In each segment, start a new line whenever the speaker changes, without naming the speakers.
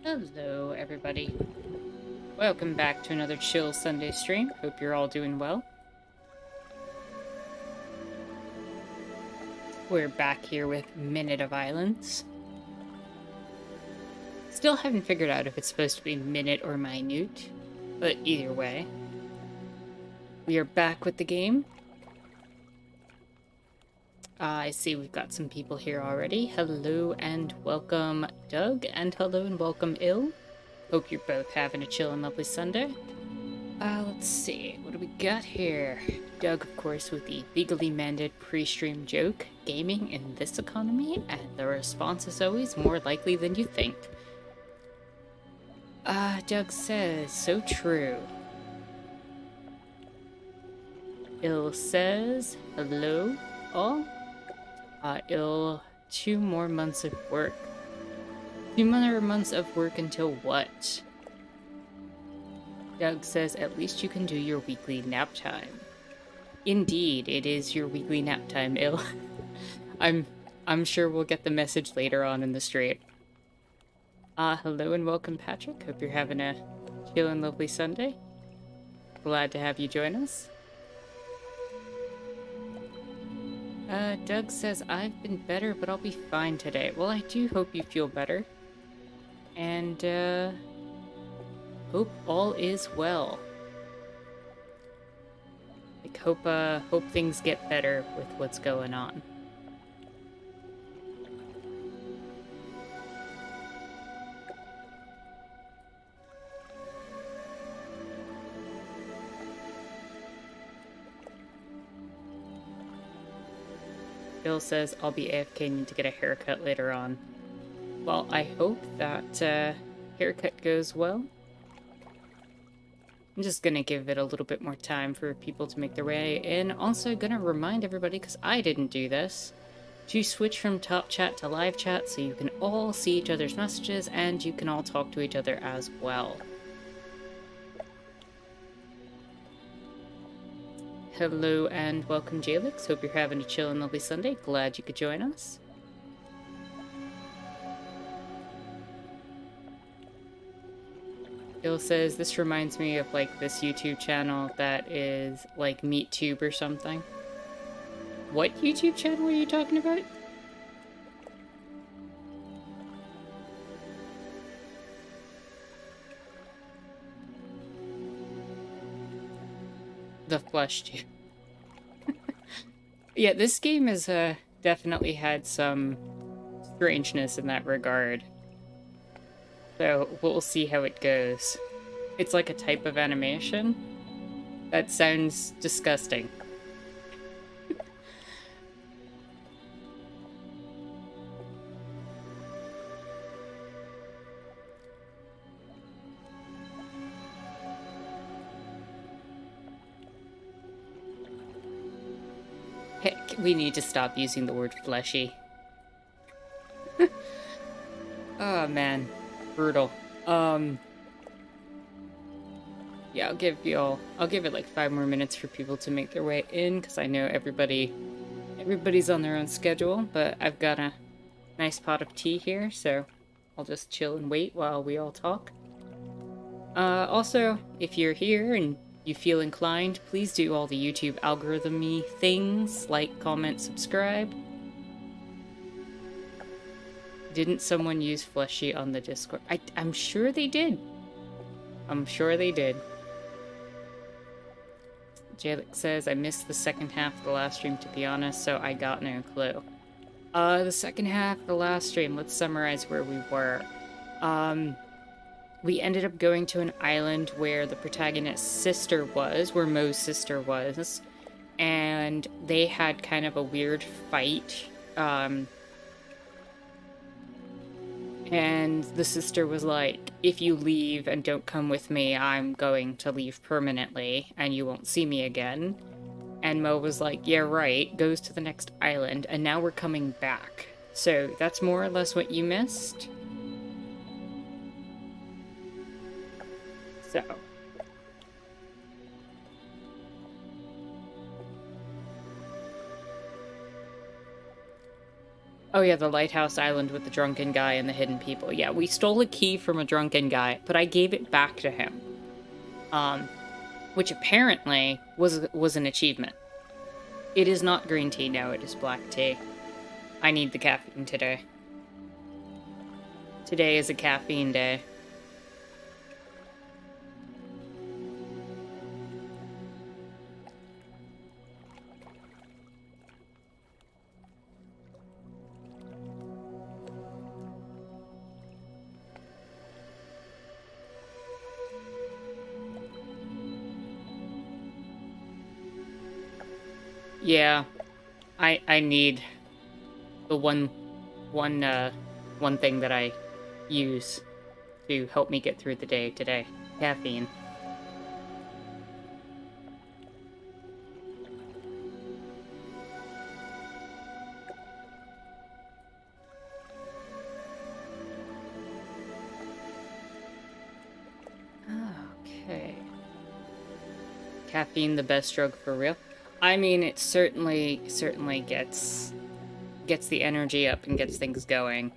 Hello, everybody. Welcome back to another chill Sunday stream. Hope you're all doing well. We're back here with Minute of Islands. Still haven't figured out if it's supposed to be minute or minute, but either way. We are back with the game. I see we've got some people here already. Hello and welcome, Doug, and hello and welcome, Il. Hope you're both having a chill and lovely Sunday. Let's see. What do we got here? Doug, of course, with the legally mandate pre-stream joke. Gaming in this economy? And the response is always more likely than you think. Doug says, so true. Il says, hello, all. 2 more months of work. 2 more months of work until what? Doug says, at least you can do your weekly nap time. Indeed, it is your weekly nap time, Il. I'm sure we'll get the message later on in the stream. Hello and welcome, Patrick. Hope you're having a chill and lovely Sunday. Glad to have you join us. Doug says, I've been better, but I'll be fine today. Well, I do hope you feel better. And, hope all is well. Like, hope things get better with what's going on. Bill says, I'll be AFK, need to get a haircut later on. Well, I hope that haircut goes well. I'm just gonna give it a little bit more time for people to make their way in. Also gonna remind everybody, because I didn't do this, to switch from top chat to live chat so you can all see each other's messages and you can all talk to each other as well. Hello and welcome, Jalix. Hope you're having a chill and lovely Sunday. Glad you could join us. Il says, this reminds me of, like, this YouTube channel that is, like, MeatTube or something. What YouTube channel are you talking about? The Flesh Tube. Yeah, this game has definitely had some strangeness in that regard. So we'll see how it goes. It's like a type of animation. That sounds disgusting. Heck, we need to stop using the word fleshy. Oh man, brutal. Yeah, I'll give it like 5 more minutes for people to make their way in, because I know everybody's on their own schedule, but I've got a nice pot of tea here, so I'll just chill and wait while we all talk. Also, if you're here and you feel inclined, please do all the YouTube algorithm-y things, like, comment, subscribe. Didn't someone use Fleshy on the Discord? I'm sure they did. I'm sure they did. Jalix says, I missed the second half of the last stream, to be honest, so I got no clue. The second half of the last stream, let's summarize where we were. We ended up going to an island where the protagonist's sister was, where Mo's sister was, and they had kind of a weird fight, and the sister was like, if you leave and don't come with me, I'm going to leave permanently, and you won't see me again. And Mo was like, yeah, right, goes to the next island, and now we're coming back. So that's more or less what you missed. So. Oh yeah, the lighthouse island with the drunken guy and the hidden people. Yeah, we stole a key from a drunken guy, but I gave it back to him. Which apparently was an achievement. It is not green tea now, it is black tea. I need the caffeine today. Today is a caffeine day. Yeah, I need the one thing that I use to help me get through the day today. Caffeine. Okay. Caffeine the best drug for real? I mean, it certainly gets the energy up and gets things going.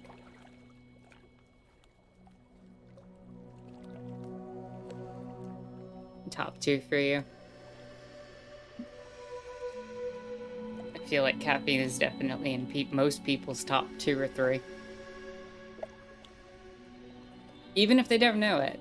Top 2 for you. I feel like caffeine is definitely in most people's top 2 or 3. Even if they don't know it.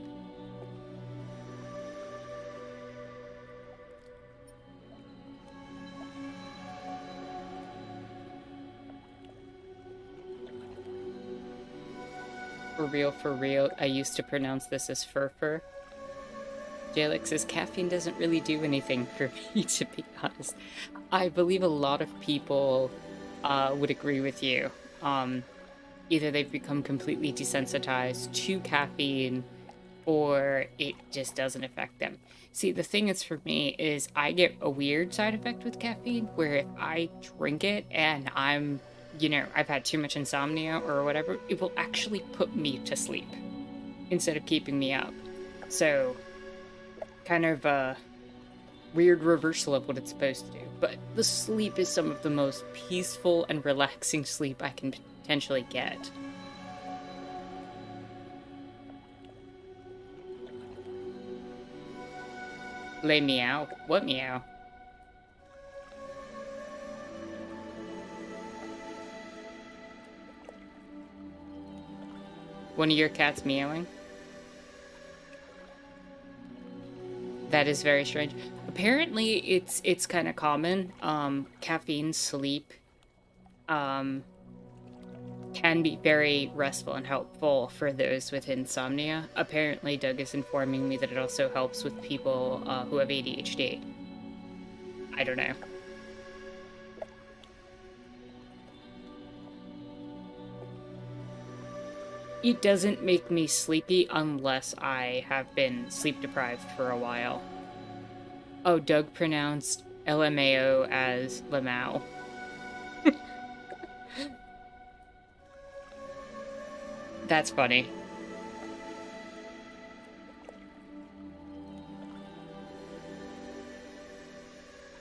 For real, I used to pronounce this as fur. Jalek says, caffeine doesn't really do anything for me, to be honest. I believe a lot of people would agree with you. Either they've become completely desensitized to caffeine, or it just doesn't affect them. See, the thing is for me is I get a weird side effect with caffeine, where if I drink it and I'm, I've had too much insomnia or whatever, it will actually put me to sleep instead of keeping me up. So, kind of a weird reversal of what it's supposed to do. But the sleep is some of the most peaceful and relaxing sleep I can potentially get. Lay meow? What meow? One of your cats meowing? That is very strange. Apparently, it's kind of common. Caffeine sleep can be very restful and helpful for those with insomnia. Apparently, Doug is informing me that it also helps with people who have ADHD. I don't know. It doesn't make me sleepy unless I have been sleep deprived for a while. Oh, Doug pronounced LMAO as Lamau. That's funny.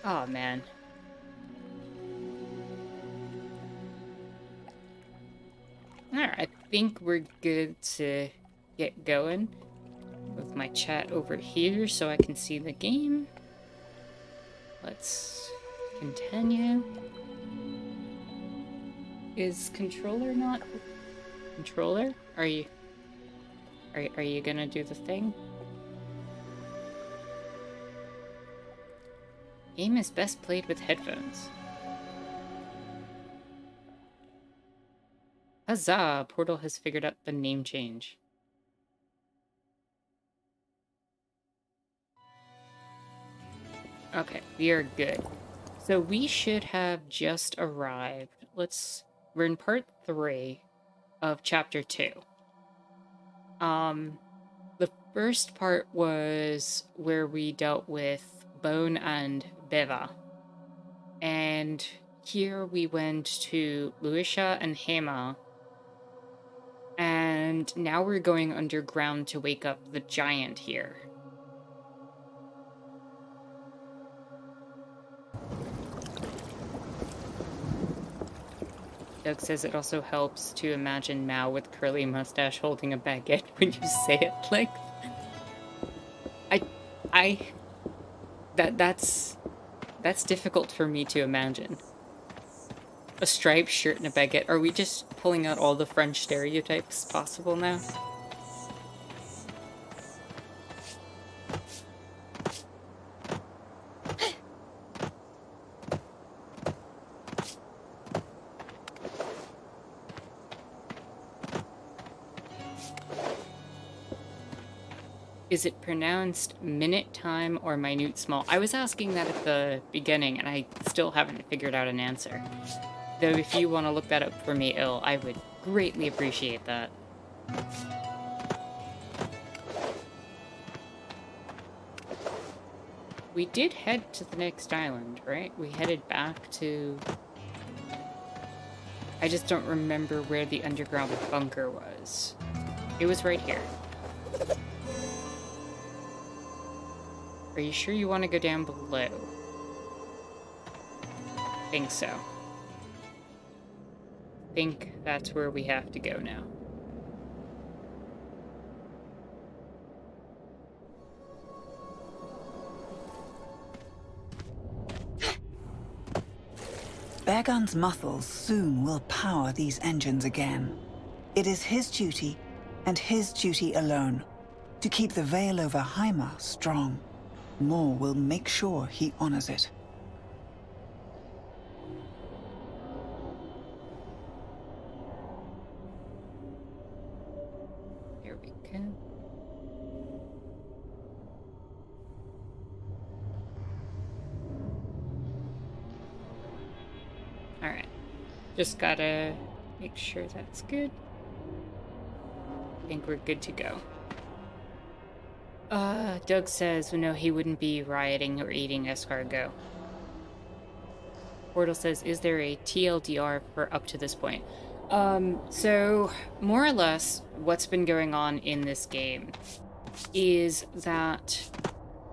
Oh, man. Alright, I think we're good to get going. Move my chat over here so I can see the game. Let's continue. Is controller not... Controller? Are you gonna do the thing? Game is best played with headphones. Huzzah! Portal has figured out the name change. Okay, we are good. So we should have just arrived. We're in part 3 of chapter 2. The first part was where we dealt with Bone and Beva. And here we went to Luisha and Hema. And now we're going underground to wake up the giant here. Doug says it also helps to imagine Mao with curly mustache holding a baguette when you say it like... That's difficult for me to imagine. A striped shirt and a baguette. Are we just pulling out all the French stereotypes possible now? Is it pronounced minute, time, or minute small? I was asking that at the beginning, and I still haven't figured out an answer. Though if you want to look that up for me, Il, I would greatly appreciate that. We did head to the next island, right? We headed back to... I just don't remember where the underground bunker was. It was right here. Are you sure you want to go down below? Think so. Think that's where we have to go now.
Beargun's muscles soon will power these engines again. It is his duty, and his duty alone, to keep the veil over Heimer strong. Moore will make sure he honors it.
Here we go. Alright. Just gotta make sure that's good. I think we're good to go. Doug says, no, he wouldn't be rioting or eating escargot. Portal says, is there a TLDR for up to this point? So, more or less, what's been going on in this game is that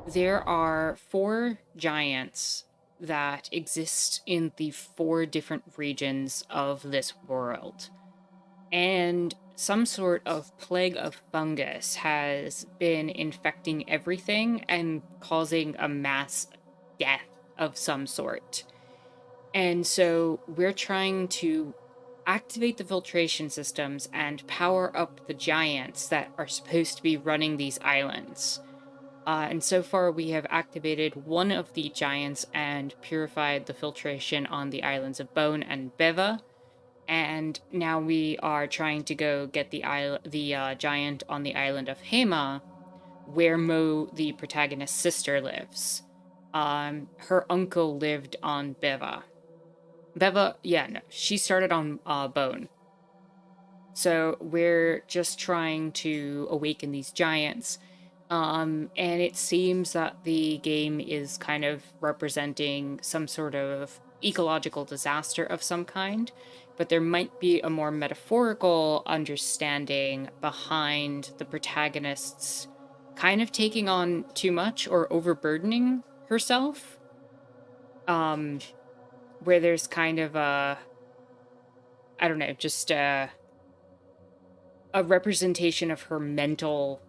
there are 4 giants that exist in the 4 different regions of this world. And some sort of plague of fungus has been infecting everything and causing a mass death of some sort. And so we're trying to activate the filtration systems and power up the giants that are supposed to be running these islands. And so far we have activated one of the giants and purified the filtration on the islands of Bone and Beva. And now we are trying to go get the giant on the island of Hema, where Mo, the protagonist's sister, lives. Her uncle lived on Beva. She started on Bone. So we're just trying to awaken these giants. And it seems that the game is kind of representing some sort of ecological disaster of some kind. But there might be a more metaphorical understanding behind the protagonist's kind of taking on too much or overburdening herself. Where there's kind of a representation of her mental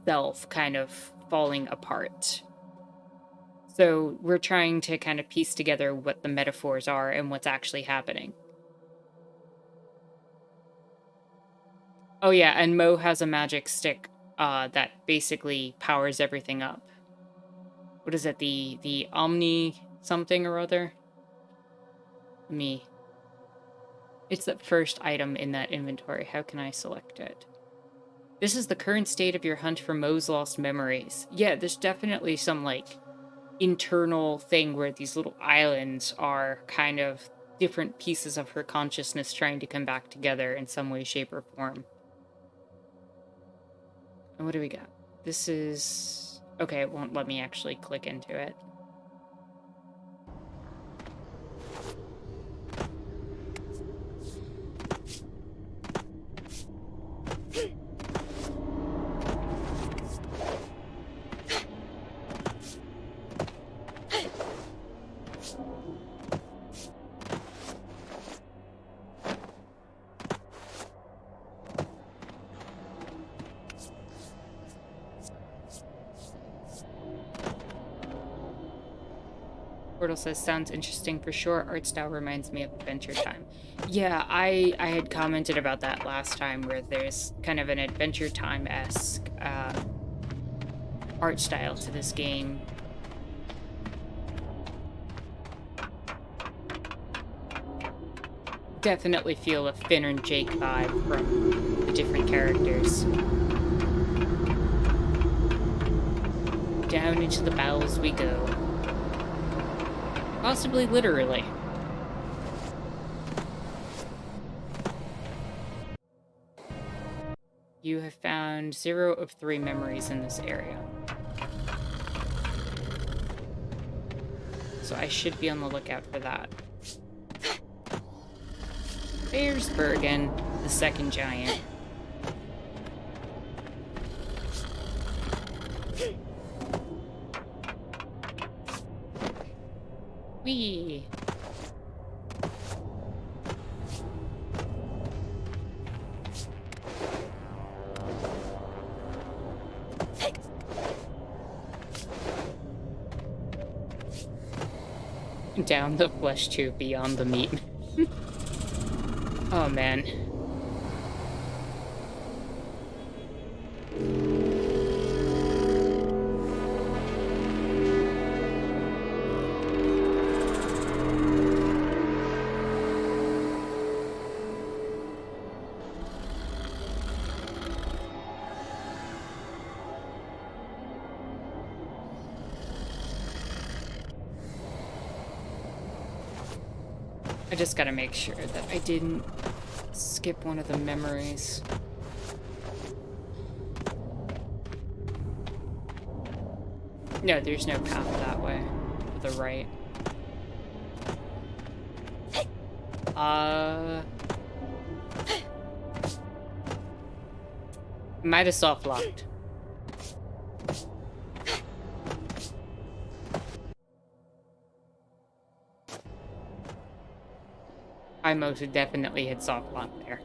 self kind of falling apart. So we're trying to kind of piece together what the metaphors are and what's actually happening. Oh yeah, and Mo has a magic stick that basically powers everything up. What is it, the Omni something or other? It's the first item in that inventory. How can I select it? This is the current state of your hunt for Mo's lost memories. Yeah, there's definitely some, like, internal thing where these little islands are kind of different pieces of her consciousness trying to come back together in some way, shape, or form. And what do we got? This is... Okay, it won't let me actually click into it. Portal says, sounds interesting for sure. Art style reminds me of Adventure Time. Yeah, I had commented about that last time, where there's kind of an Adventure Time-esque art style to this game. Definitely feel a Finn and Jake vibe from the different characters. Down into the bowels we go. Possibly literally. You have found 0 of 3 memories in this area. So I should be on the lookout for that. There's Bergen, the second giant. Whee! Down the flesh tube beyond the meat. Oh man. I just gotta make sure that I didn't skip one of the memories. No, there's no path that way. To the right. Might have soft locked. I most definitely had soft lock there.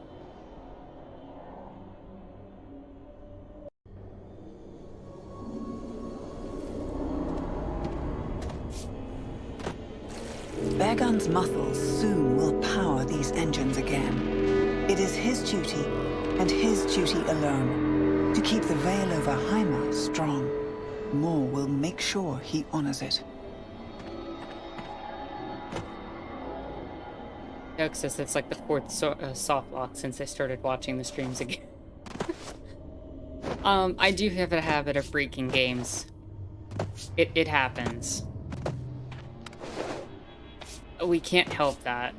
Beargun's muscles soon will power these engines again. It is his duty, and his duty alone, to keep the veil over Heimer strong. Moore will make sure he honors it.
Doug says it's like the 4th soft lock since I started watching the streams again. I do have a habit of breaking games. It happens. We can't help that.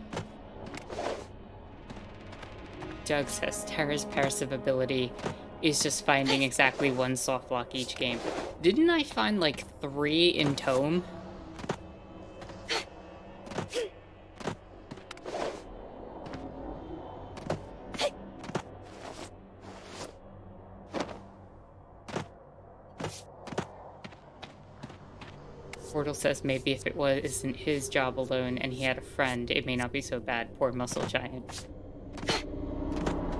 Doug says Terra's passive ability is just finding exactly one soft lock each game. Didn't I find like 3 in Tome? Portal says maybe if it wasn't his job alone and he had a friend, it may not be so bad. Poor muscle giant.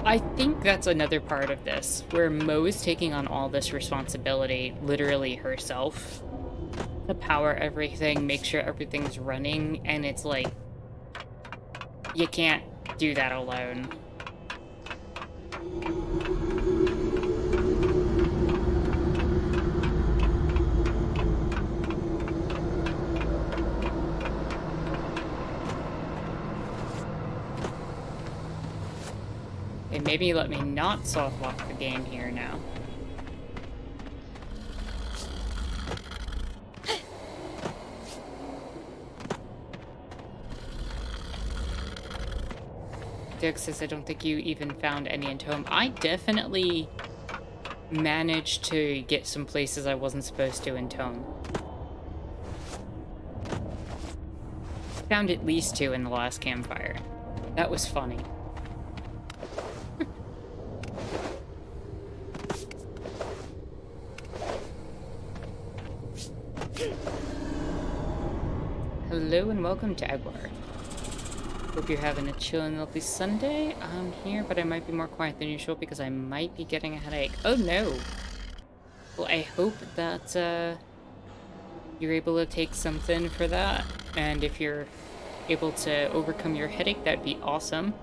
I think that's another part of this, where Mo is taking on all this responsibility, literally herself, to power everything, make sure everything's running, and it's like, you can't do that alone. Okay, maybe let me not soft lock the game here now. Dick says, I don't think you even found any in Tome. I definitely managed to get some places I wasn't supposed to in Tome. Found at least 2 in the last campfire. That was funny. Hello and welcome to Jaguar. Hope you're having a chill and lovely Sunday. I'm here, but I might be more quiet than usual because I might be getting a headache. Oh no! Well, I hope that you're able to take something for that. And if you're able to overcome your headache, that'd be awesome.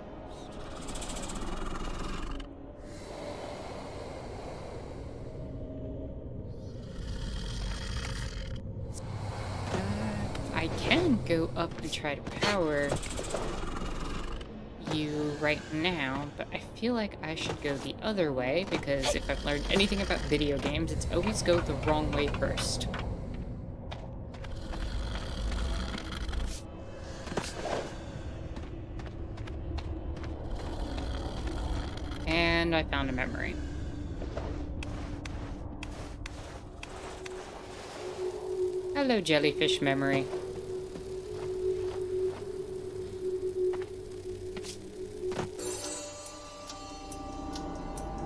I can go up and try to power you right now, but I feel like I should go the other way, because if I've learned anything about video games, it's always go the wrong way first. And I found a memory. Hello, jellyfish memory.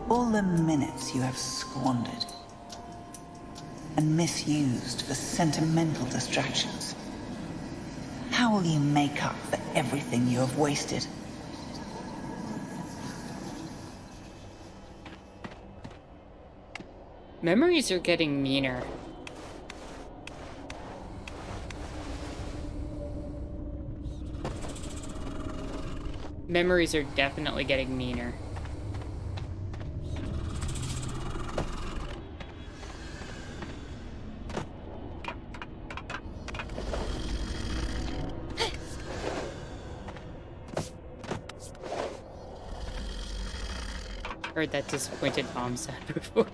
All the minutes you have squandered and misused for sentimental distractions. How will you make up for everything you have wasted?
Memories are getting meaner. Memories are definitely getting meaner. Heard that disappointed mom sound before.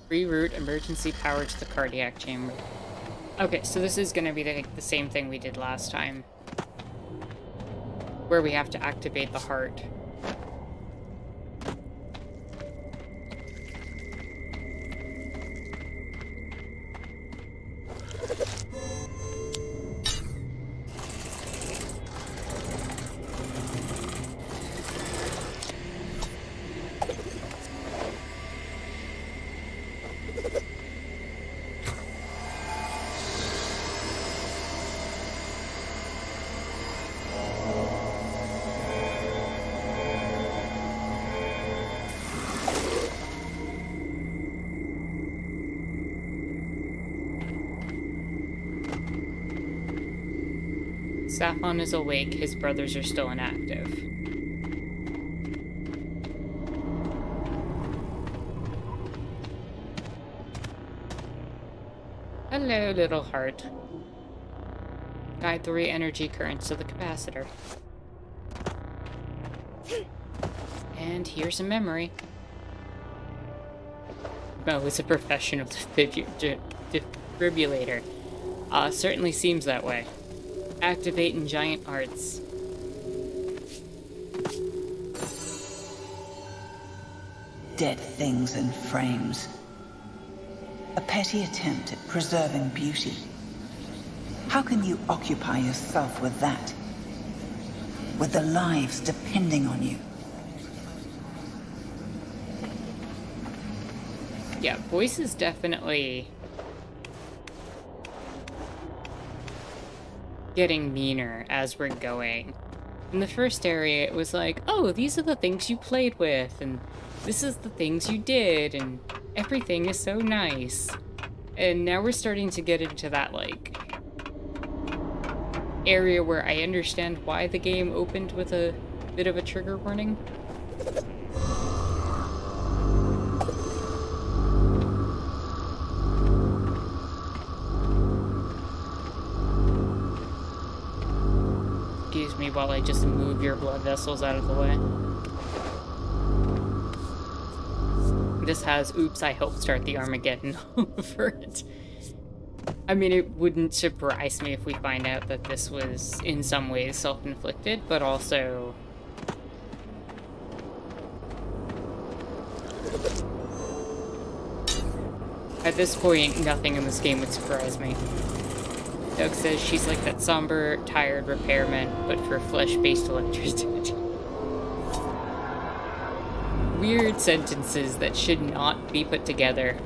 Reroute emergency power to the cardiac chamber. Okay, so this is going to be the same thing we did last time, where we have to activate the heart. Saffron is awake, his brothers are still inactive. Hello, little heart. Guide 3 energy currents to the capacitor. And here's a memory. Mo is a professional defibrillator. Certainly seems that way. Activating giant arts.
Dead things and frames. A petty attempt at preserving beauty. How can you occupy yourself with that? With the lives depending on you?
Yeah, voice is definitely getting meaner as we're going. In the first area, it was like, oh, these are the things you played with, and this is the things you did, and everything is so nice. And now we're starting to get into that, like, area where I understand why the game opened with a bit of a trigger warning. Excuse me while I just move your blood vessels out of the way. This has, oops, I helped start the Armageddon over it. I mean, it wouldn't surprise me if we find out that this was in some ways self-inflicted, but also At this point, nothing in this game would surprise me. Doug says she's like that somber, tired repairman, but for flesh-based electricity. Weird sentences that should not be put together.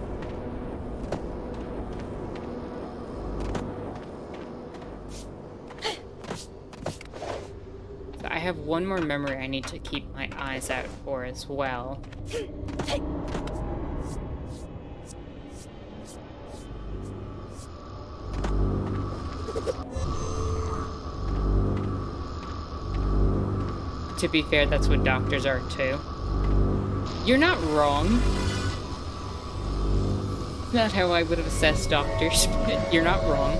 So I have one more memory I need to keep my eyes out for as well. To be fair, that's what doctors are too. You're not wrong. Not how I would have assessed doctors, but you're not wrong.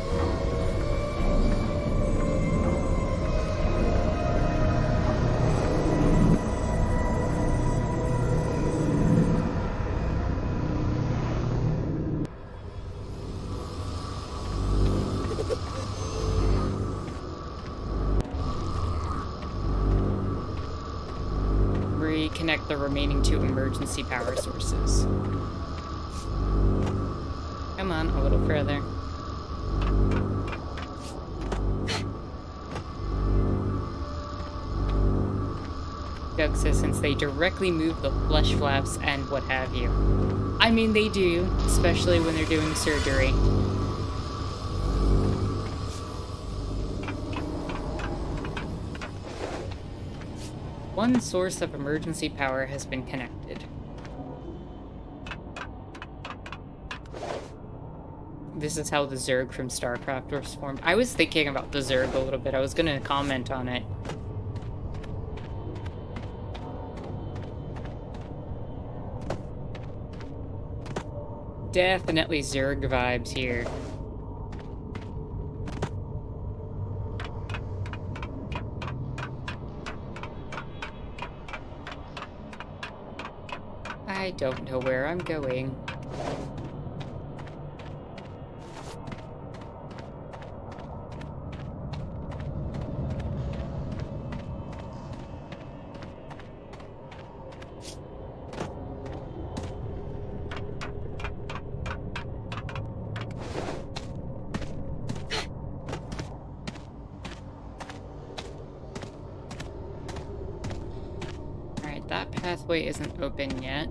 Reconnect the remaining 2 emergency power sources. Come on, a little further. Doug says since they directly move the flesh flaps and what have you. I mean, they do, especially when they're doing surgery. One source of emergency power has been connected. This is how the Zerg from StarCraft was formed. I was thinking about the Zerg a little bit. I was gonna comment on it. Definitely Zerg vibes here. I don't know where I'm going. Alright, that pathway isn't open yet.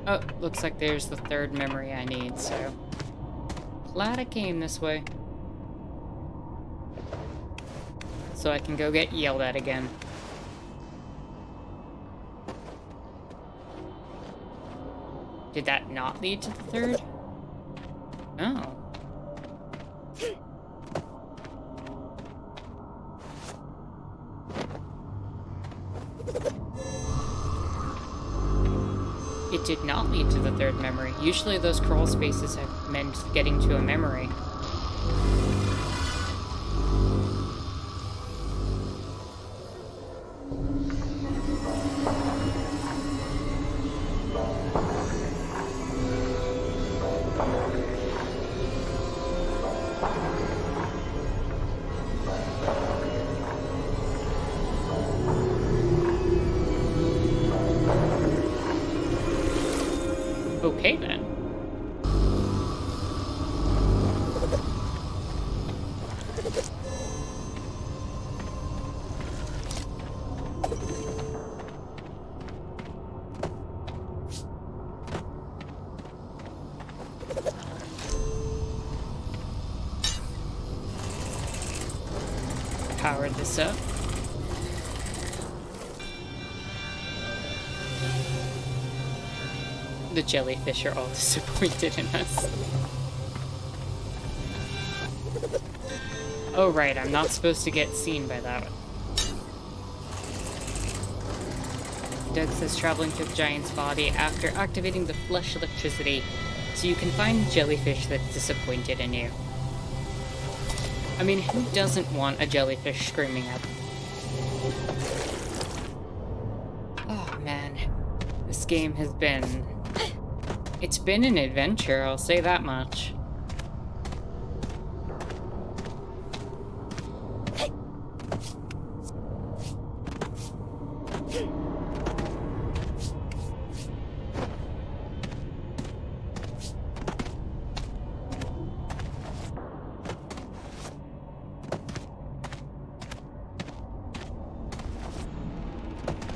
Oh, looks like there's the 3rd memory I need, so... Glad I came this way. So I can go get yelled at again. Did that not lead to the 3rd? Oh. It did not lead to the 3rd memory. Usually those crawl spaces have meant getting to a memory. Okay, then. Power this up. The jellyfish are all disappointed in us. Oh right, I'm not supposed to get seen by that one. Doug says traveling through the giant's body after activating the flesh electricity, so you can find jellyfish that's disappointed in you. I mean, who doesn't want a jellyfish screaming at them? Oh man, this game has been... It's been an adventure, I'll say that much.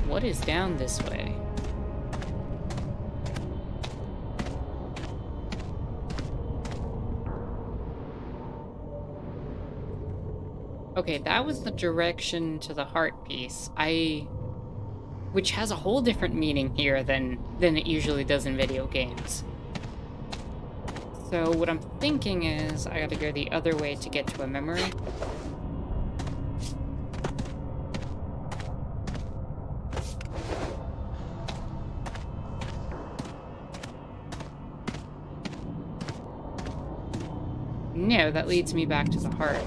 What is down this way? Okay, that was the direction to the heart piece. Which has a whole different meaning here than it usually does in video games. So what I'm thinking is I gotta go the other way to get to a memory. No, that leads me back to the heart.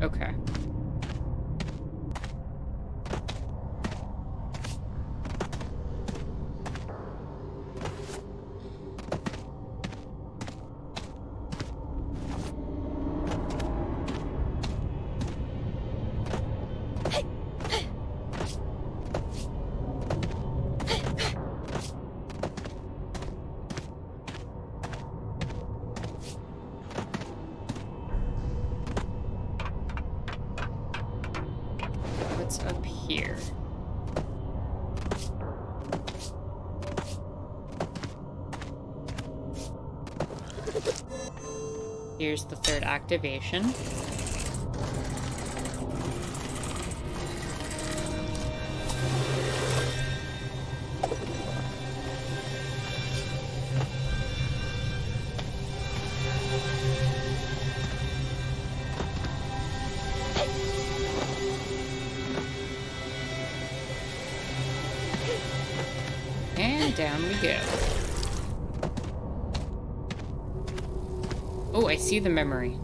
Okay. Up here. Here's the third activation. And down we go. Oh, I see the memory.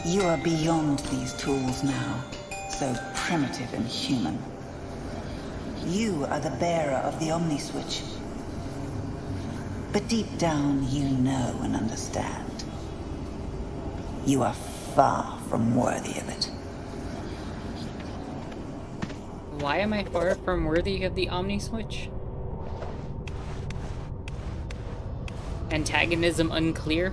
You are beyond these tools now, so primitive and human. You are the bearer of the Omni-Switch. But deep down, you know and understand. You are far from worthy of it.
Why am I far from worthy of the Omni-Switch? Antagonism unclear?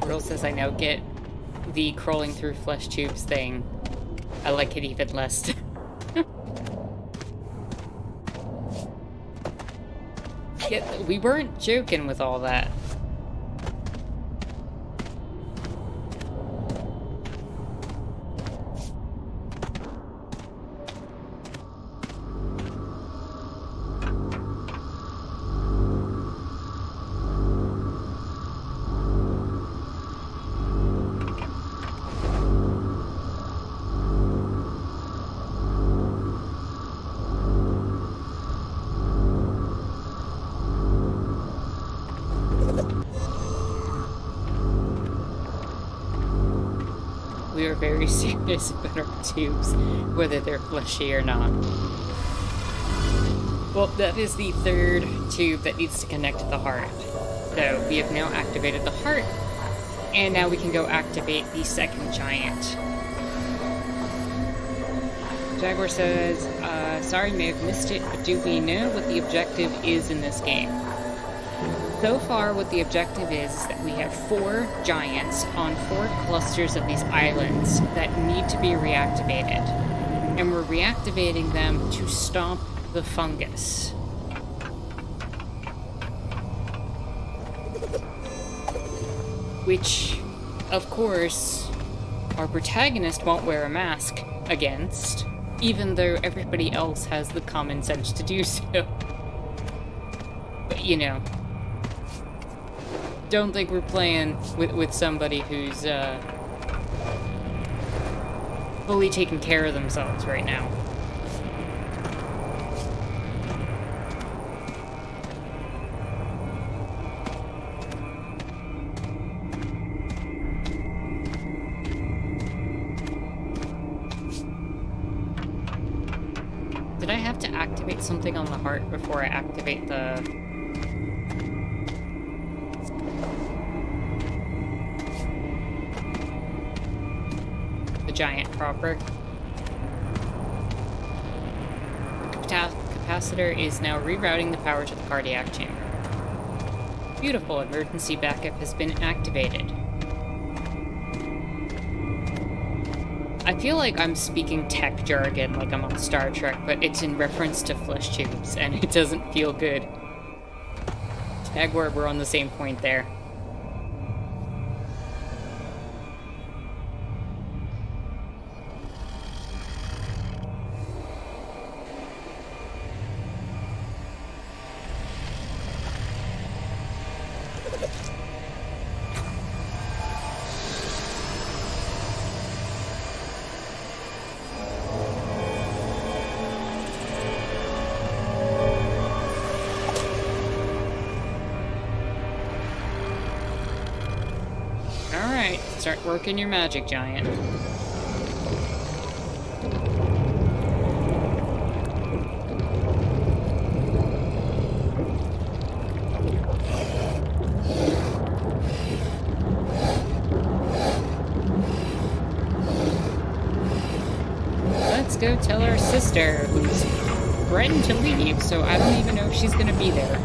Girl says I now get the crawling through flesh tubes thing. I like it even less. We weren't joking with all that. We are very serious about our tubes, whether they're fleshy or not. Well, that is the third tube that needs to connect to the heart. So we have now activated the heart, and now we can go activate the second giant. Jaguar says, sorry, may have missed it, but do we know what the objective is in this game? So far, what the objective is that we have 4 giants on 4 clusters of these islands that need to be reactivated. And we're reactivating them to stop the fungus. Which, of course, our protagonist won't wear a mask against, even though everybody else has the common sense to do so. But, you know, don't think we're playing with somebody who's fully taking care of themselves right now. Did I have to activate something on the heart before I activate the giant proper? The capacitor is now rerouting the power to the cardiac chamber. Beautiful, emergency backup has been activated. I feel like I'm speaking tech jargon like I'm on Star Trek, but it's in reference to flesh tubes, and it doesn't feel good. Tagwar, we're on the same point there. Alright, start working your magic, giant. Let's go tell our sister, who's threatened to leave, so I don't even know if she's gonna be there.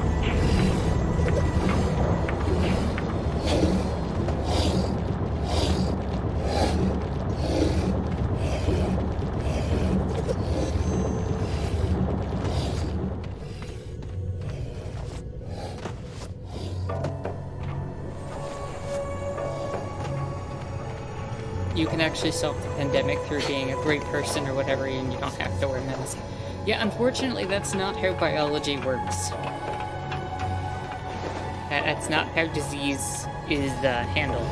You can actually solve the pandemic through being a great person or whatever, and you don't have to wear masks. Yeah, unfortunately, that's not how biology works. That's not how disease is handled.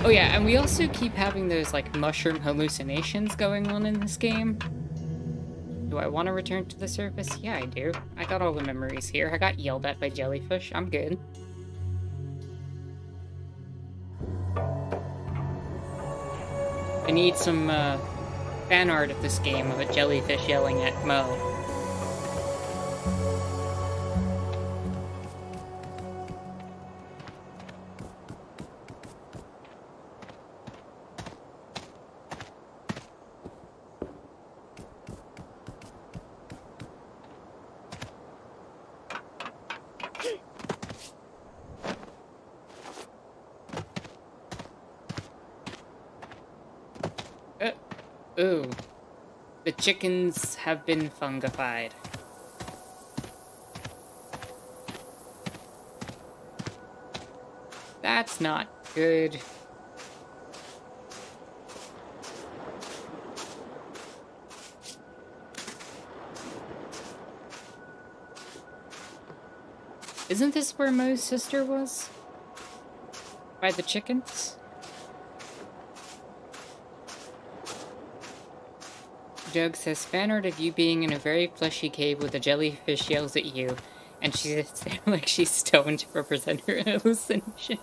Oh yeah, and we also keep having those, like, mushroom hallucinations going on in this game. Do I want to return to the surface? Yeah, I do. I got all the memories here. I got yelled at by jellyfish. I'm good. I need some, fan art of this game of a jellyfish yelling at Mo. Ooh. The chickens have been fungified. That's not good. Isn't this where Mo's sister was? By the chickens? Doug says, fan art of you being in a very fleshy cave with a jellyfish yells at you, and she sits there like she's stoned to represent her hallucinations.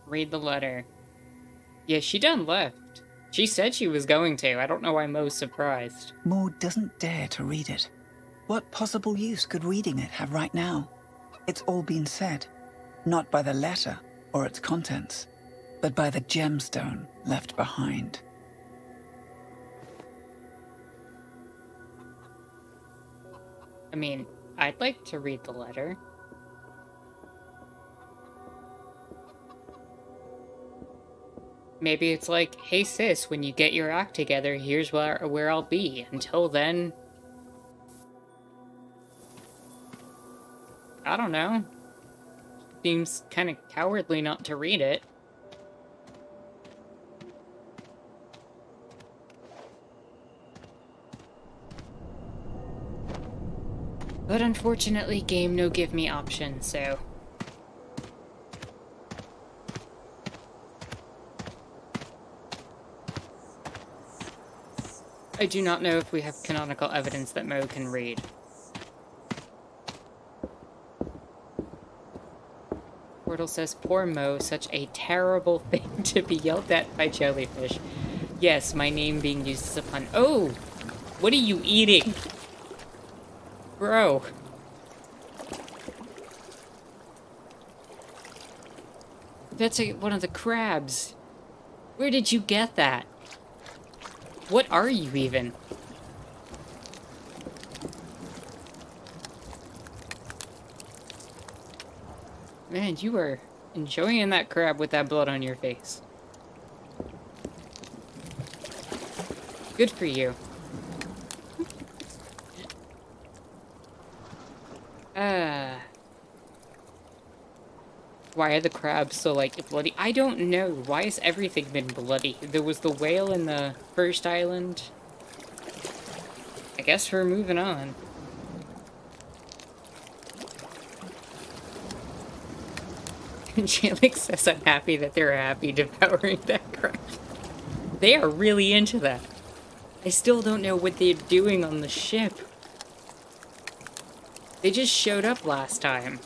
Read the letter. Yeah, she done left. She said she was going to. I don't know why Mo's surprised.
Maud doesn't dare to read it. What possible use could reading it have right now? It's all been said, not by the letter or its contents, but by the gemstone left behind.
I mean, I'd like to read the letter. Maybe it's like, hey sis, when you get your act together, here's where I'll be. Until then, I don't know. Seems kind of cowardly not to read it. But unfortunately, game no give me options, so... I do not know if we have canonical evidence that Mo can read. Portal says, poor Mo, such a terrible thing to be yelled at by jellyfish. Yes, my name being used as a pun. Oh! What are you eating? Bro. That's one of the crabs. Where did you get that? What are you even? Man, you are enjoying that crab with that blood on your face. Good for you. Why are the crabs so, like, bloody? I don't know. Why has everything been bloody? There was the whale in the first island. I guess we're moving on. Jelix says I'm happy that they're happy devouring that crab. They are really into that. I still don't know what they're doing on the ship. They just showed up last time.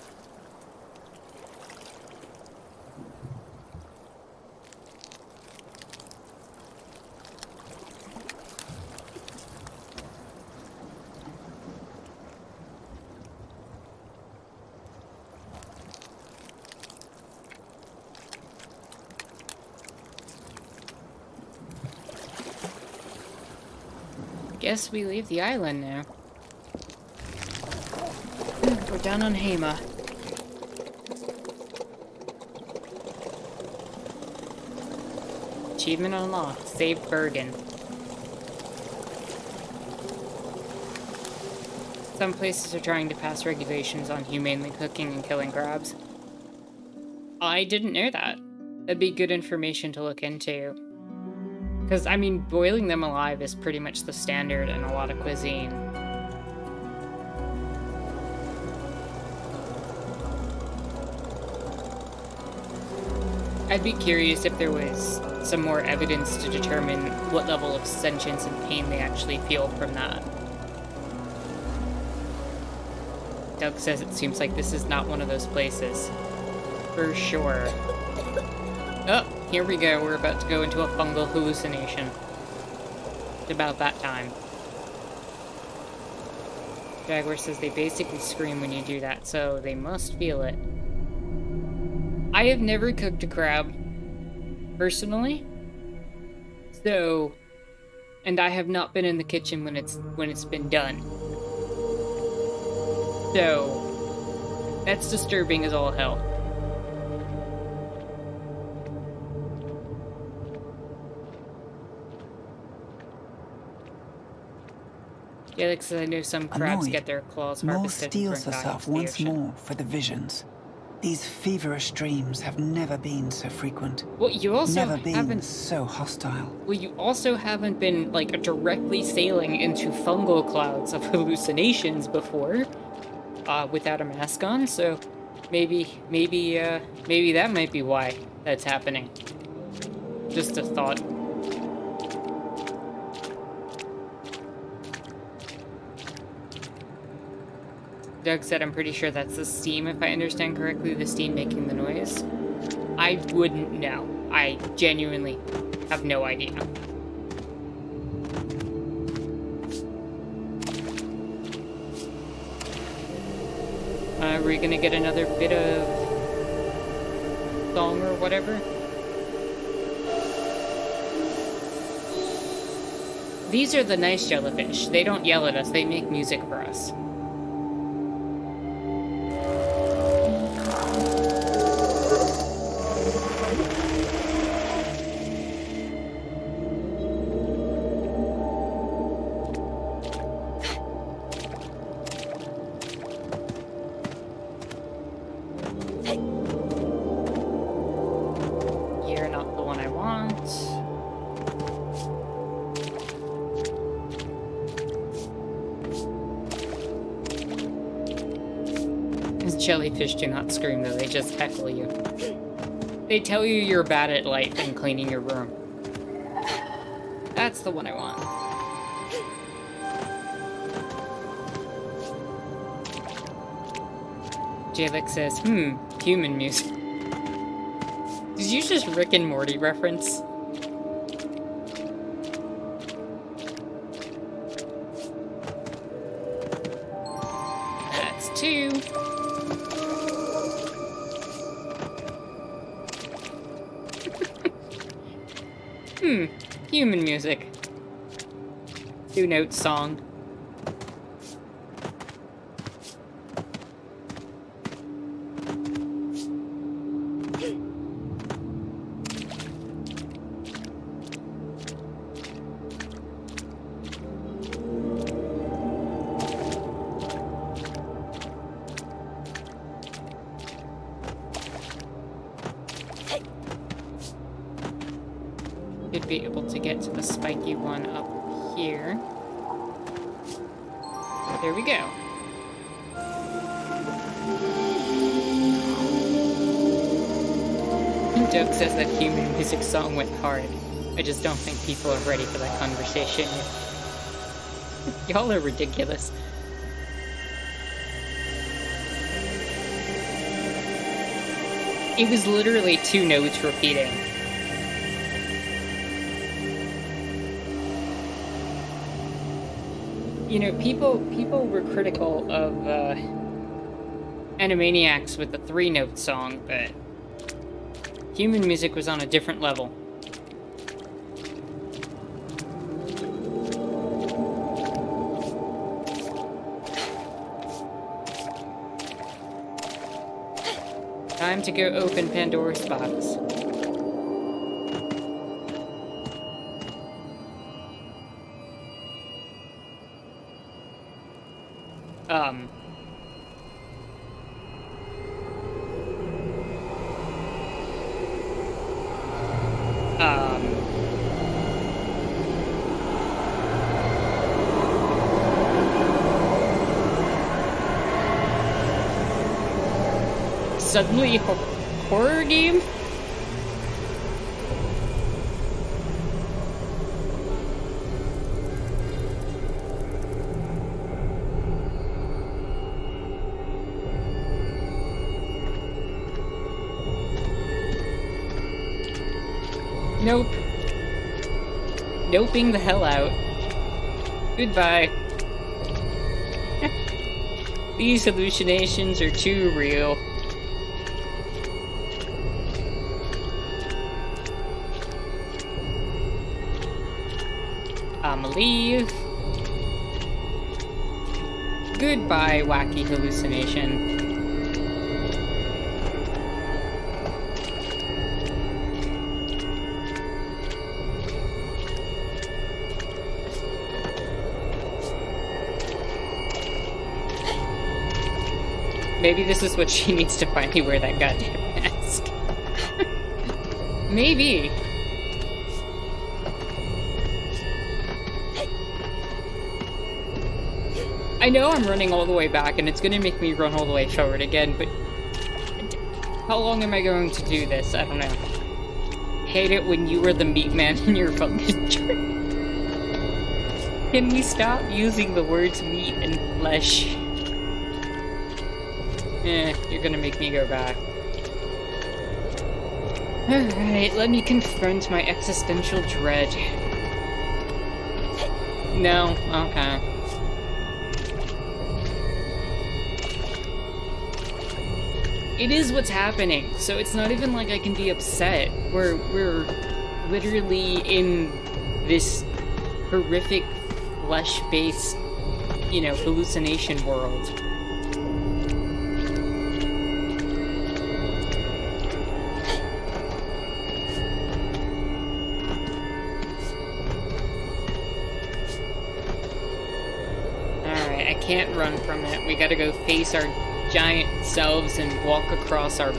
Guess we leave the island now. We're down on Hema. Achievement unlocked. Save Bergen. Some places are trying to pass regulations on humanely cooking and killing crabs. I didn't know that. That'd be good information to look into. Because, I mean, boiling them alive is pretty much the standard in a lot of cuisine. I'd be curious if there was some more evidence to determine what level of sentience and pain they actually feel from that. Doug says it seems like this is not one of those places. For sure. Oh, here we go. We're about to go into a fungal hallucination. It's about that time. Jaguar says they basically scream when you do that, so they must feel it. I have never cooked a crab, personally. So, and I have not been in the kitchen when it's been done. So, that's disturbing as all hell. Felix says I know some crabs
Annoyed,
get their claws
Mo
harvested
steels
and
herself once more for the visions. These feverish dreams have never been so frequent.
Well, you also
never been
haven't
so hostile.
Well, you also haven't been like directly sailing into fungal clouds of hallucinations before, without a mask on. So maybe that might be why that's happening. Just a thought. Doug said, I'm pretty sure that's the steam, if I understand correctly, the steam making the noise. I wouldn't know. I genuinely have no idea. We're gonna get another bit of song or whatever. These are the nice jellyfish. They don't yell at us, they make music for us. I want. These jellyfish do not scream, though. They just heckle you. They tell you you're bad at life and cleaning your room. That's the one I want. Jalek says, human music. Did you just Rick and Morty reference? That's 2. Human music. 2-note song. Should be able to get to the spiky one up here. There we go. Doug says that human music song went hard. I just don't think people are ready for that conversation yet. Y'all are ridiculous. It was literally 2 notes repeating. You know, people were critical of Animaniacs with the 3-note song, but human music was on a different level. Time to go open Pandora's box. Suddenly horror game? Nope. Noping the hell out. Goodbye. These hallucinations are too real. I'ma leave. Goodbye, wacky hallucination. Maybe this is what she needs to finally wear that goddamn mask. Maybe. I know I'm running all the way back, and it's gonna make me run all the way forward again, but how long am I going to do this? I don't know. Hate it when you were the meat man in your fucking tree. Can we stop using the words meat and flesh? You're gonna make me go back. Alright, let me confront my existential dread. No? Okay. It is what's happening, so it's not even like I can be upset. We're literally in this horrific flesh-based, you know, hallucination world. Alright, I can't run from it. We gotta go face our giant selves and walk across our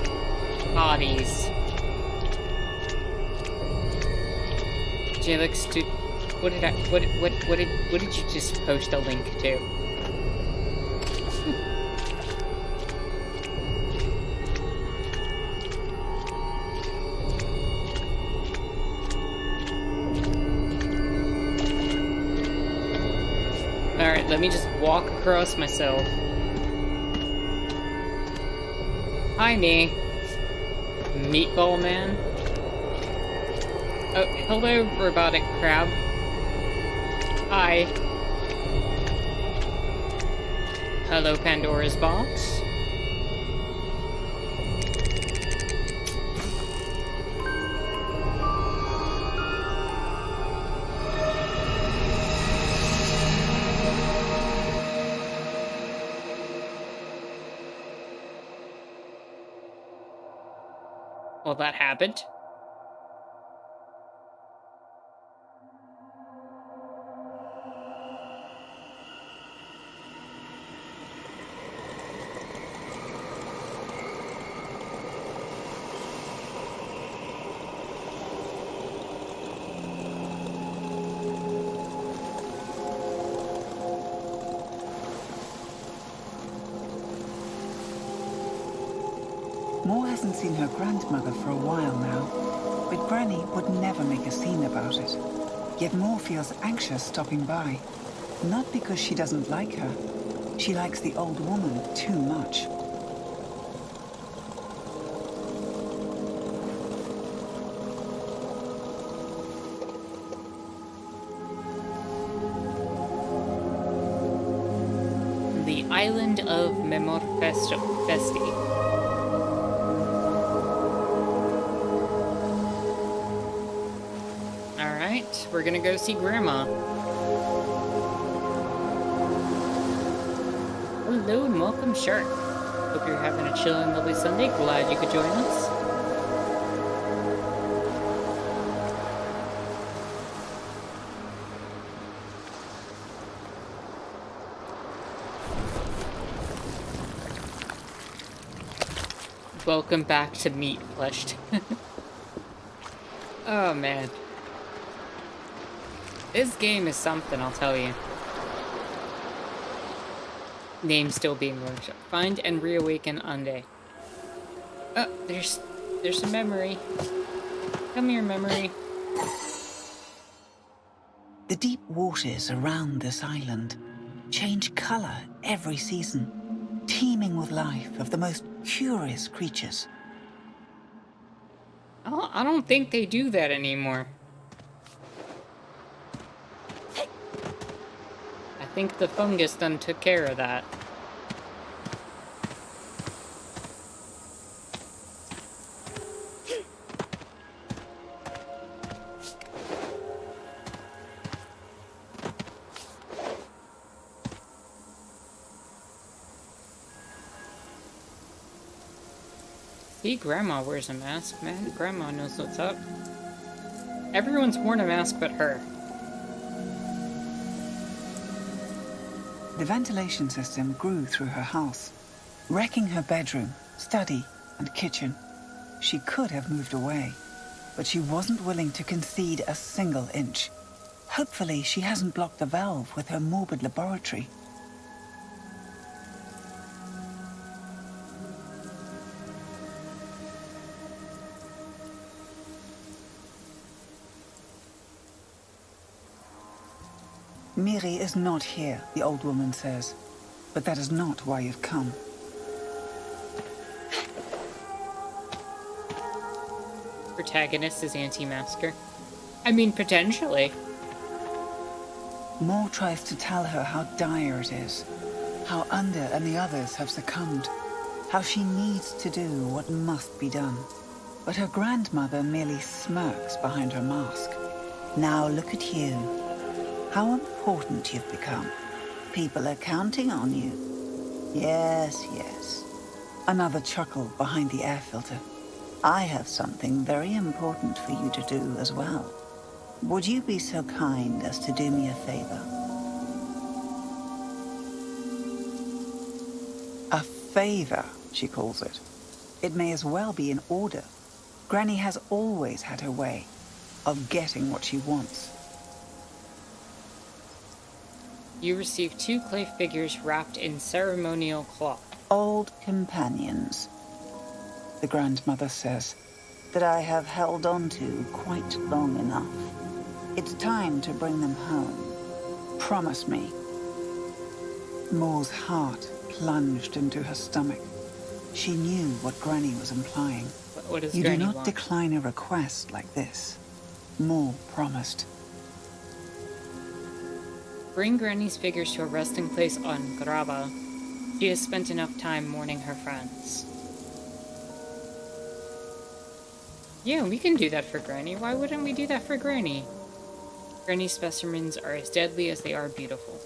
bodies. Jalix, dude, what did you just post a link to? Alright, let me just walk across myself. Hi, me. Meatball man. Oh, hello, robotic crab. Hi. Hello, Pandora's box. Well, that happened.
Moore hasn't seen her grandmother for a while now, but Granny would never make a scene about it. Yet Moore feels anxious stopping by. Not because she doesn't like her. She likes the old woman too much.
The island of Memor Festi. Alright, we're gonna go see Grandma. Hello and welcome, Shark. Hope you're having a chill and lovely Sunday. Glad you could join us. Welcome back to Meat Fleshed. Oh man. This game is something, I'll tell you. Name still being worked. Find and reawaken Unday. Oh, there's a memory. Come here, memory.
The deep waters around this island change color every season, teeming with life of the most curious creatures.
I don't think they do that anymore. I think the fungus done took care of that. See, Grandma wears a mask, man. Grandma knows what's up. Everyone's worn a mask but her.
The ventilation system grew through her house, wrecking her bedroom, study, and kitchen. She could have moved away, but she wasn't willing to concede a single inch. Hopefully, she hasn't blocked the valve with her morbid laboratory. Miri is not here, the old woman says. But that is not why you've come.
Protagonist is anti-masker. I mean, potentially.
Moore tries to tell her how dire it is, how Under and the others have succumbed, how she needs to do what must be done. But her grandmother merely smirks behind her mask. Now look at you. How important you've become. People are counting on you. Yes, yes. Another chuckle behind the air filter. I have something very important for you to do as well. Would you be so kind as to do me a favor? A favor, she calls it. It may as well be an order. Granny has always had her way. of getting what she wants.
You receive 2 clay figures wrapped in ceremonial cloth.
Old companions, the grandmother says, that I have held on to quite long enough. It's time to bring them home. Promise me. Moore's heart plunged into her stomach. She knew what Granny was implying.
What does
You
Granny
do not
want?
decline a request like this. Moore promised.
Bring Granny's figures to a resting place on Grava. She has spent enough time mourning her friends. Yeah, we can do that for Granny. Why wouldn't we do that for Granny? Granny specimens are as deadly as they are beautiful.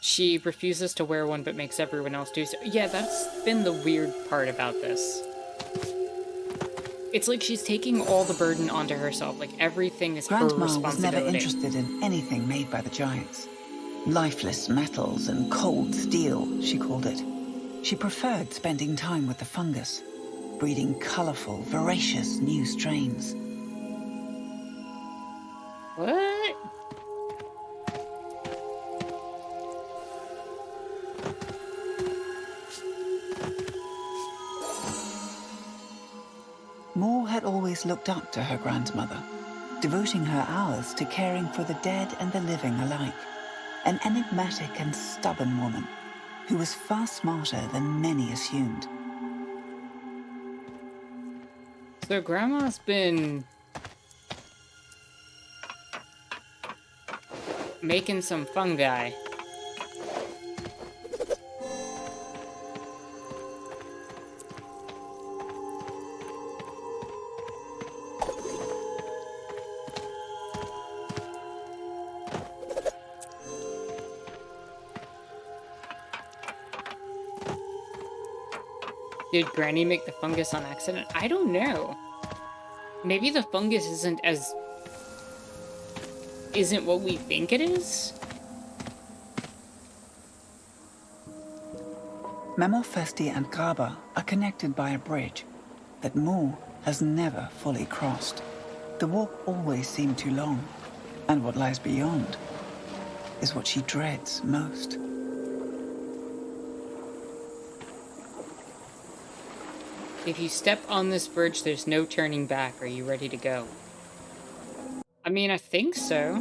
She refuses to wear one but makes everyone else do so. Yeah, that's been the weird part about this. It's like she's taking all the burden onto herself. Like, everything is her
Grandma
responsibility.
was never interested in anything made by the giants. Lifeless metals and cold steel, she called it. She preferred spending time with the fungus, breeding colorful, voracious new strains.
What?
Moore had always looked up to her grandmother, devoting her hours to caring for the dead and the living alike. An enigmatic and stubborn woman who was far smarter than many assumed.
So Grandma's been making some fungi. Did Granny make the fungus on accident? I don't know. Maybe the fungus isn't what we think it is?
Memorfesti and Graba are connected by a bridge that Moore has never fully crossed. The walk always seemed too long, and what lies beyond is what she dreads most.
If you step on this bridge, there's no turning back. Are you ready to go? I mean, I think so.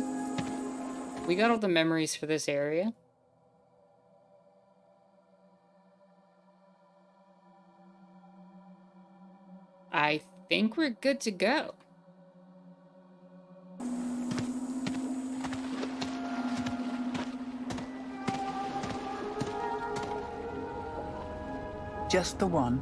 We got all the memories for this area. I think we're good to go.
Just the one.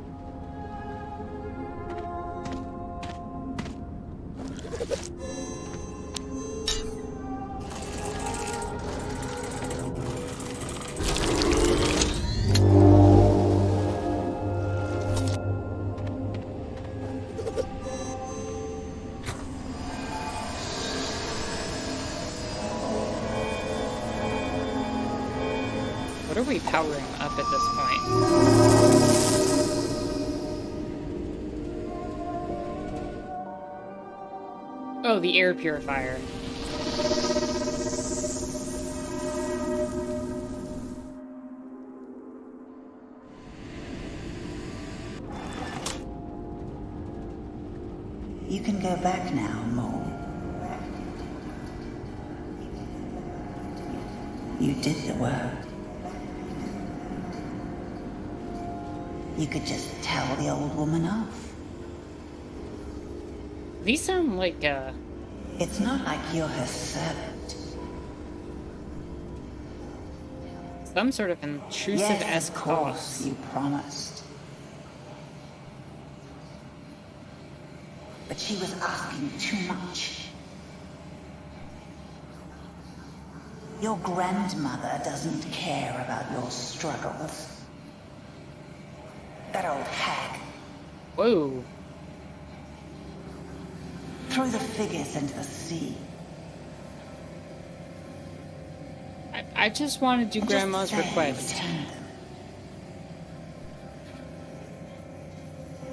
What are we powering up at this point? Oh, the air purifier.
You can go back now, Moore. You did the work. You could just tell the old woman off.
These sound like,
It's not like you're her servant.
some sort of intrusive
Yes, of course, you promised. But she was asking too much. Your grandmother doesn't care about your struggles. That old hag.
Whoa.
Throw the figures into the sea.
I just want to do
And
Grandma's
just say
request.
return them.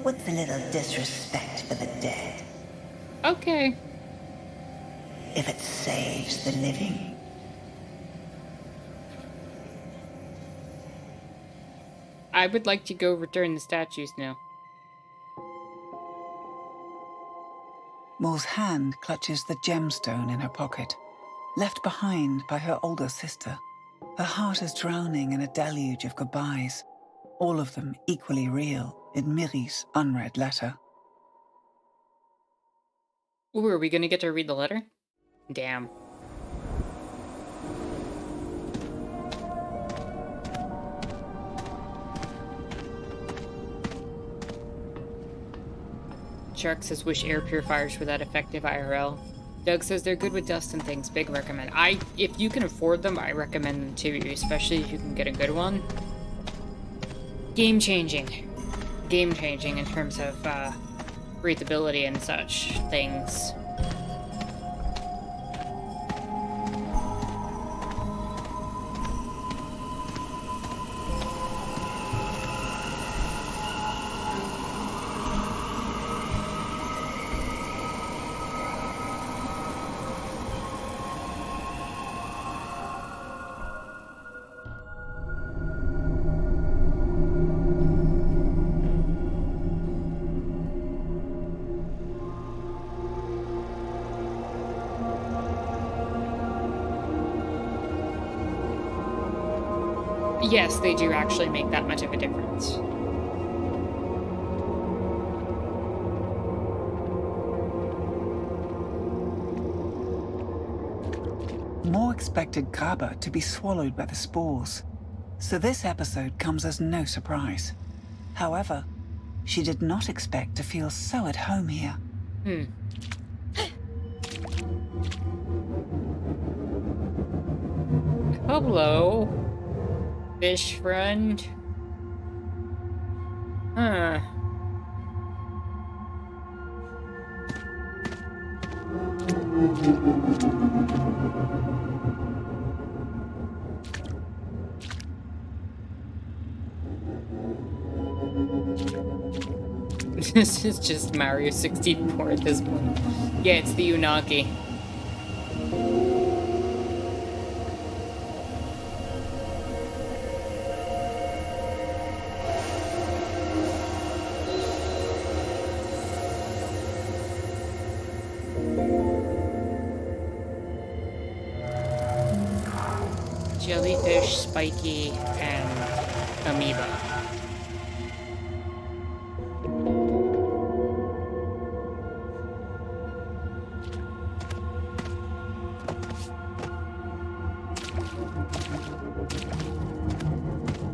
What's a little disrespect for the dead?
Okay.
If it saves the living.
I would like to go return the statues now.
Mor's hand clutches the gemstone in her pocket, left behind by her older sister. Her heart is drowning in a deluge of goodbyes, all of them equally real in Miri's unread letter.
Ooh, are we gonna get to read the letter? Damn. Shark says wish air purifiers were that effective IRL. Doug says they're good with dust and things. Big recommend. If you can afford them, I recommend them to you, especially if you can get a good one. Game changing. Game changing in terms of breathability and such things. Yes, they do actually make that much of a difference.
Mor expected Graba to be swallowed by the spores, so this episode comes as no surprise. However, she did not expect to feel so at home here.
Hello, fish friend. Huh. This is just Mario 64 at this point. Yeah, it's the Unagi. Jellyfish, Spiky, and Amoeba.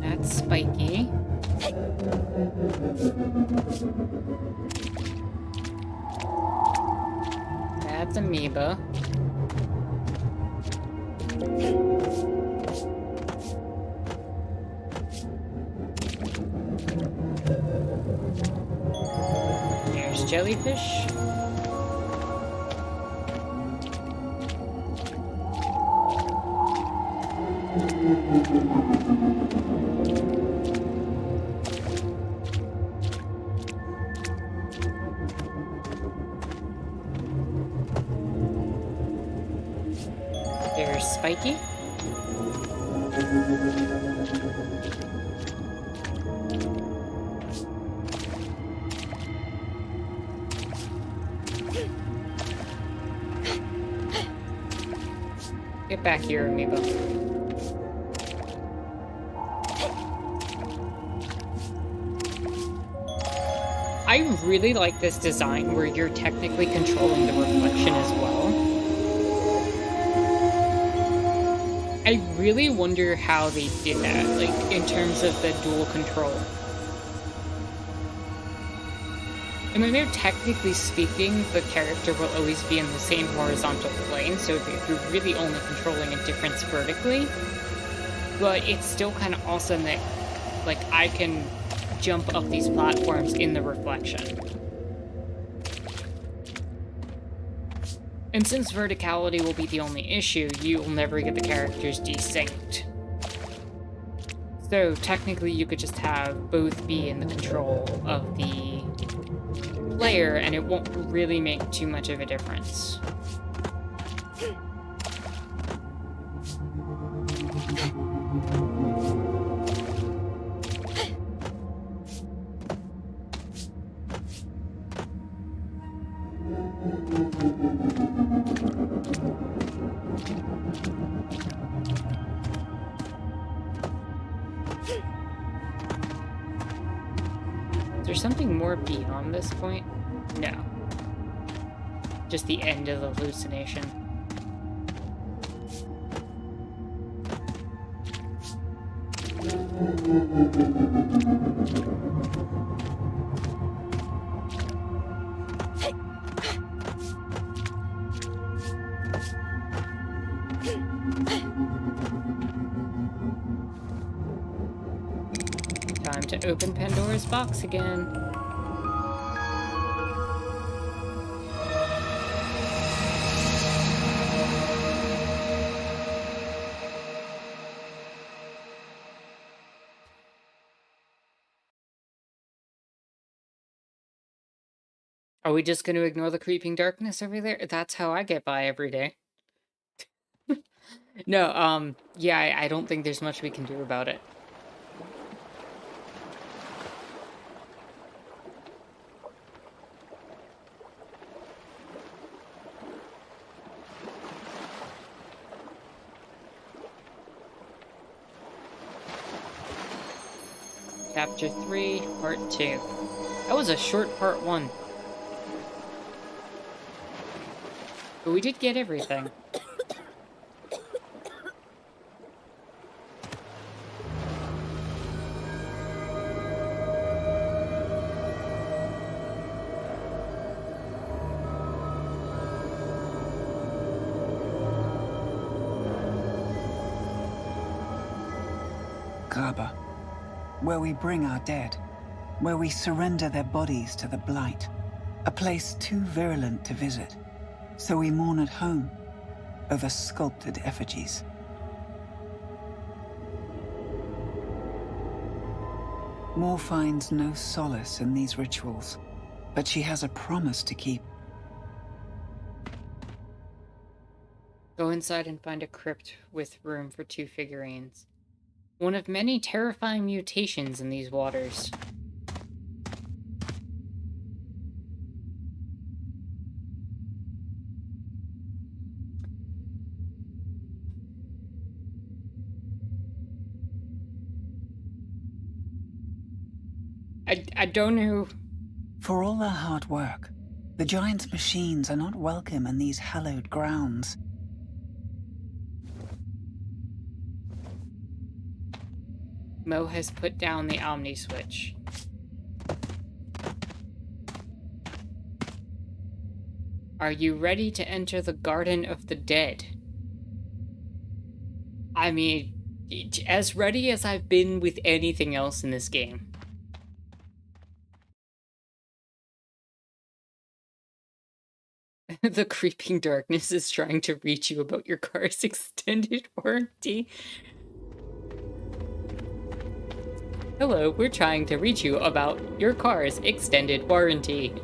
That's Spiky. That's Amoeba. There's Jellyfish. There's Spiky. Get back here, Amoeba. I really like this design where you're technically controlling the reflection as well. I really wonder how they did that, like, in terms of the dual control. I mean, technically speaking, the character will always be in the same horizontal plane, so you're really only controlling a difference vertically. But it's still kind of awesome that, like, I can jump up these platforms in the reflection. And since verticality will be the only issue, you'll never get the characters desynced. So technically you could just have both be in the control of the player, and it won't really make too much of a difference. Is there something more beyond this point? No. Just the end of the hallucination. Time to open Pandora's box again. Are we just going to ignore the creeping darkness over there? That's how I get by every day. No, yeah, I don't think there's much we can do about it. Chapter 3, Part 2. That was a short Part 1. But we did get everything.
Kaaba, where we bring our dead, where we surrender their bodies to the blight, a place too virulent to visit, so we mourn at home over sculpted effigies. Moore finds no solace in these rituals, but she has a promise to keep.
Go inside and find a crypt with room for 2 figurines. One of many terrifying mutations in these waters. I don't know.
For all their hard work, the Giants' machines are not welcome in these hallowed grounds.
Mo has put down the Omni switch. Are you ready to enter the Garden of the Dead? I mean, as ready as I've been with anything else in this game. The creeping darkness is trying to reach you about your car's extended warranty. Hello, we're trying to reach you about your car's extended warranty.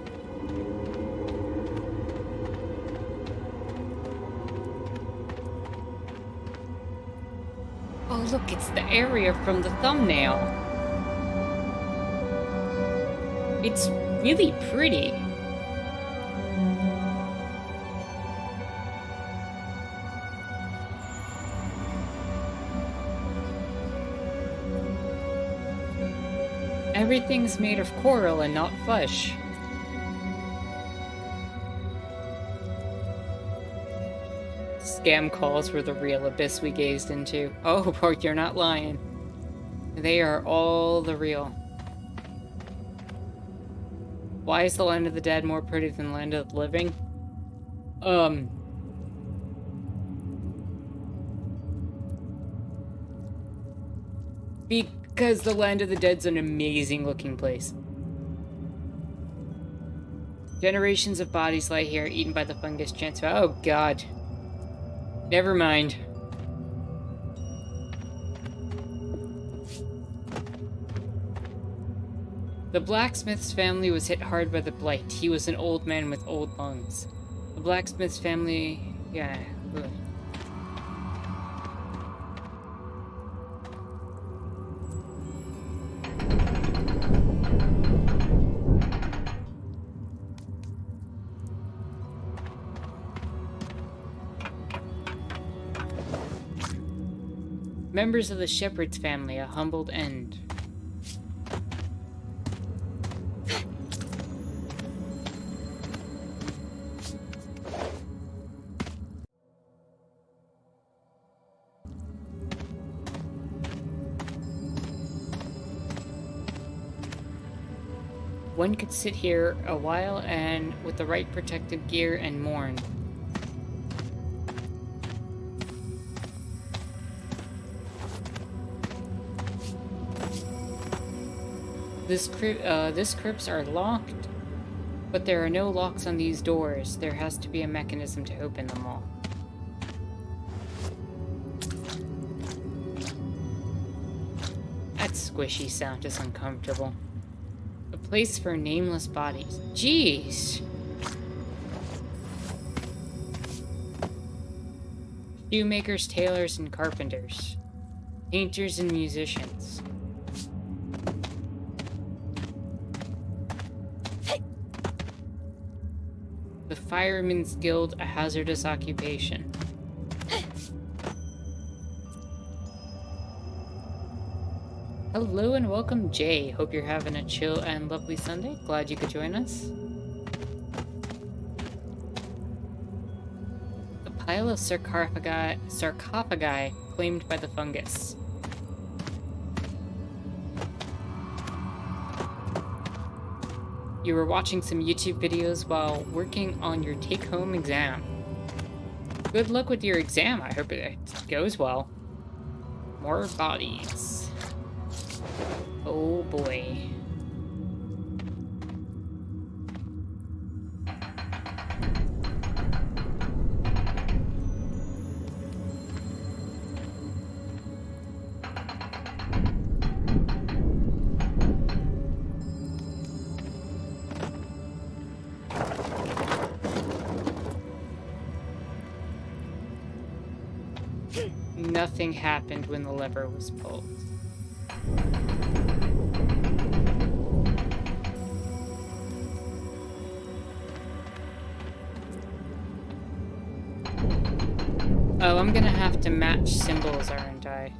Oh look, it's the area from the thumbnail. It's really pretty. Everything's made of coral and not flesh. Scam calls were the real abyss we gazed into. Oh, boy, you're not lying. They are all the real. Why is the Land of the Dead more pretty than the Land of the Living? Because the Land of the Dead's an amazing looking place. Generations of bodies lie here, eaten by the fungus chance. Oh god. Never mind. The blacksmith's family was hit hard by the blight. He was an old man with old lungs. The blacksmith's family... yeah... ugh. Members of the shepherd's family, a humbled end. One could sit here a while and with the right protective gear and mourn. This crypts are locked, but there are no locks on these doors. There has to be a mechanism to open them all. That squishy sound is uncomfortable. A place for nameless bodies. Jeez! Shoemakers, tailors, and carpenters. Painters and musicians. The Firemen's Guild, a hazardous occupation. Hello and welcome, Jay. Hope you're having a chill and lovely Sunday. Glad you could join us. A pile of sarcophagi claimed by the fungus. You were watching some YouTube videos while working on your take-home exam. Good luck with your exam. I hope it goes well. More bodies. Oh boy. Nothing happened when the lever was pulled. Oh, I'm gonna have to match symbols, aren't I?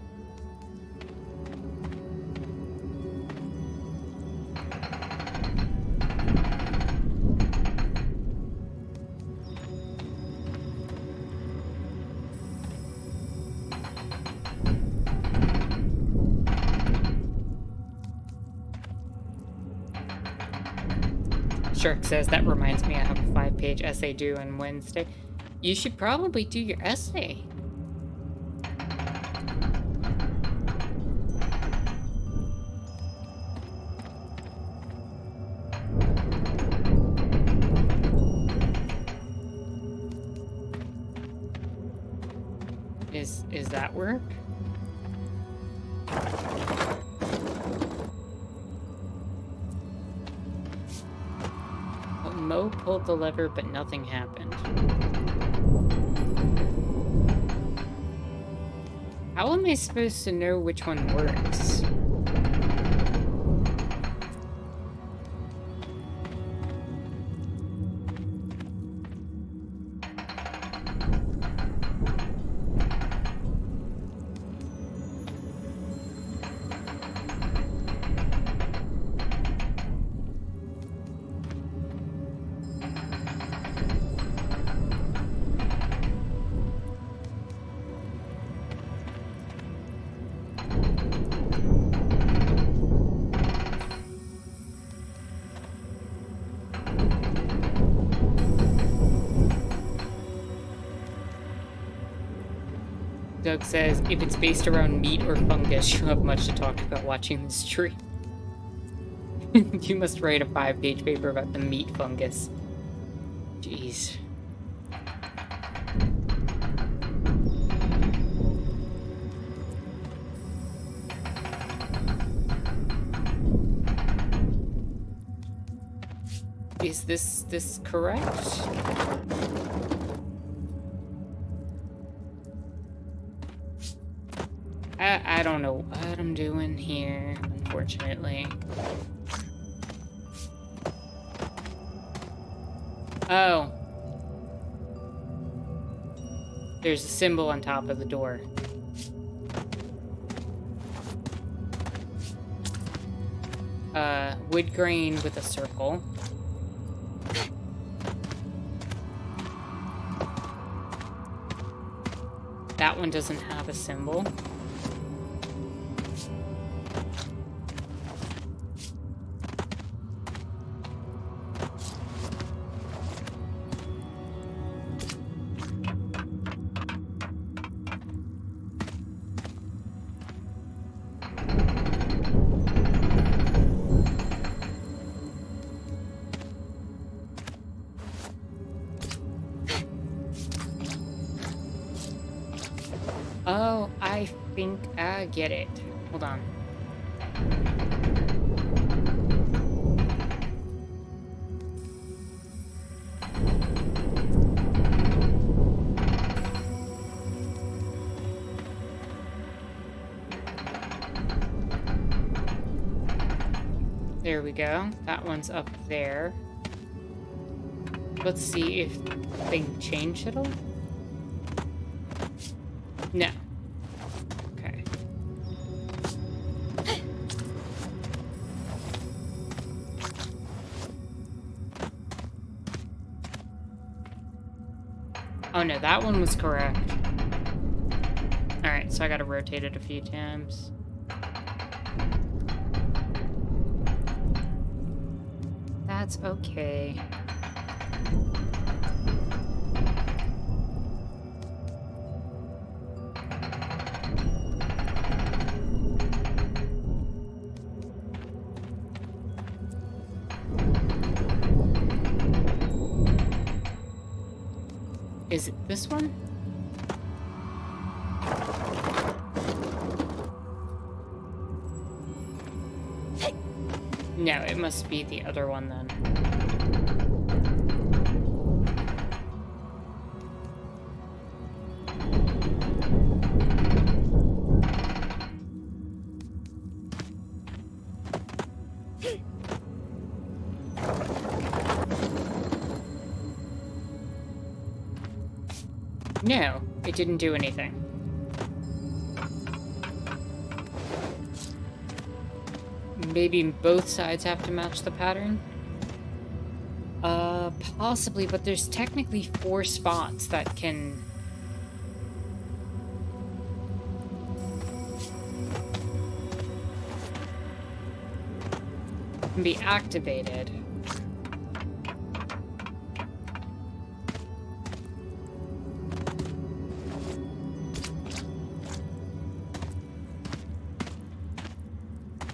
Shark says, that reminds me I have a 5-page essay due on Wednesday. You should probably do your essay. Is that work? Mo pulled the lever, but nothing happened. How am I supposed to know which one works? Doug says, if it's based around meat or fungus, you'll have much to talk about watching this tree. You must write a 5-page paper about the meat fungus. Jeez. Is this correct? I don't know what I'm doing here, unfortunately. Oh. There's a symbol on top of the door. Wood grain with a circle. That one doesn't have a symbol. Oh, I think I get it. Hold on. There we go. That one's up there. Let's see if they changed it all. No. Okay. Oh no, that one was correct. Alright, so I gotta rotate it a few times. That's okay. Is it this one? No, it must be the other one then. No, it didn't do anything. Maybe both sides have to match the pattern? Possibly, but there's technically 4 spots that can be activated.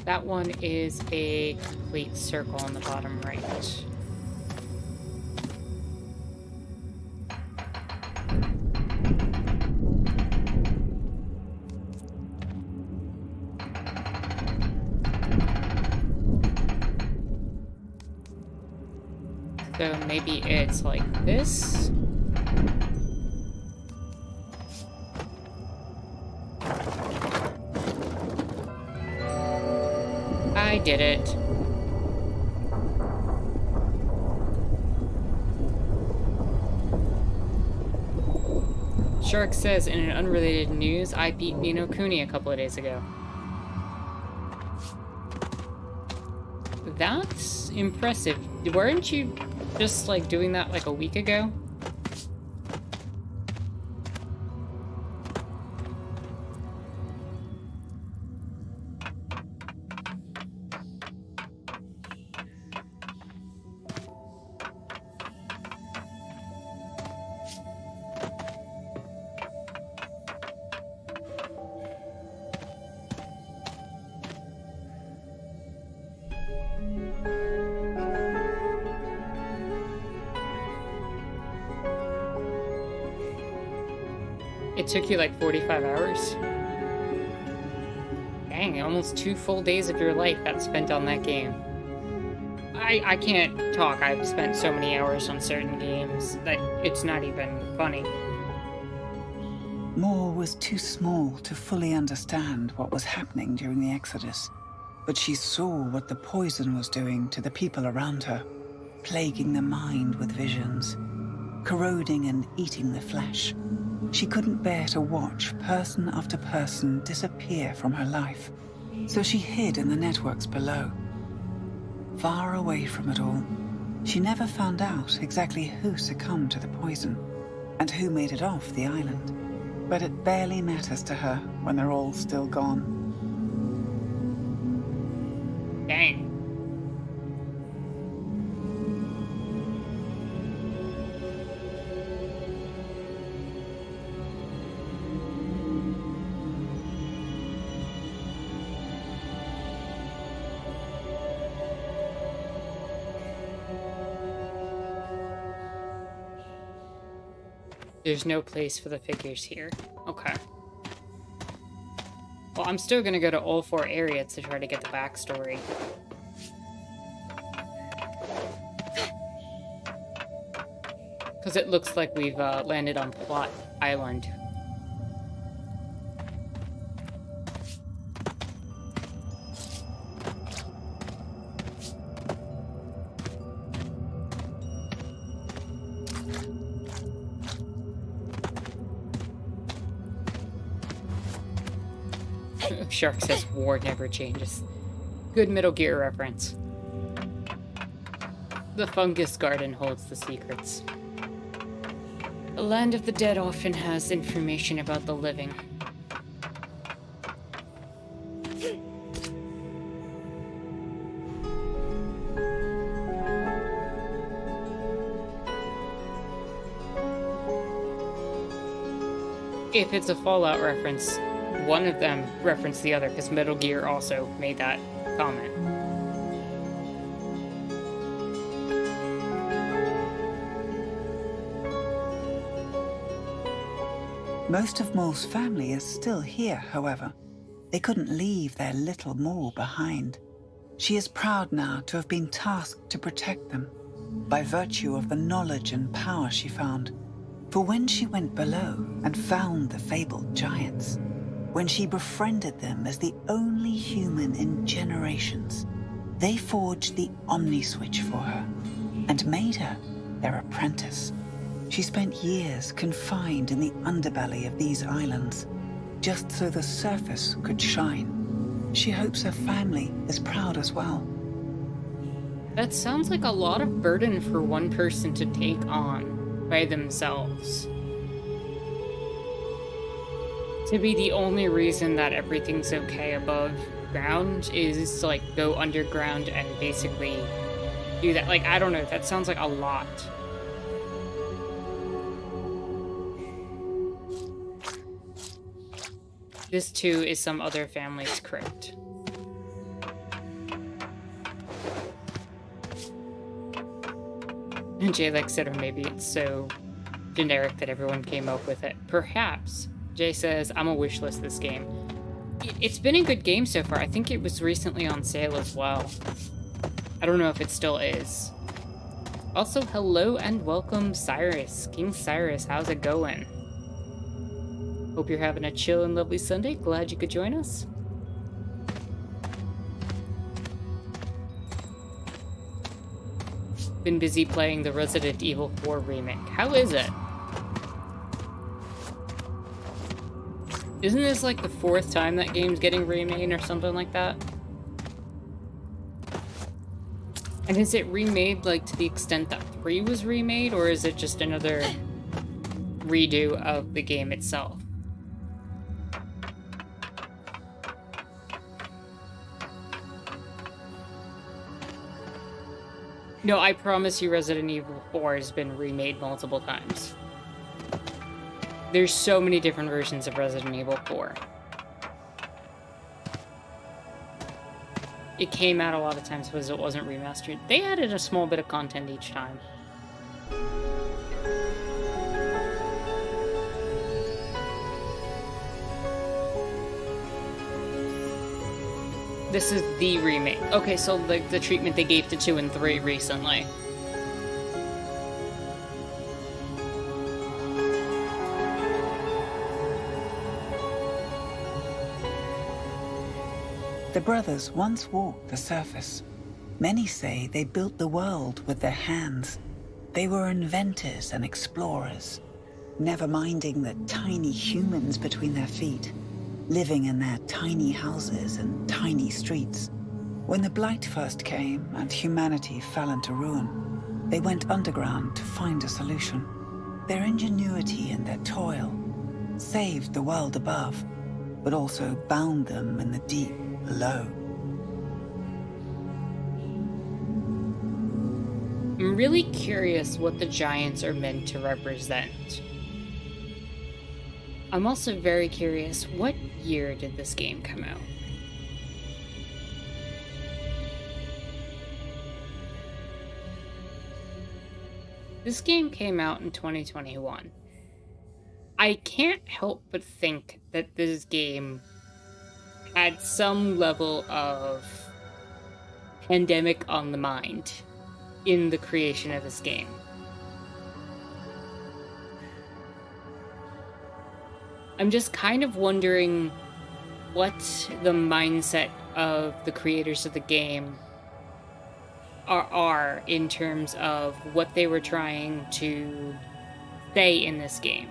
That one is a complete circle on the bottom right. So maybe it's like this. I did it. Shark says, in an unrelated news, I beat Nino Kuni a couple of days ago. That's impressive. Weren't you just, like, doing that, like, a week ago? It took you like 45 hours? Dang, almost 2 full days of your life got spent on that game. I can't talk. I've spent so many hours on certain games that it's not even funny.
Moore was too small to fully understand what was happening during the Exodus, but she saw what the poison was doing to the people around her, plaguing the mind with visions, corroding and eating the flesh. She couldn't bear to watch person after person disappear from her life, so she hid in the networks below. Far away from it all, she never found out exactly who succumbed to the poison and who made it off the island. But it barely matters to her when they're all still gone.
Dang. There's no place for the figures here. Okay. Well, I'm still gonna go to all 4 areas to try to get the backstory. Because it looks like we've landed on Plot Island. Shark says war never changes. Good Metal Gear reference. The fungus garden holds the secrets. The land of the dead often has information about the living. If it's a Fallout reference, one of them referenced the other, because Metal Gear also made that comment.
Most of Moore's family is still here, however. They couldn't leave their little Moore behind. She is proud now to have been tasked to protect them, by virtue of the knowledge and power she found. For when she went below and found the fabled giants, when she befriended them as the only human in generations, they forged the Omni-Switch for her and made her their apprentice. She spent years confined in the underbelly of these islands, just so the surface could shine. She hopes her family is proud as well.
That sounds like a lot of burden for one person to take on by themselves. To be the only reason that everything's okay above ground is to, like, go underground and basically do that. Like, I don't know, that sounds like a lot. This too is some other family's crypt. And J-Lex said, or maybe it's so generic that everyone came up with it. Perhaps. Jay says, I'm a wishlist this game. It's been a good game so far. I think it was recently on sale as well. I don't know if it still is. Also, hello and welcome, Cyrus. King Cyrus, how's it going? Hope you're having a chill and lovely Sunday. Glad you could join us. Been busy playing the Resident Evil 4 remake. How is it? Isn't this like the 4th time that game's getting remade or something like that? And is it remade like to the extent that 3 was remade, or is it just another redo of the game itself? No, I promise you Resident Evil 4 has been remade multiple times. There's so many different versions of Resident Evil 4. It came out a lot of times because it wasn't remastered. They added a small bit of content each time. this is the remake. Okay, so like the treatment they gave to 2 and 3 recently.
The brothers once walked the surface. Many say they built the world with their hands. They were inventors and explorers, never minding the tiny humans between their feet, living in their tiny houses and tiny streets. When the Blight first came and humanity fell into ruin, they went underground to find a solution. Their ingenuity and their toil saved the world above, but also bound them in the deep below.
I'm really curious what the giants are meant to represent. I'm also very curious, what year did this game come out? This game came out in 2021. I can't help but think that this game had some level of pandemic on the mind in the creation of this game. I'm just kind of wondering what the mindset of the creators of the game are in terms of what they were trying to say in this game.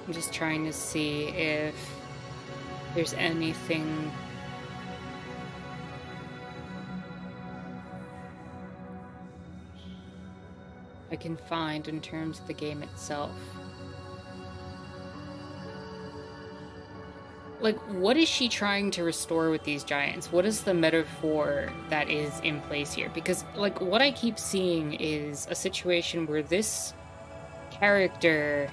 I'm just trying to see if there's anything I can find in terms of the game itself. Like, what is she trying to restore with these giants? What is the metaphor that is in place here? Because, like, what I keep seeing is a situation where this character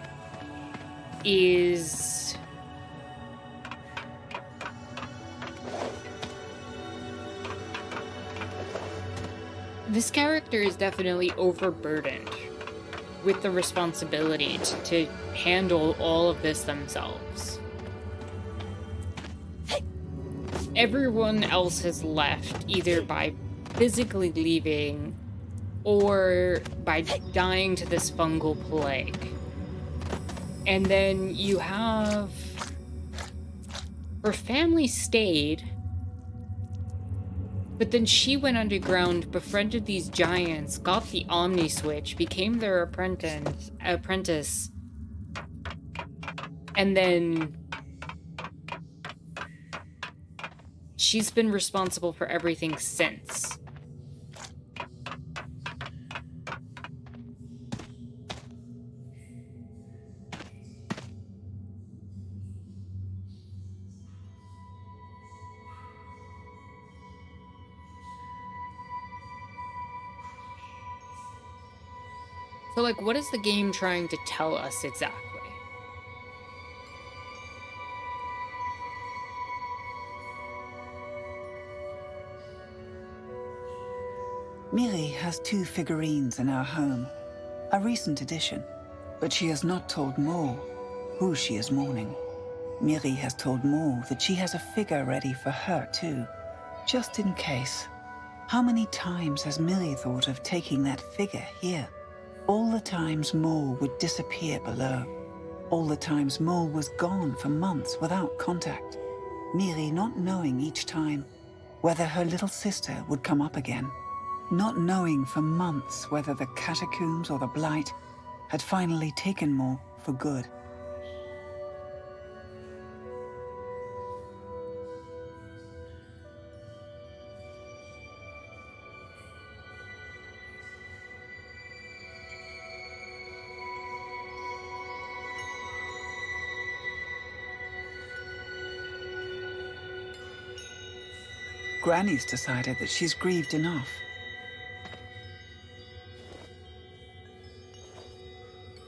is definitely overburdened with the responsibility to handle all of this themselves. Everyone else has left either by physically leaving or by dying to this fungal plague. And then you have... her family stayed, but then she went underground, befriended these giants, got the Omni Switch, became their apprentice, and then she's been responsible for everything since. So, like, what is the game trying to tell us exactly?
Miri has 2 figurines in her home, a recent addition, but she has not told Mo who she is mourning. Miri has told Mo that she has a figure ready for her too, just in case. How many times has Miri thought of taking that figure here? All the times Mo would disappear below. All the times Mo was gone for months without contact. Miri not knowing each time whether her little sister would come up again. Not knowing for months whether the catacombs or the Blight had finally taken Mo for good. Granny's decided that she's grieved enough.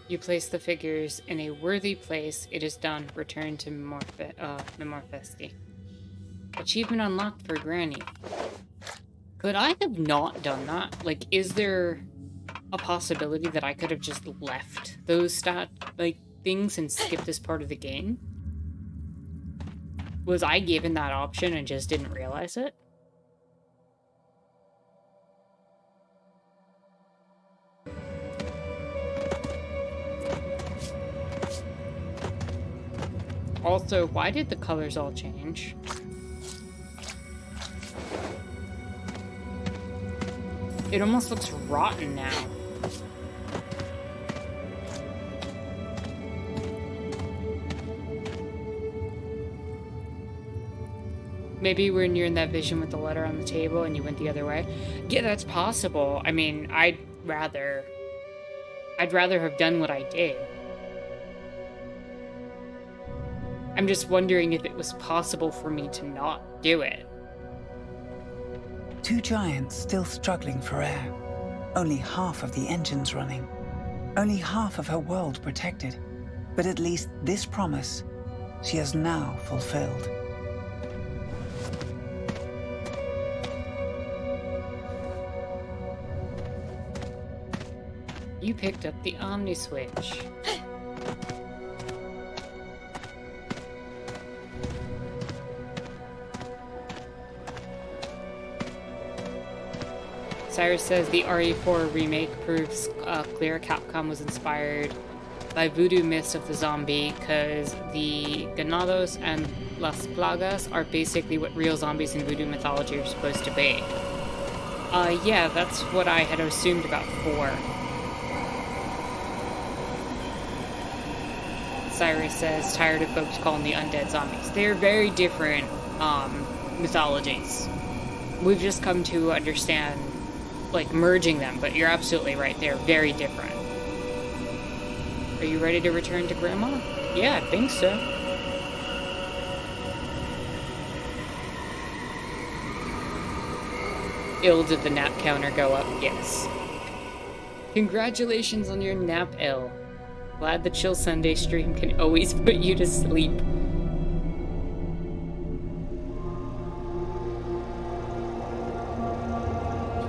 You place the figures in a worthy place. It is done. Return to Memorfesti. Achievement unlocked for Granny. Could I have not done that? Like, is there a possibility that I could have just left those things and skipped this part of the game? Was I given that option and just didn't realize it? Also, why did the colors all change? It almost looks rotten now. Maybe when you're in that vision with the letter on the table and you went the other way. Yeah, that's possible. I mean, I'd rather have done what I did. I'm just wondering if it was possible for me to not do it.
Two giants still struggling for air. Only half of the engines running. Only half of her world protected. But at least this promise she has now fulfilled.
You picked up the Omni Switch. Cyrus says the RE4 remake proves clear Capcom was inspired by voodoo myths of the zombie, because the Ganados and Las Plagas are basically what real zombies in voodoo mythology are supposed to be. Yeah, that's what I had assumed about 4. Cyrus says, tired of folks calling the undead zombies. They're very different mythologies. We've just come to understand, like, merging them, but you're absolutely right. They're very different. Are you ready to return to Grandma? Yeah, I think so. Did the nap counter go up? Yes. Congratulations on your nap, Il. Glad the Chill Sunday stream can always put you to sleep.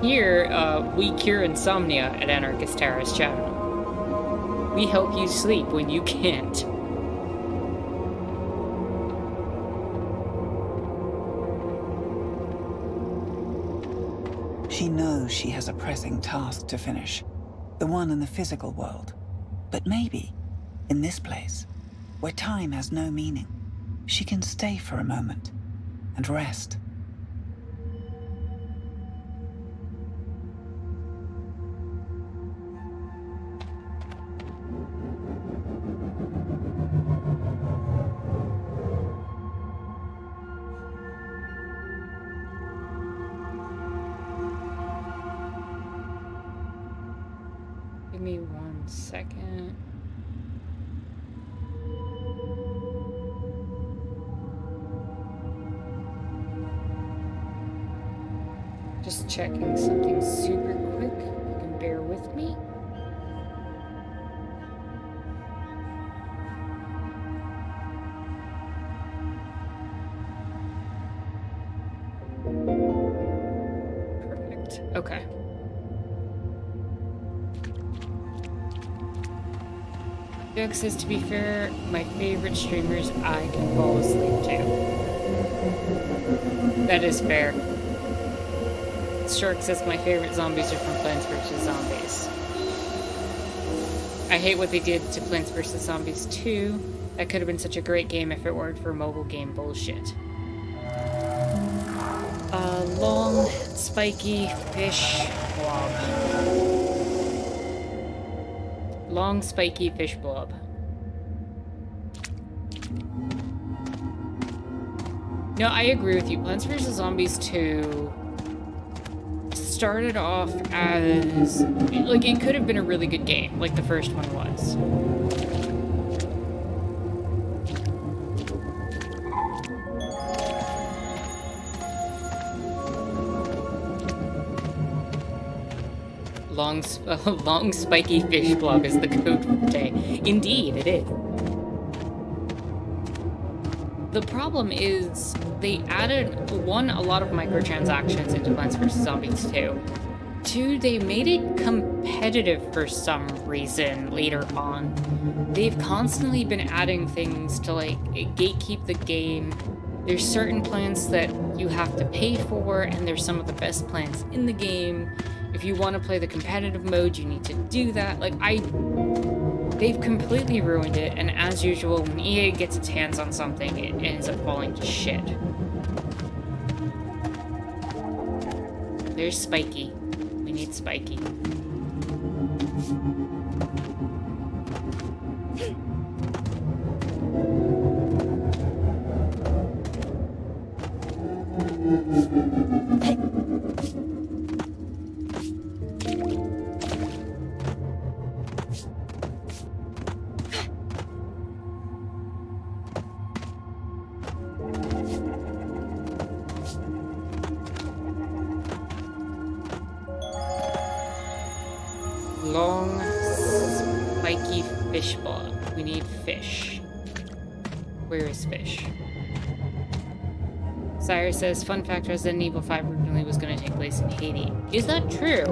Here, we cure insomnia at Anarchist Terrace channel. We help you sleep when you can't.
She knows she has a pressing task to finish, the one in the physical world. But maybe, in this place, where time has no meaning, she can stay for a moment and rest.
Give me 1 second. Just checking something super quick. You can bear with me. Perfect. Okay. Doug says, to be fair, my favorite streamers I can fall asleep to. That is fair. Shark says, my favorite zombies are from Plants vs. Zombies. I hate what they did to Plants vs. Zombies 2. That could have been such a great game if it weren't for mobile game bullshit. Long, spiky fish blob. Long, spiky fish blob. No, I agree with you. Plants vs. Zombies 2 started off as, like, it could have been a really good game, like the first one was. long spiky fish blob is the code for the day. Indeed, it is. The problem is they added, one, a lot of microtransactions into Plants vs. Zombies 2. Two, they made it competitive for some reason later on. They've constantly been adding things to, like, gatekeep the game. There's certain plants that you have to pay for, and there's some of the best plants in the game. If you want to play the competitive mode, you need to do that. Like, they've completely ruined it, and as usual, when EA gets its hands on something, it ends up falling to shit. There's Spiky. We need Spiky. Long, spiky fish blob. We need fish. Where is fish? Sire says, fun fact, Resident Evil 5 originally was going to take place in Haiti. Is that true?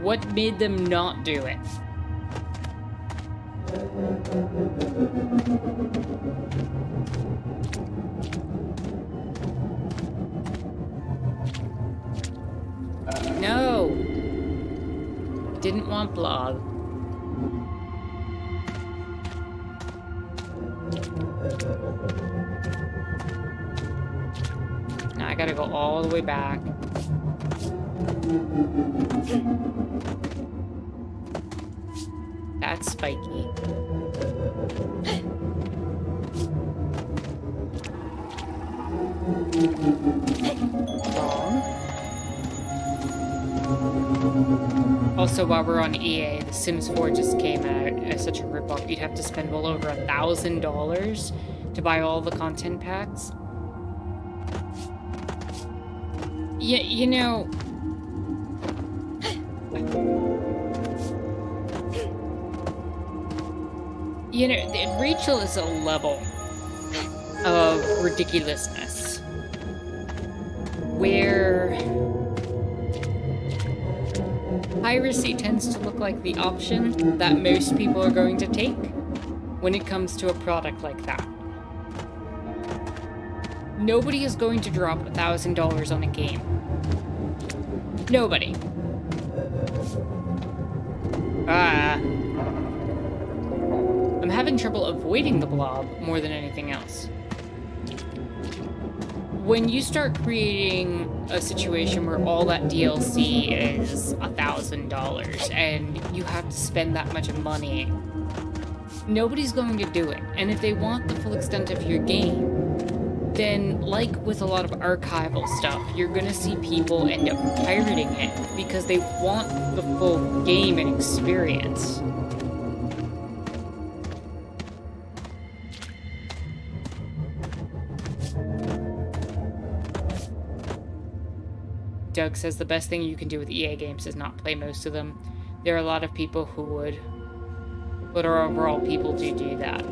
What made them not do it? No! Didn't want blob. Now I gotta go all the way back. That's spiky. Wrong. Also, while we're on EA, The Sims 4 just came out as such a ripoff. You'd have to spend well over $1,000 to buy all the content packs. Yeah, you know... You know, Rachel is a level of ridiculousness where piracy tends to look like the option that most people are going to take when it comes to a product like that. Nobody is going to drop $1,000 on a game. Nobody. I'm having trouble avoiding the blob more than anything else. When you start creating a situation where all that DLC is $1,000 and you have to spend that much money, nobody's going to do it. And if they want the full extent of your game, then, like with a lot of archival stuff, you're gonna see people end up pirating it because they want the full game and experience. Doug says the best thing you can do with EA games is not play most of them. There are a lot of people who would, but overall people do that.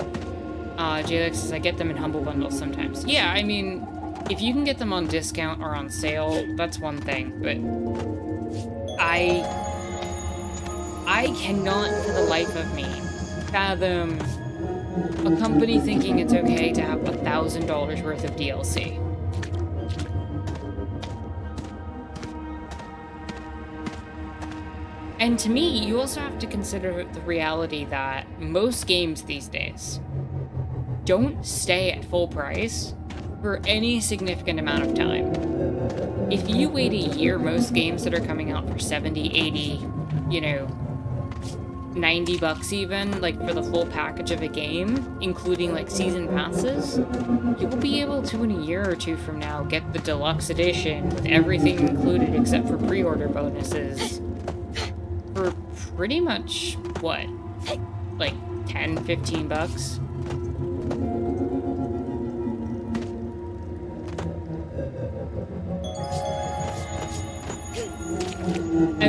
JLX says, I get them in Humble Bundles sometimes. Yeah, I mean, if you can get them on discount or on sale, that's one thing, but I cannot for the life of me fathom a company thinking it's okay to have $1,000 worth of DLC. And to me, you also have to consider the reality that most games these days don't stay at full price for any significant amount of time. If you wait a year, most games that are coming out for 70, 80, you know, $90 even, like for the full package of a game, including like season passes, you will be able to in a year or two from now get the deluxe edition with everything included except for pre-order bonuses for pretty much, what, like 10, 15 bucks?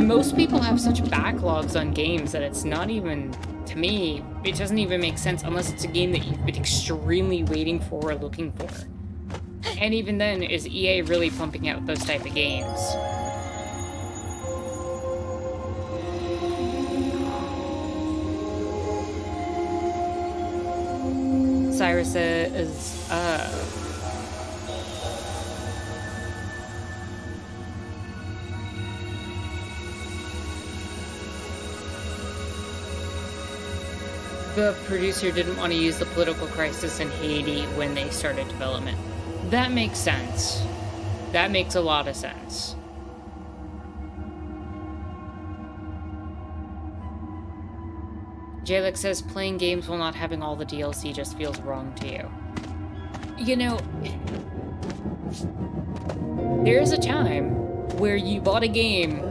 And most people have such backlogs on games that it's not even, to me, it doesn't even make sense unless it's a game that you've been extremely waiting for or looking for. And even then, is EA really pumping out those type of games? Cyrus is, the producer didn't want to use the political crisis in Haiti when they started development. That makes sense. That makes a lot of sense. Jalek says playing games while not having all the DLC just feels wrong to you. You know, there's a time where you bought a game.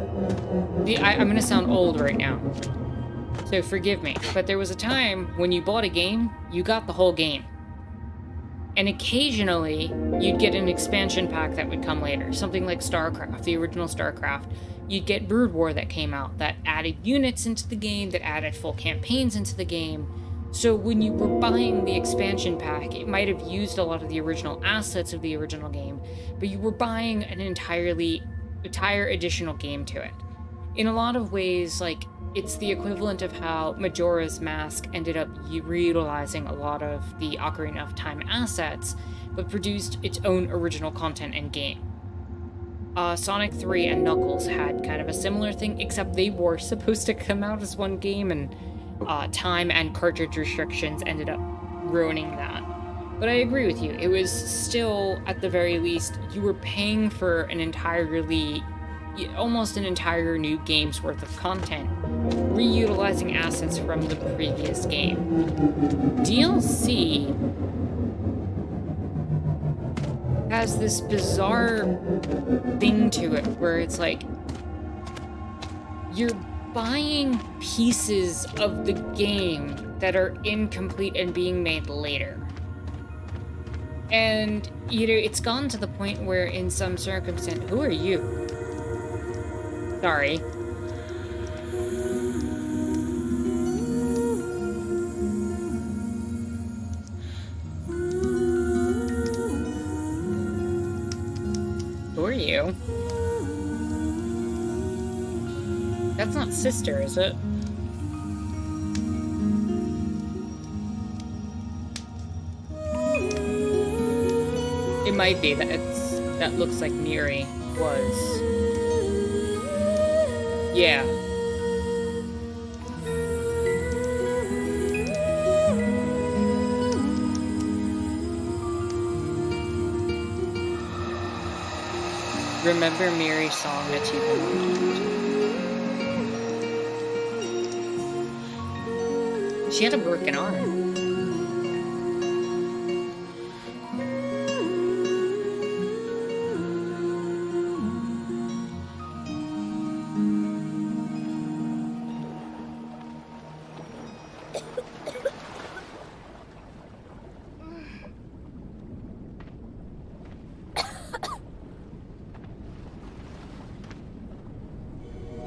I'm gonna sound old right now, so forgive me, but there was a time when you bought a game, you got the whole game. And occasionally, you'd get an expansion pack that would come later. Something like StarCraft, the original StarCraft. You'd get Brood War that came out, that added units into the game, that added full campaigns into the game. So when you were buying the expansion pack, it might have used a lot of the original assets of the original game, but you were buying an entire additional game to it. In a lot of ways, like, it's the equivalent of how Majora's Mask ended up reutilizing a lot of the Ocarina of Time assets, but produced its own original content and game. Sonic 3 and Knuckles had kind of a similar thing, except they were supposed to come out as one game, and time and cartridge restrictions ended up ruining that. But I agree with you, it was still, at the very least, you were paying for almost an entire new game's worth of content, reutilizing assets from the previous game. DLC has this bizarre thing to it where it's like you're buying pieces of the game that are incomplete and being made later. And, you know, it's gone to the point where in some circumstance, who are you? Sorry. Who are you? That's not sister, is it? It might be. That looks like Miri was. Yeah. Remember Miri's song that you loved? She had a broken arm.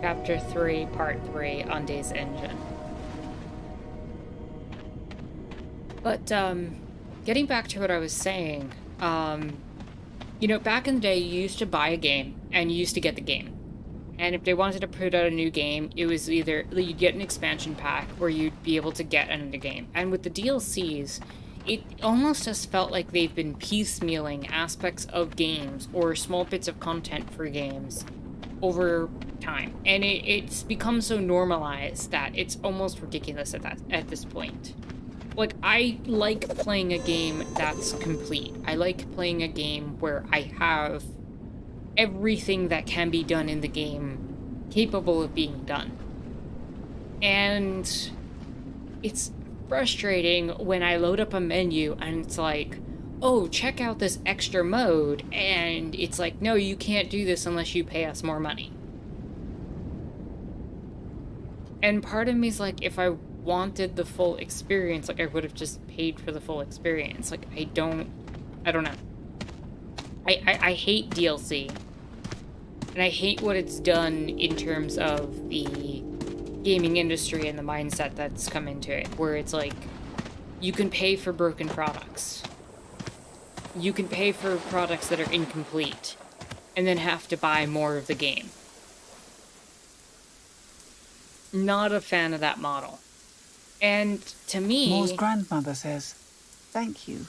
Chapter 3, Part 3, Unde's Engine. But, getting back to what I was saying, you know, back in the day, you used to buy a game, and you used to get the game. And if they wanted to put out a new game, it was either you'd get an expansion pack, or you'd be able to get another game. And with the DLCs, it almost just felt like they've been piecemealing aspects of games, or small bits of content for games, over time, and it's become so normalized that it's almost ridiculous at this point. Like, I like playing a game that's complete. I like playing a game where I have everything that can be done in the game capable of being done. And it's frustrating when I load up a menu and it's like, oh, check out this extra mode, and it's like, no, you can't do this unless you pay us more money. And part of me is like, if I wanted the full experience, like, I would have just paid for the full experience. Like, I don't know. I hate DLC. And I hate what it's done in terms of the gaming industry and the mindset that's come into it, where it's like, you can pay for broken products. You can pay for products that are incomplete, and then have to buy more of the game. Not a fan of that model. And to me...
Moore's grandmother says, "Thank you,"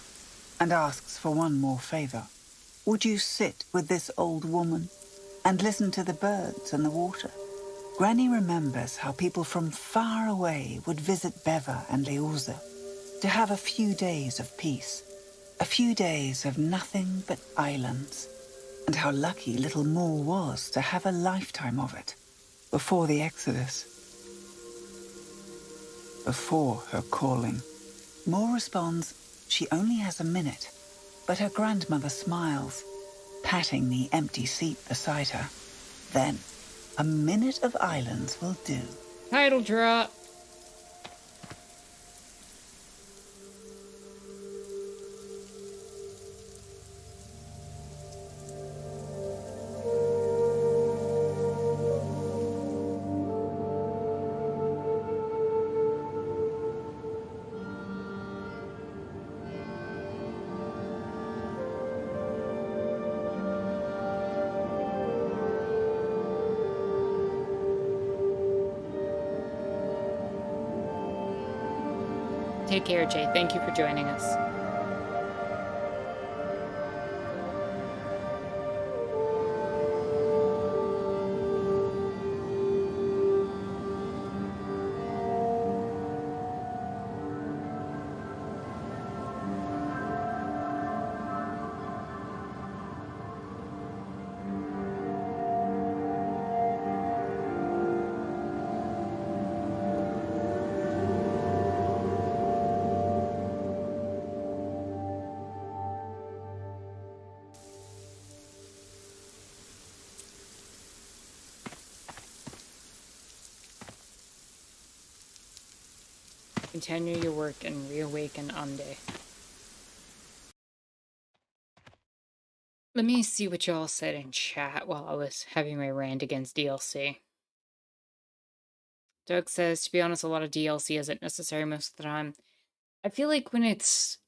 and asks for one more favor. Would you sit with this old woman and listen to the birds and the water? Granny remembers how people from far away would visit Beva and Leorza to have a few days of peace, a few days of nothing but islands, and how lucky little Moore was to have a lifetime of it before the Exodus, before her calling. Moore responds she only has a minute, but her grandmother smiles, patting the empty seat beside her. Then, a minute of islands will do.
Title drop. Take care, Jay. Thank you for joining us. Continue your work and reawaken Unde. Let me see what y'all said in chat while I was having my rant against DLC. Doug says, to be honest, a lot of DLC isn't necessary most of the time. I feel like when it's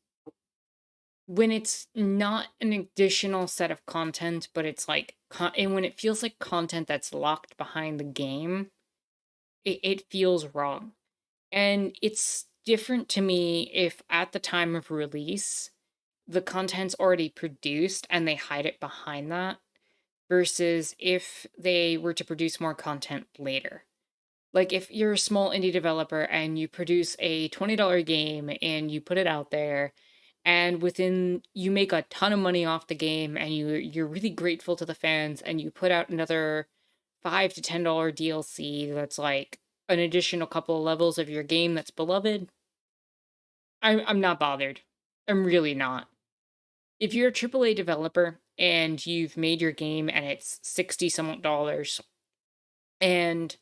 not an additional set of content, but it's like, and when it feels like content that's locked behind the game, it feels wrong. And it's different to me if at the time of release, the content's already produced and they hide it behind that, versus if they were to produce more content later. Like, if you're a small indie developer and you produce a $20 game and you put it out there, and you make a ton of money off the game, and you're really grateful to the fans, and you put out another $5 to $10 DLC that's like an additional couple of levels of your game that's beloved, I'm not bothered. I'm really not. If you're a AAA developer and you've made your game and it's $60-something dollars, and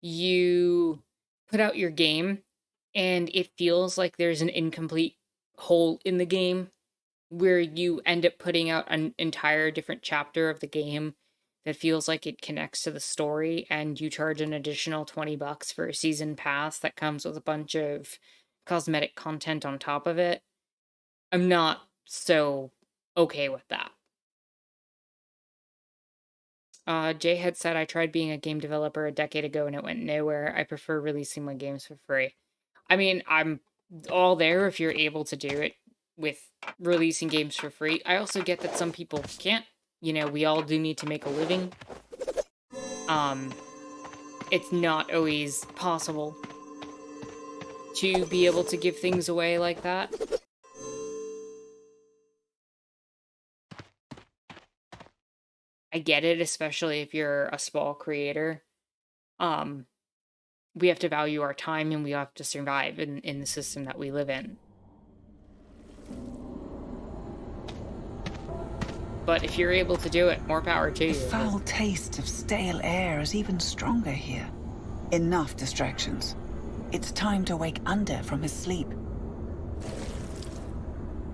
you put out your game and it feels like there's an incomplete hole in the game where you end up putting out an entire different chapter of the game that feels like it connects to the story, and you charge an additional $20 for a season pass that comes with a bunch of cosmetic content on top of it, I'm not so okay with that. Jay had said, I tried being a game developer a decade ago and it went nowhere. I prefer releasing my games for free. I mean, I'm all there if you're able to do it with releasing games for free. I also get that some people can't. You know, we all do need to make a living. It's not always possible to be able to give things away like that. I get it, especially if you're a small creator. We have to value our time and we have to survive in the system that we live in. But if you're able to do it, more power to you.
The foul taste of stale air is even stronger here. Enough distractions. It's time to wake Unde from his sleep.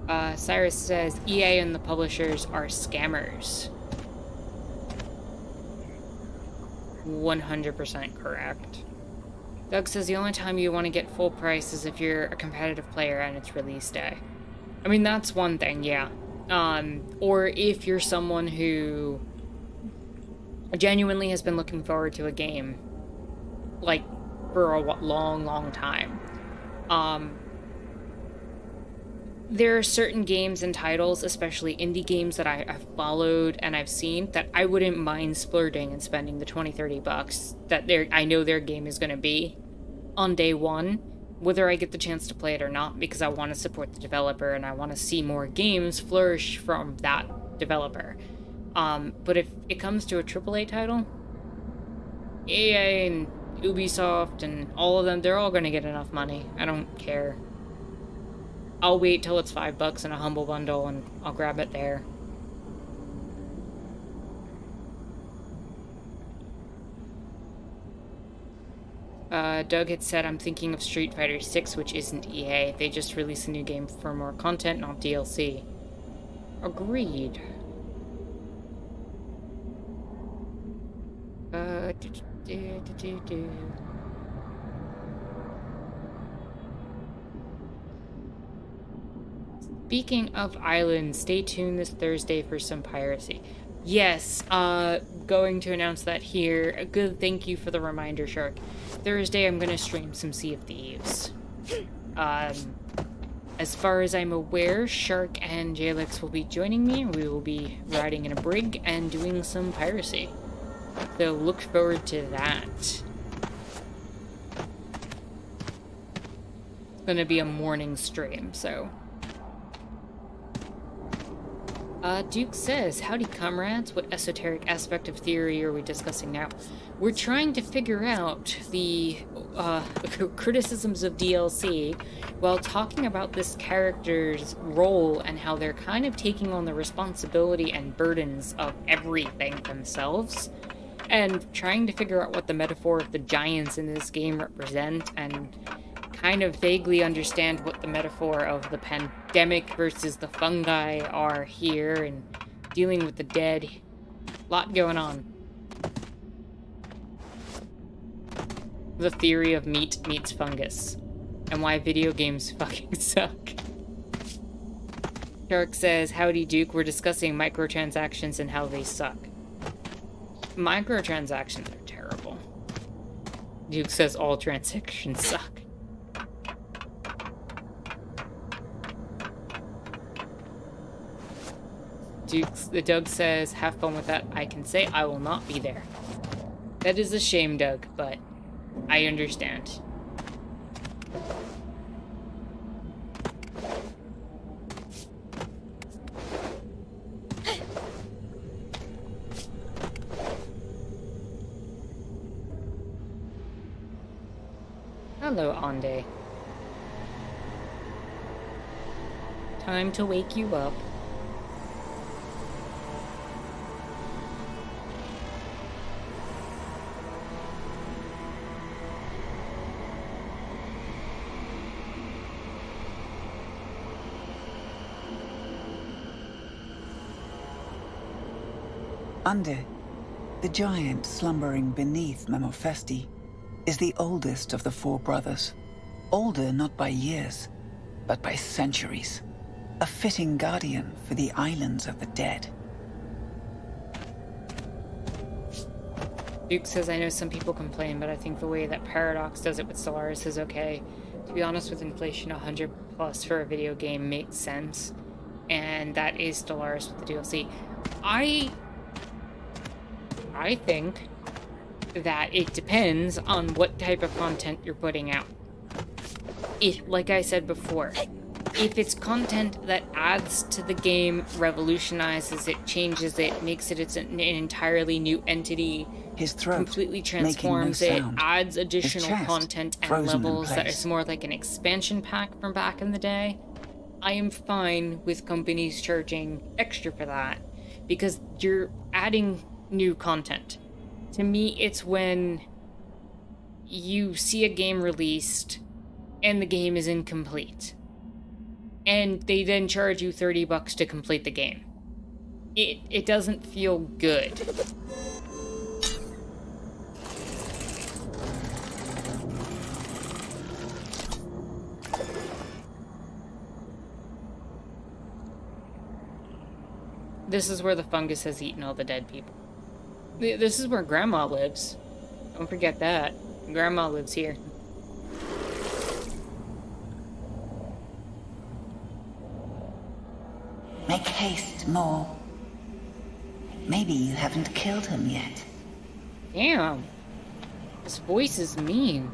Cyrus says, EA and the publishers are scammers. 100% correct. Doug says the only time you want to get full price is if you're a competitive player and it's release day. I mean, that's one thing, yeah. Or if you're someone who genuinely has been looking forward to a game, like, for a long time. There are certain games and titles, especially indie games that I've followed and I've seen, that I wouldn't mind splurging and spending the $20-30 that I know their game is going to be on day one, whether I get the chance to play it or not, because I want to support the developer and I want to see more games flourish from that developer. But if it comes to a AAA title, EA and Ubisoft and all of them, they're all going to get enough money. I don't care. I'll wait till it's $5 in a Humble Bundle and I'll grab it there. Doug had said, I'm thinking of Street Fighter 6, which isn't EA. They just released a new game for more content, not DLC. Agreed. Speaking of islands, stay tuned this Thursday for some piracy. Yes, going to announce that here. Good, thank you for the reminder, Shark. Thursday, I'm gonna stream some Sea of Thieves. As far as I'm aware, Shark and Jalix will be joining me. We will be riding in a brig and doing some piracy. So look forward to that. It's gonna be a morning stream, so... Duke says, howdy comrades, what esoteric aspect of theory are we discussing now? We're trying to figure out the criticisms of DLC while talking about this character's role and how they're kind of taking on the responsibility and burdens of everything themselves, and trying to figure out what the metaphor of the giants in this game represent, and kind of vaguely understand what the metaphor of the pandemic versus the fungi are here, and dealing with the dead. Lot going on. The theory of meat meets fungus, and why video games fucking suck. Shark says, howdy Duke, we're discussing microtransactions and how they suck. Microtransactions are terrible. Duke says all transactions suck. Doug says, have fun with that. I can say I will not be there. That is a shame, Doug, but I understand. Hello, Ande. Time to wake you up.
Ande, the giant slumbering beneath Memorfesti, is the oldest of the four brothers. Older not by years, but by centuries. A fitting guardian for the islands of the dead.
Duke says, I know some people complain, but I think the way that Paradox does it with Stellaris is okay. To be honest, with inflation 100 plus for a video game makes sense. And that is Stellaris with the DLC. I think that it depends on what type of content you're putting out. Like I said before, if it's content that adds to the game, revolutionizes it, changes it, makes it an entirely new entity,
his throat,
completely transforms
no
it,
sound.
adds additional
chest,
content and
frozen in
levels that
place.
is more like an expansion pack from back in the day, I am fine with companies charging extra for that, because you're adding new content. To me, it's when you see a game released and the game is incomplete, and they then charge you $30 to complete the game. It doesn't feel good. This is where the fungus has eaten all the dead people. This is where Grandma lives. Don't forget that. Grandma lives here.
Make haste, Mole. Maybe you haven't killed him yet.
Damn. This voice is mean.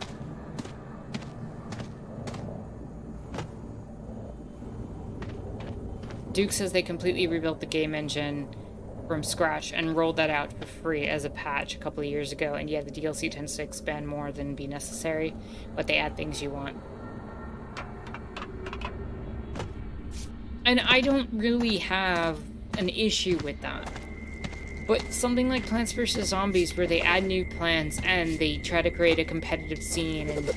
Duke says they completely rebuilt the game engine from scratch and rolled that out for free as a patch a couple of years ago. And yeah, the DLC tends to expand more than be necessary, but they add things you want. And I don't really have an issue with that. But something like Plants vs. Zombies, where they add new plants and they try to create a competitive scene and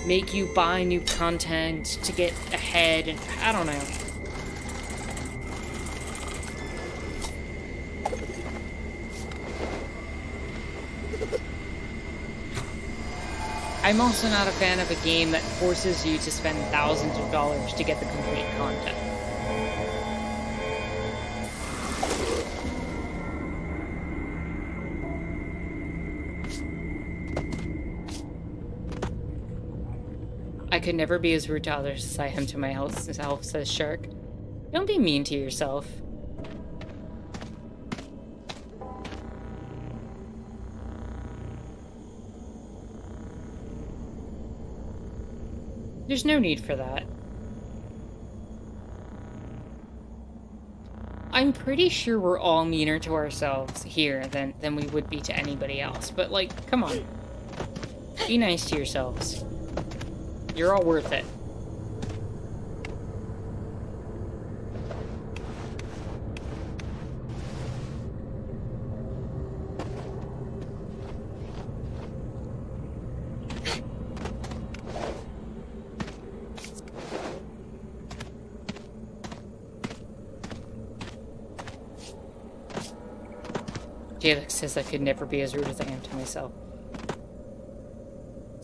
make you buy new content to get ahead, and I don't know. I'm also not a fan of a game that forces you to spend thousands of dollars to get the complete content. I could never be as rude to others as I am to myself, says Shark. Don't be mean to yourself. There's no need for that. I'm pretty sure we're all meaner to ourselves here than we would be to anybody else. But, like, come on. Be nice to yourselves. You're all worth it. Felix says I could never be as rude as I am to myself.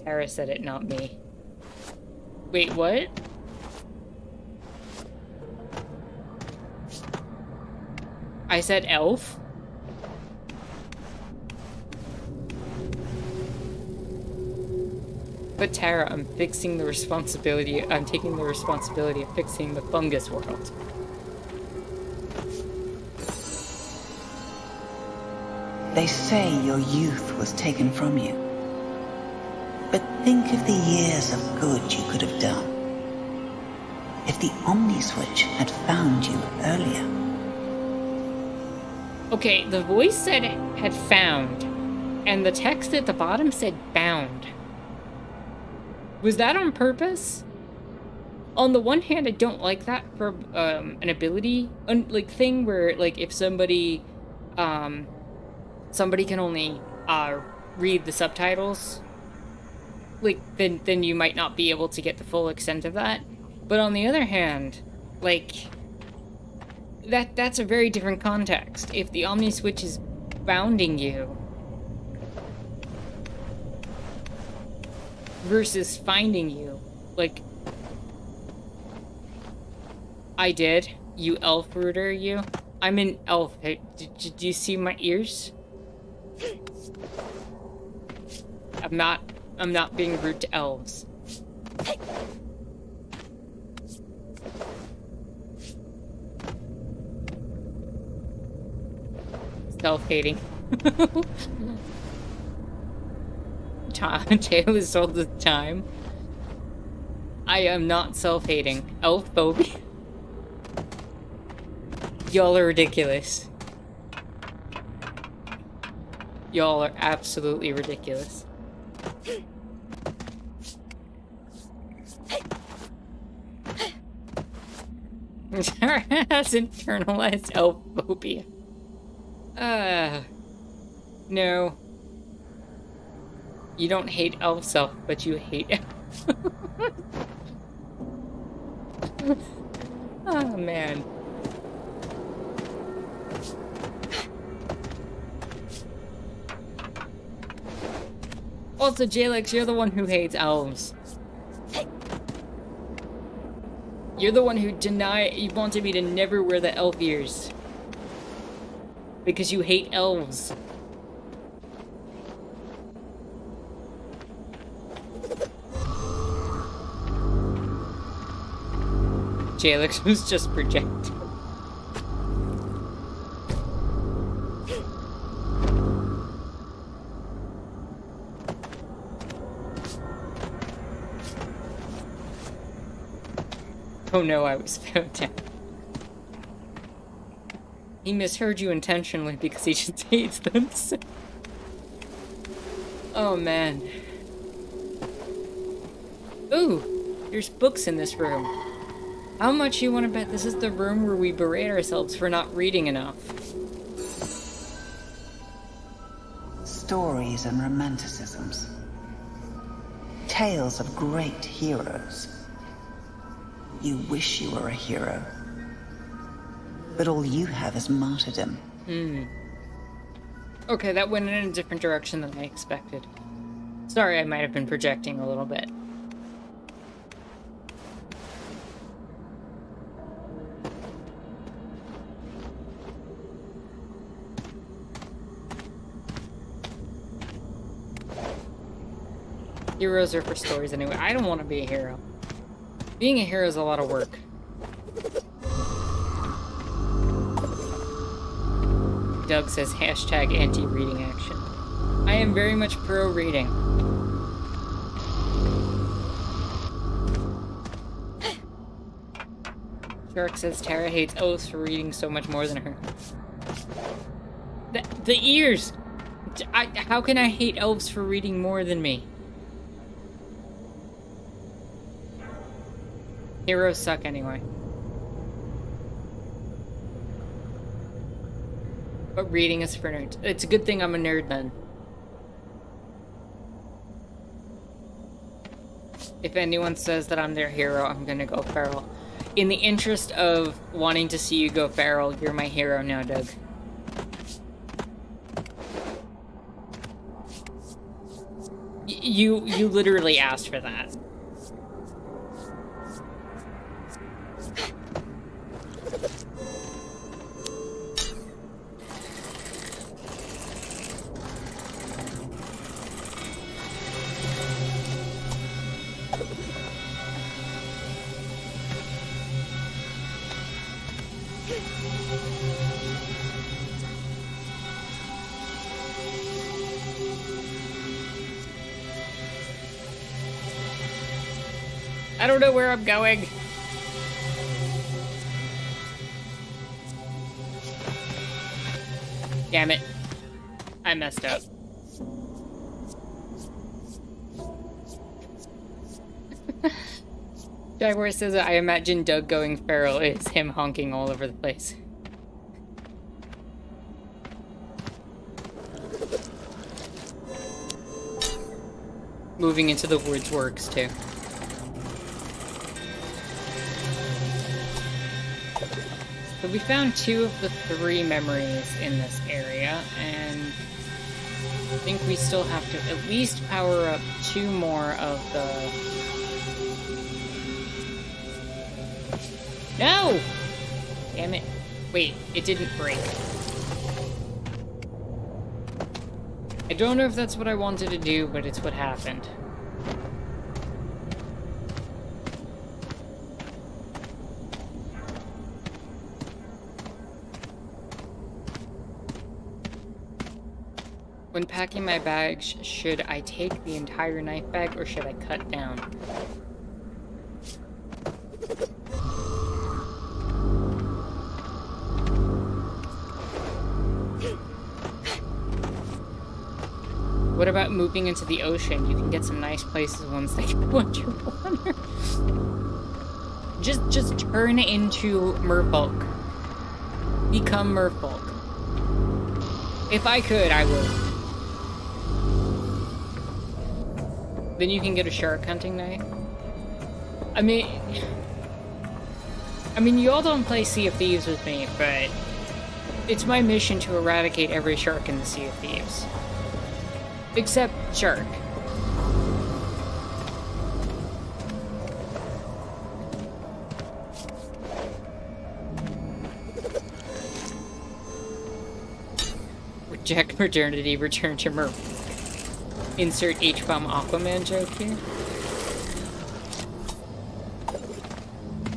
Tara said it, not me. Wait, what? I said elf? But Tara, I'm taking the responsibility of fixing the fungus world.
They say your youth was taken from you. But think of the years of good you could have done. If the Omni Switch had found you earlier.
Okay, the voice said it had found, and the text at the bottom said bound. Was that on purpose? On the one hand, I don't like that for an ability like thing where, like, if somebody can only read the subtitles, like, then you might not be able to get the full extent of that. But on the other hand, like, that's a very different context. If the Omni Switch is bounding you versus finding you, like, I did, you elf rooter, you. I'm an elf. Did you see my ears? I'm not being rude to elves. Self-hating. Tail is all the time. I am not self-hating. Elf phobia. Y'all are ridiculous. Y'all are absolutely ridiculous. Tara has internalized elf phobia. No. You don't hate elf self, but you hate elf. Oh, man. Also, Jalix, you're the one who hates elves. You're the one who you wanted me to never wear the elf ears. Because you hate elves. Jalix was just projecting. Oh no, I was found out. He misheard you intentionally because he just hates them. Oh man. Ooh, there's books in this room. How much you want to bet this is the room where we berate ourselves for not reading enough?
Stories and romanticisms. Tales of great heroes. You wish you were a hero. But all you have is martyrdom.
Okay, that went in a different direction than I expected. Sorry, I might have been projecting a little bit. Heroes are for stories anyway. I don't want to be a hero. Being a hero is a lot of work. Doug says hashtag anti-reading action. I am very much pro-reading. Shark says Tara hates oaths for reading so much more than her. The ears! How can I hate elves for reading more than me? Heroes suck anyway. But reading is for nerds. It's a good thing I'm a nerd then. If anyone says that I'm their hero, I'm gonna go feral. In the interest of wanting to see you go feral, you're my hero now, Doug. You literally asked for that. I don't know where I'm going. Damn it. I messed up. Jaguar says I imagine Doug going feral is him honking all over the place. Moving into the woods works too. So we found 2 of the 3 memories in this area, and I think we still have to at least power up 2 more of the... No! Damn it. Wait, it didn't break. I don't know if that's what I wanted to do, but it's what happened. When packing my bags, should I take the entire knife bag or should I cut down? What about moving into the ocean? You can get some nice places once they go underwater. Just turn into merfolk. Become merfolk. If I could, I would. Then you can get a shark hunting knife. I mean, you all don't play Sea of Thieves with me, but it's my mission to eradicate every shark in the Sea of Thieves. Except shark. Jack Modernity return to Mer. Insert H-bomb Aquaman joke here.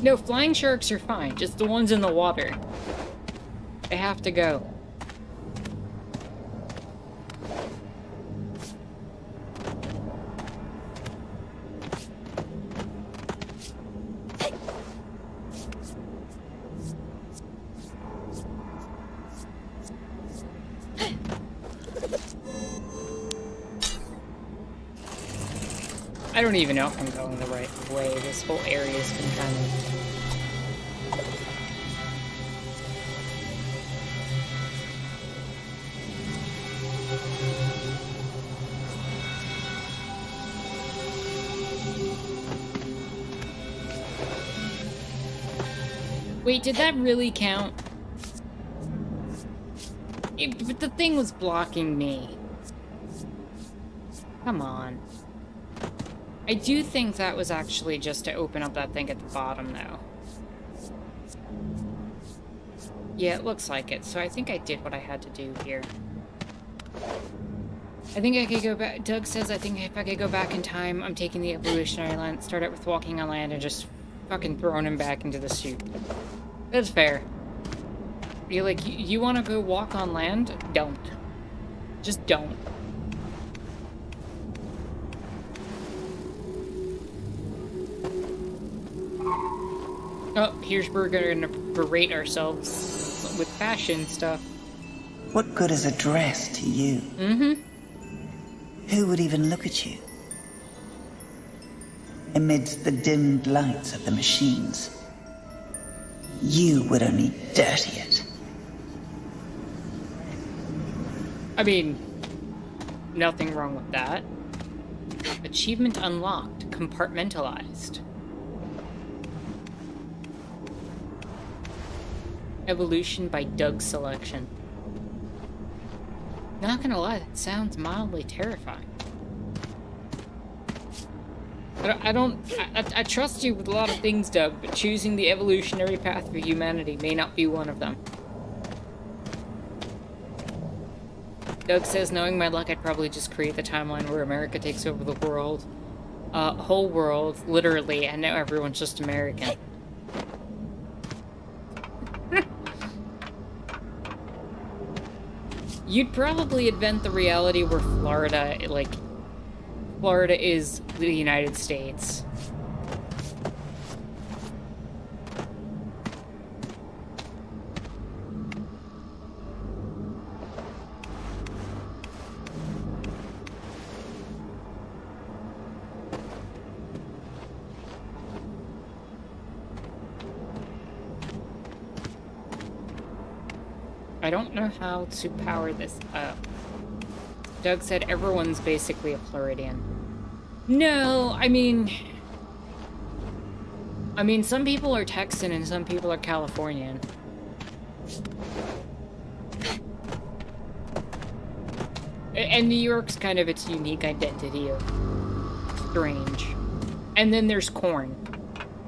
No, flying sharks are fine. Just the ones in the water. They have to go. I don't even know if I'm going the right way. This whole area's been kind of... Wait, did that really count? But the thing was blocking me. Come on. I do think that was actually just to open up that thing at the bottom, though. Yeah, it looks like it. So I think I did what I had to do here. I think I could go back. Doug says I think if I could go back in time, I'm taking the evolutionary line, start out with walking on land, and just fucking throwing him back into the suit. That's fair. You're like, you want to go walk on land? Don't. Just don't. Oh, here's we're gonna berate ourselves with fashion stuff.
What good is a dress to you?
Mm-hmm.
Who would even look at you? Amidst the dimmed lights of the machines, you would only dirty it.
I mean, nothing wrong with that. Achievement unlocked, compartmentalized. Evolution by Doug's selection. Not gonna lie, that sounds mildly terrifying. I trust you with a lot of things, Doug, but choosing the evolutionary path for humanity may not be one of them. Doug says, knowing my luck, I'd probably just create the timeline where America takes over the world. Whole world, literally, and now everyone's just American. You'd probably invent the reality where Florida is the United States. I don't know how to power this up. Doug said everyone's basically a Floridian. No, I mean, some people are Texan and some people are Californian. And New York's kind of its unique identity of strange. And then there's corn,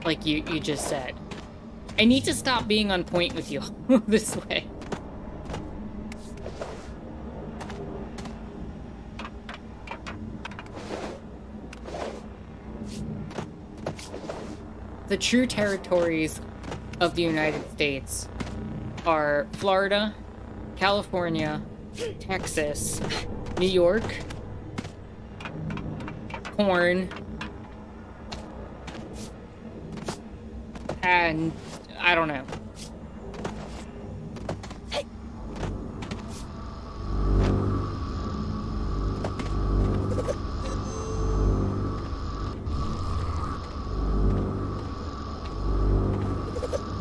like you just said. I need to stop being on point with you this way. The true territories of the United States are Florida, California, Texas, New York, corn, and I don't know.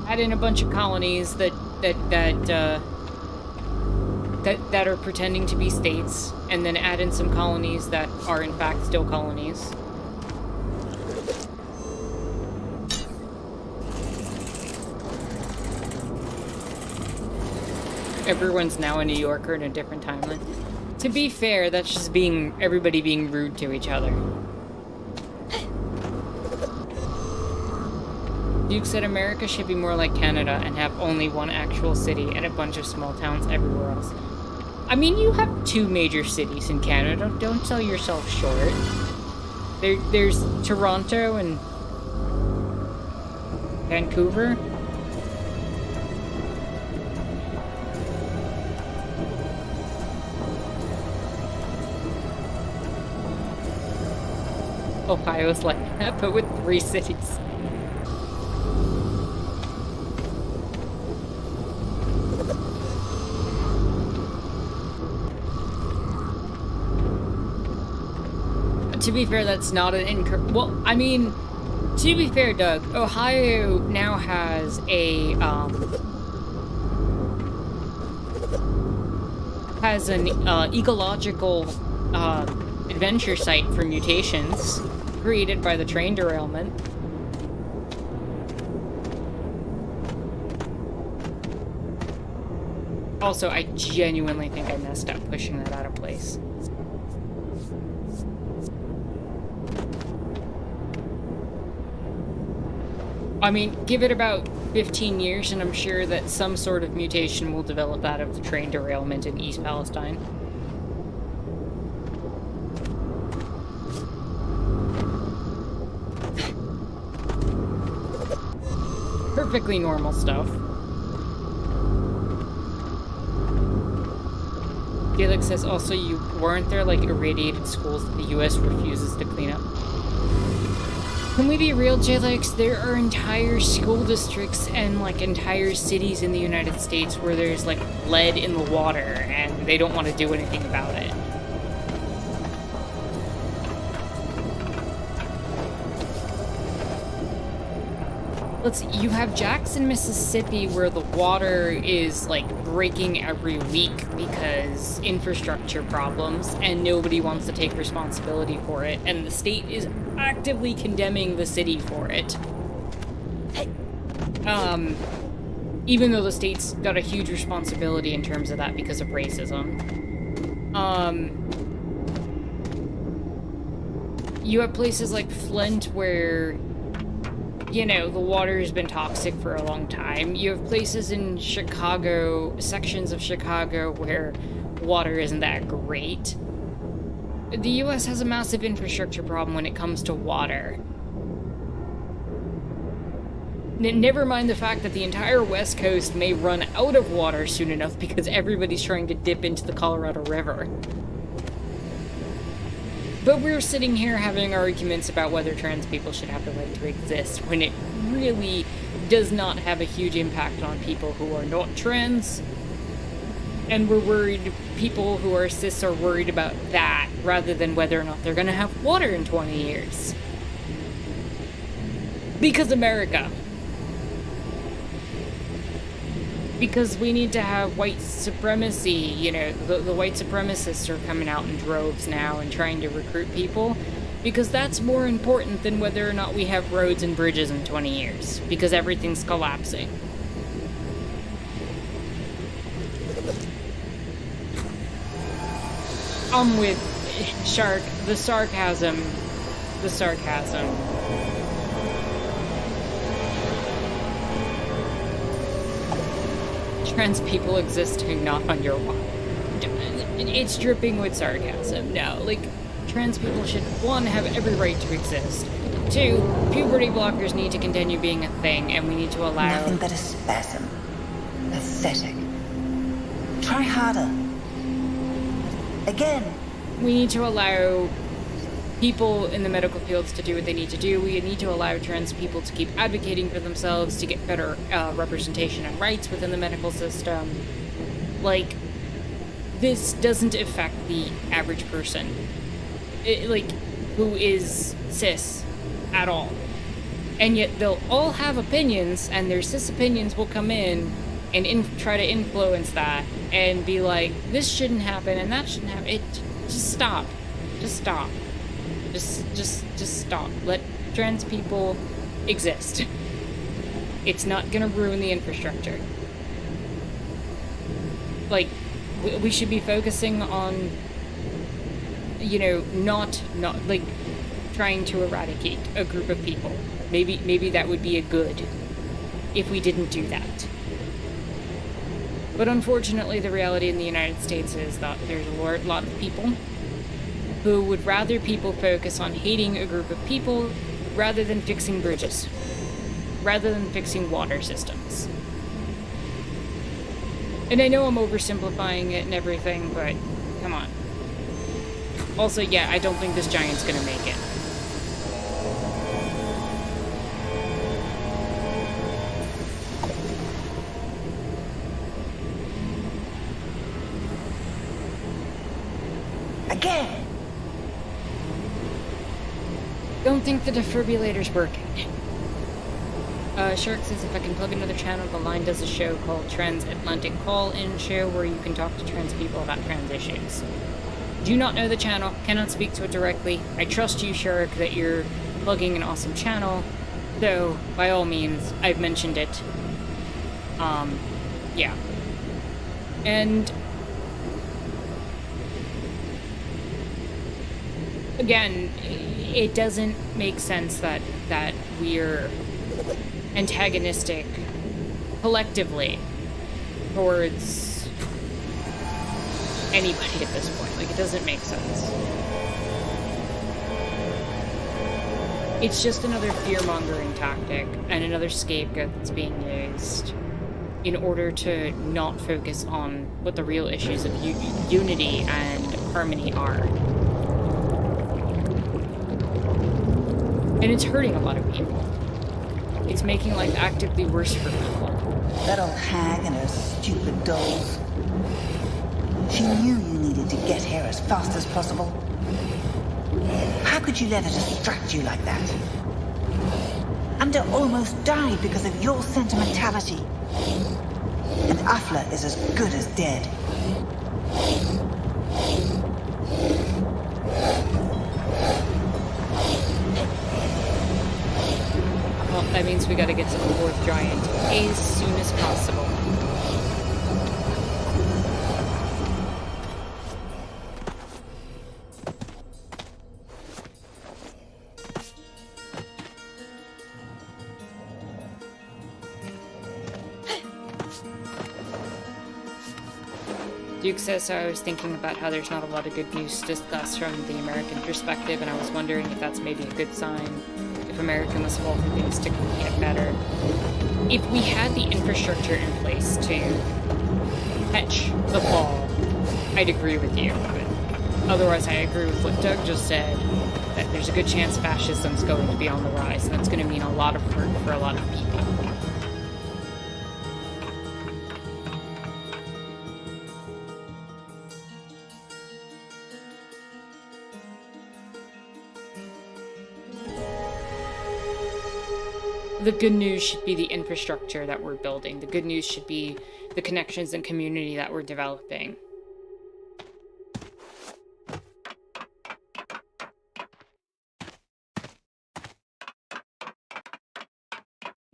Add in a bunch of colonies that are pretending to be states, and then add in some colonies that are in fact still colonies. Everyone's now a New Yorker in a different timeline. To be fair, that's just everybody being rude to each other. Duke said America should be more like Canada and have only one actual city and a bunch of small towns everywhere else. I mean, you have 2 major cities in Canada. Don't sell yourself short. There's Toronto and Vancouver. Ohio's like that, but with 3 cities. To be fair, that's not an well, I mean, to be fair, Doug, Ohio now has a, has an, ecological, adventure site for mutations created by the train derailment. Also, I genuinely think I messed up pushing that out of place. I mean, give it about 15 years and I'm sure that some sort of mutation will develop out of the train derailment in East Palestine. Perfectly normal stuff. Felix says also, weren't there like irradiated schools that the US refuses to clean up? Can we be real, Jalix? There are entire school districts and like entire cities in the United States where there's like lead in the water and they don't want to do anything about it. You have Jackson, Mississippi, where the water is like breaking every week because infrastructure problems and nobody wants to take responsibility for it, and the state is actively condemning the city for it. Even though the state's got a huge responsibility in terms of that because of racism. You have places like Flint where, you know, the water has been toxic for a long time. You have places in Chicago, sections of Chicago, where water isn't that great. The US has a massive infrastructure problem when it comes to water. Never mind the fact that the entire West Coast may run out of water soon enough because everybody's trying to dip into the Colorado River. But we're sitting here having arguments about whether trans people should have the right to exist when it really does not have a huge impact on people who are not trans. And we're worried, people who are cis are worried about that rather than whether or not they're gonna have water in 20 years. Because America. Because we need to have white supremacy, you know, the white supremacists are coming out in droves now and trying to recruit people, because that's more important than whether or not we have roads and bridges in 20 years, because everything's collapsing. I'm with the sarcasm. Trans people existing not on your watch. It's dripping with sarcasm. No, like, trans people should, 1, have every right to exist. 2, puberty blockers need to continue being a thing, and we need to allow...
Nothing but a spasm. Pathetic. Try harder. Again.
We need to allow people in the medical fields to do what they need to do. We need to allow trans people to keep advocating for themselves, to get better representation and rights within the medical system. Like, this doesn't affect the average person, who is cis at all. And yet they'll all have opinions, and their cis opinions will come in and try to influence that and be like, this shouldn't happen and that shouldn't happen. Just stop. Just stop. Just stop. Let trans people exist. It's not gonna ruin the infrastructure. Like, we should be focusing on, you know, not like trying to eradicate a group of people. Maybe that would be a good if we didn't do that. But unfortunately, the reality in the United States is that there's a lot of people who would rather people focus on hating a group of people rather than fixing bridges, rather than fixing water systems. And I know I'm oversimplifying it and everything, but come on. Also, yeah, I don't think this giant's gonna make it.
Again!
Don't think the defibrillator's working. Shark says if I can plug another channel, the line does a show called Transatlantic Call-In Show where you can talk to trans people about trans issues. Do not know the channel, cannot speak to it directly. I trust you, Shark, that you're plugging an awesome channel. So, by all means, I've mentioned it. Yeah. And again, it doesn't make sense that we're antagonistic collectively towards anybody at this point. Like, it doesn't make sense. It's just another fear-mongering tactic and another scapegoat that's being used in order to not focus on what the real issues of unity and harmony are. And it's hurting a lot of people. It's making life actively worse for people.
That old hag and her stupid dolls. She knew you needed to get here as fast as possible. How could you let her distract you like that? Anda almost died because of your sentimentality. And Afla is as good as dead.
Well, that means we gotta get to the fourth giant as soon as possible. Duke says, so I was thinking about how there's not a lot of good news to discuss from the American perspective, and I was wondering if that's maybe a good sign, if America must fall for things to get better. If we had the infrastructure in place to catch the fall, I'd agree with you. But otherwise, I agree with what Doug just said, that there's a good chance fascism's going to be on the rise, and that's going to mean a lot of hurt for a lot of people. The good news should be the infrastructure that we're building. The good news should be the connections and community that we're developing.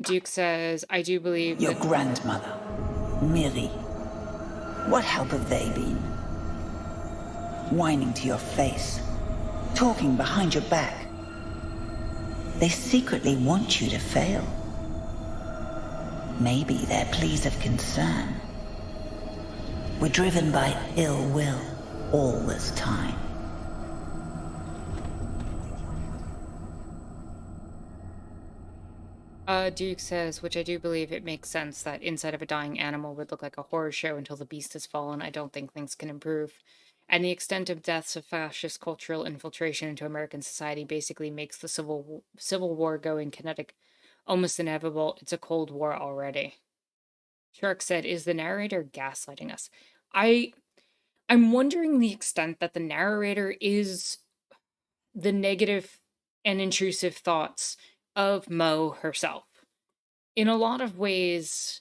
Duke says, I do believe
your grandmother, Miri. What help have they been? Whining to your face, talking behind your back. They secretly want you to fail. Maybe they're pleas of concern. We're driven by ill will all this time.
Duke says, which I do believe it makes sense that inside of a dying animal would look like a horror show until the beast has fallen. I don't think things can improve. And the extent of deaths of fascist cultural infiltration into American society basically makes the Civil War going kinetic almost inevitable. It's a Cold War already. Shark said, is the narrator gaslighting us? I'm wondering the extent that the narrator is the negative and intrusive thoughts of Mo herself. In a lot of ways,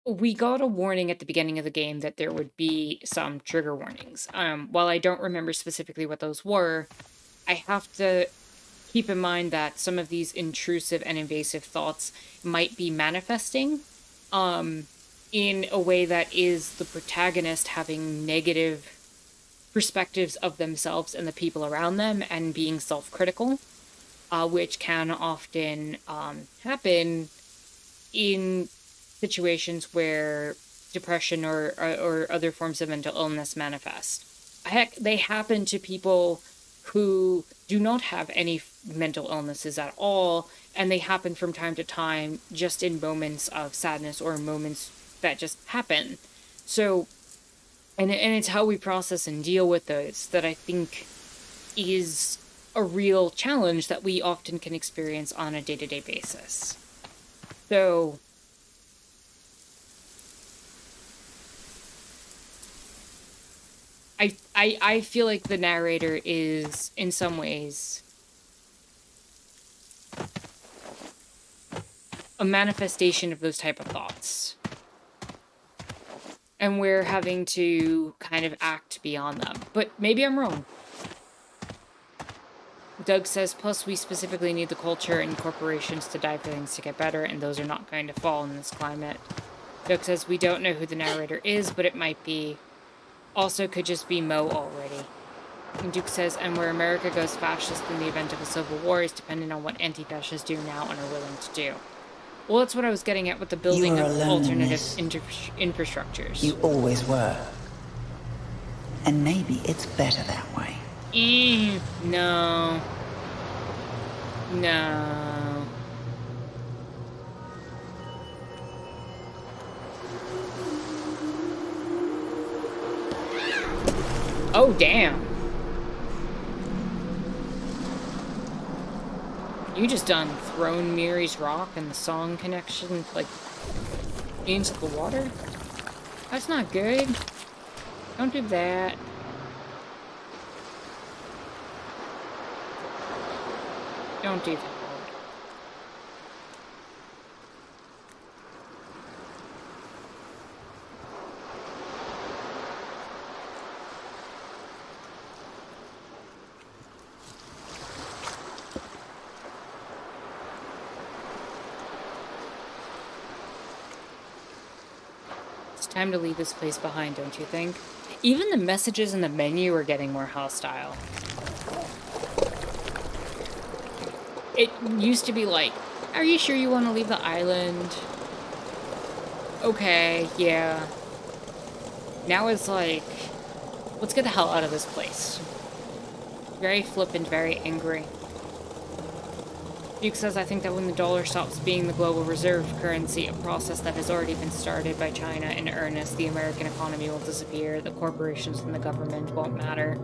we got a warning at the beginning of the game that there would be some trigger warnings. While I don't remember specifically what those were, I have to keep in mind that some of these intrusive and invasive thoughts might be manifesting in a way that is the protagonist having negative perspectives of themselves and the people around them and being self-critical, which can often happen in situations where depression or other forms of mental illness manifest. Heck, they happen to people who do not have any mental illnesses at all, and they happen from time to time just in moments of sadness or moments that just happen. So, and it's how we process and deal with those that I think is a real challenge that we often can experience on a day-to-day basis. So, I feel like the narrator is, in some ways, a manifestation of those type of thoughts. And we're having to kind of act beyond them. But maybe I'm wrong. Doug says, plus we specifically need the culture and corporations to die for things to get better, and those are not going to fall in this climate. Doug says, we don't know who the narrator is, but it might be. Also could just be Mo already. And Duke says, and where America goes fascist in the event of a civil war is dependent on what anti-fascists do now and are willing to do. Well, that's what I was getting at with the building of alternative infrastructures.
You always were. And maybe it's better that way.
No. No. Oh, damn. You just done thrown Miri's rock and the song connection, like, into the water? That's not good. Don't do that. Don't do that. Time to leave this place behind, don't you think? Even the messages in the menu are getting more hostile. It used to be like, are you sure you want to leave the island? Okay, yeah. Now it's like, let's get the hell out of this place. Very flippant, very angry. Duke says, I think that when the dollar stops being the global reserve currency, a process that has already been started by China in earnest, the American economy will disappear, the corporations and the government won't matter.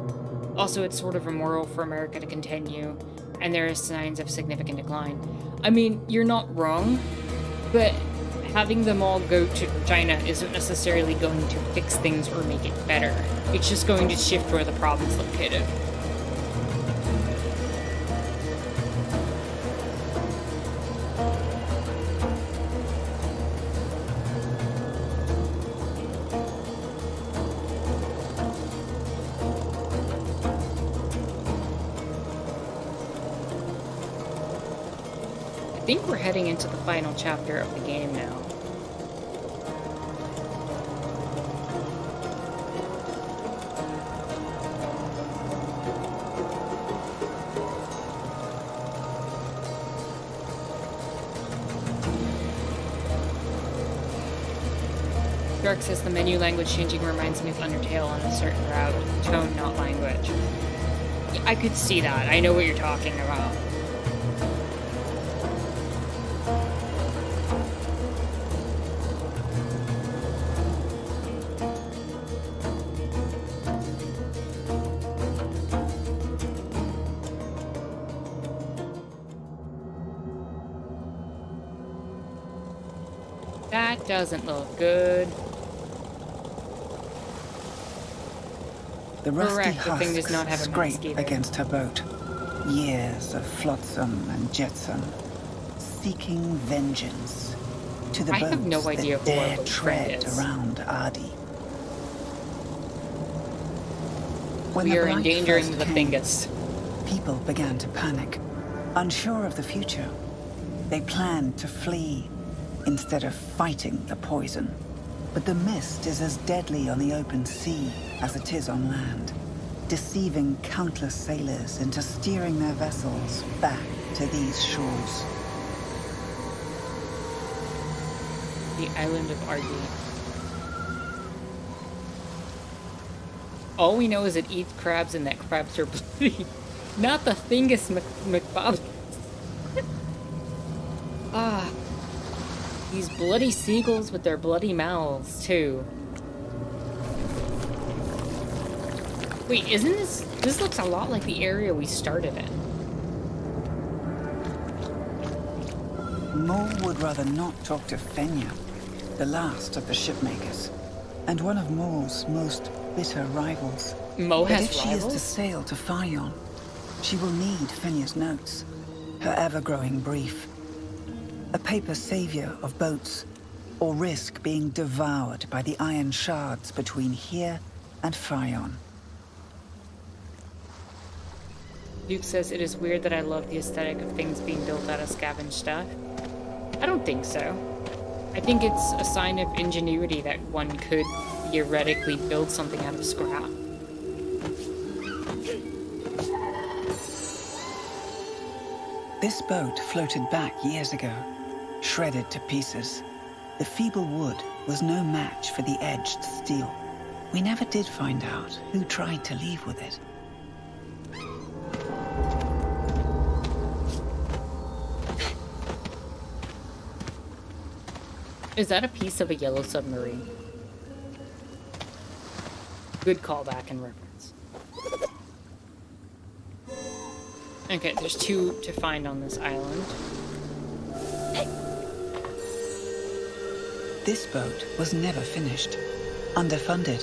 Also, it's sort of immoral for America to continue, and there are signs of significant decline. I mean, you're not wrong, but having them all go to China isn't necessarily going to fix things or make it better. It's just going to shift where the problem's located. I think we're heading into the final chapter of the game now. Dark says the menu language changing reminds me of Undertale on a certain route. Tone, not language. I could see that. I know what you're talking about. That doesn't look good.
The rusty
Correct, the thing does not have a
scrape
mask either.
against her boat. Years of flotsam and jetsam, seeking vengeance to the
I
boats
have no idea
that
who our
dare
friend
tread
is.
around Adi. When
We
the
are
blight
endangering
first
the
came,
Thingus.
people began to panic, unsure of the future. They planned to flee instead of fighting the poison. But the mist is as deadly on the open sea as it is on land, deceiving countless sailors into steering their vessels back to these shores.
The island of Argy. All we know is it eats crabs and that crabs are bloody. Not the Thingus McBob. Ah, these bloody seagulls with their bloody mouths, too. Wait, isn't this... This looks a lot like the area we started in.
Mole would rather not talk to Fenya, the last of the shipmakers, and one of Mole's most bitter rivals.
Mo
But
has
if she is to
rivals?
sail to Fion, she will need Fenya's notes, her ever-growing brief. A paper savior of boats, or risk being devoured by the iron shards between here and Fion.
Duke says it is weird that I love the aesthetic of things being built out of scavenged stuff. I don't think so. I think it's a sign of ingenuity that one could theoretically build something out of scrap.
This boat floated back years ago, shredded to pieces. The feeble wood was no match for the edged steel. We never did find out who tried to leave with it.
Is that a piece of a yellow submarine? Good callback and reference. Okay, there's 2 to find on this island.
This boat was never finished, underfunded,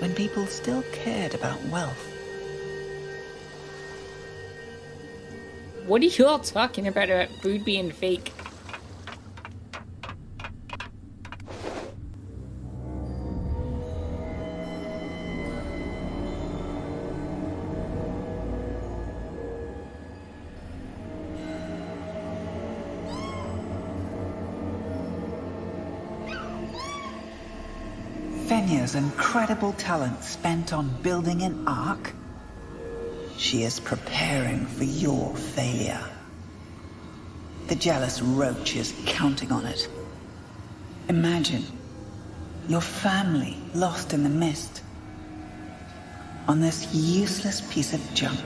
when people still cared about wealth.
What are you all talking about food being fake?
Fenya's incredible talent spent on building an ark? She is preparing for your failure. The jealous roach is counting on it. Imagine your family lost in the mist on this useless piece of junk.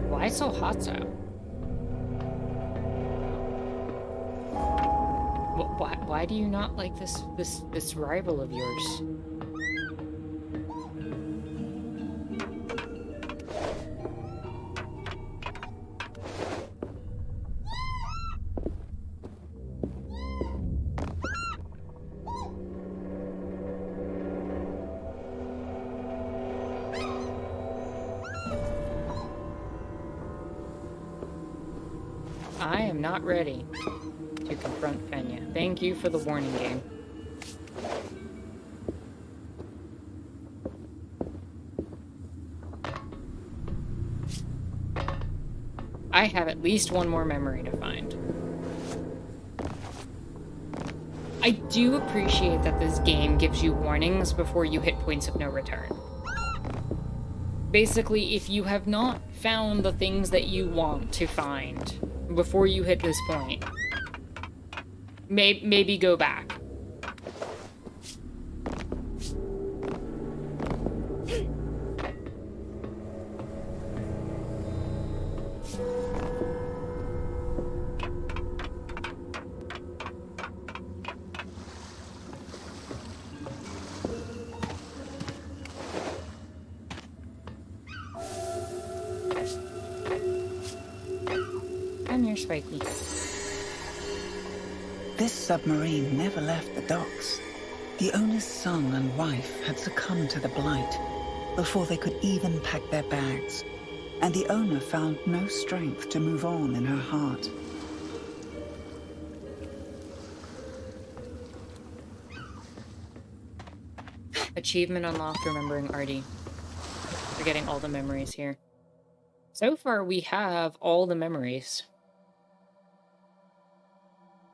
Why so hot so? Why do you not like this rival of yours? I am not ready to confront Fenya. Thank you for the warning game. I have at least one more memory to find. I do appreciate that this game gives you warnings before you hit points of no return. Basically, if you have not found the things that you want to find before you hit this point, maybe go back. Come here, Spiky.
This submarine never left the docks. The owner's son and wife had succumbed to the blight before they could even pack their bags, and the owner found no strength to move on in her heart.
Achievement unlocked, remembering Artie. We're getting all the memories here. So far, we have all the memories.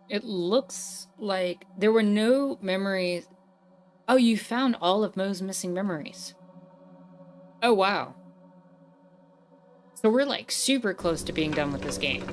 It looks like there were no memories. Oh, you found all of Mo's missing memories. Oh, wow. So we're like super close to being done with this game.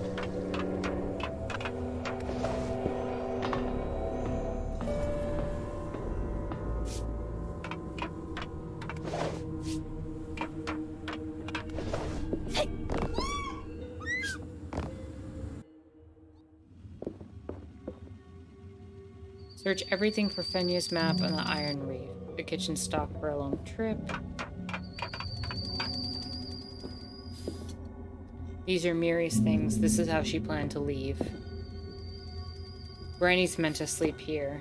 Search everything for Fenya's map on the Iron Reef. The kitchen stock for a long trip. These are Miri's things. This is how she planned to leave. Granny's meant to sleep here.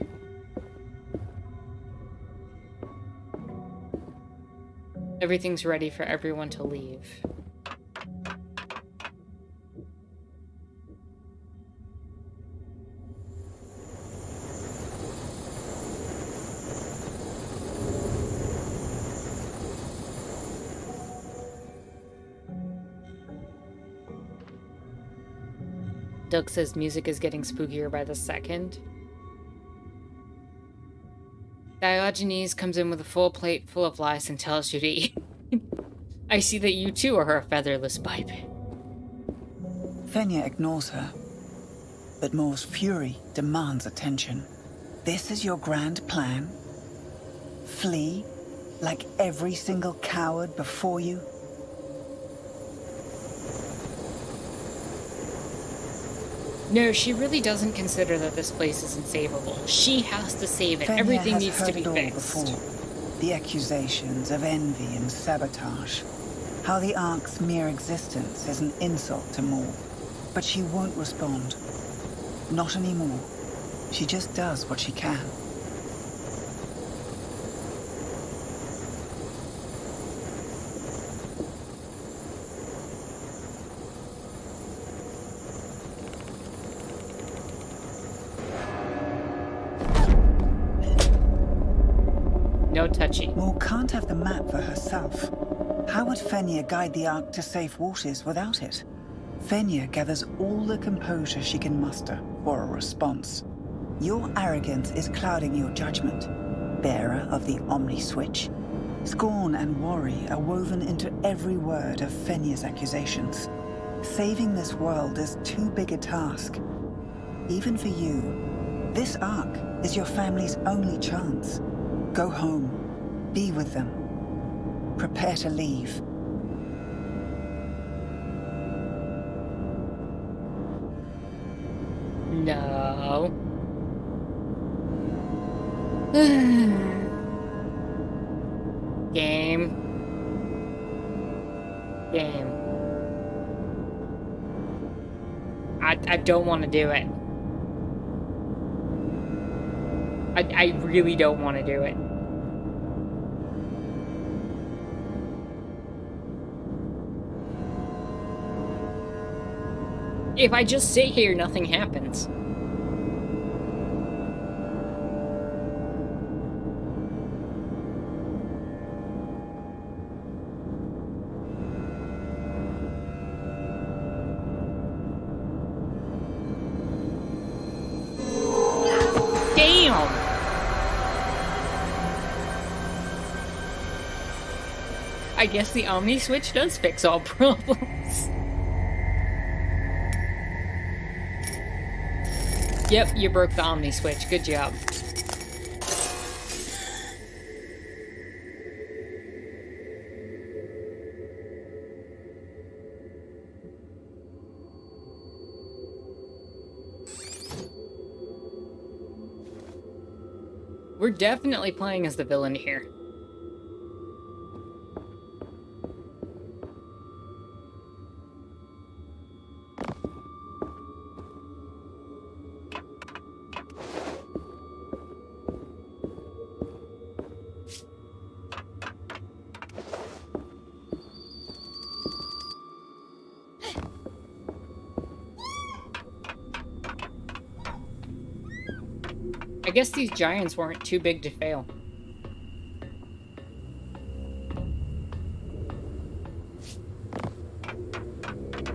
Everything's ready for everyone to leave. Doug says music is getting spookier by the second. Diogenes comes in with a full plate full of lice and tells you to eat. I see that you too are a featherless pipe.
Fenya ignores her, but Moore's fury demands attention. This is your grand plan? Flee, like every single coward before you?
No, she really doesn't consider that this place is unsavable. She has to save it.
Fenya
Everything
has
needs
heard
to be
it all
fixed.
before. The accusations of envy and sabotage. How the Ark's mere existence is an insult to Moore. But she won't respond. Not anymore. She just does what she can.
No touchy.
Moore can't have the map for herself. How would Fenya guide the Ark to safe waters without it? Fenya gathers all the composure she can muster for a response. Your arrogance is clouding your judgment, bearer of the Omni Switch. Scorn and worry are woven into every word of Fenya's accusations. Saving this world is too big a task. Even for you, this Ark is your family's only chance. Go home. Be with them. Prepare to leave.
No. Game. Game. I don't want to do it. I really don't want to do it. If I just sit here, nothing happens. Damn! I guess the Omni Switch does fix all problems. Yep, you broke the Omni Switch. Good job. We're definitely playing as the villain here. I guess these giants weren't too big to fail.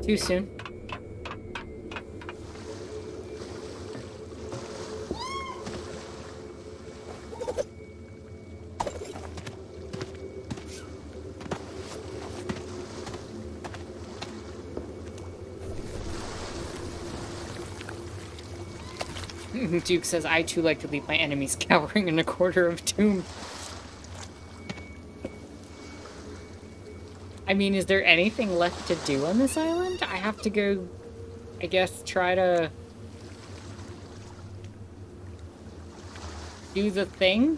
Too soon. Duke says, I too like to leave my enemies cowering in a quarter of doom. I mean, is there anything left to do on this island? I have to go, I guess, try to do the thing?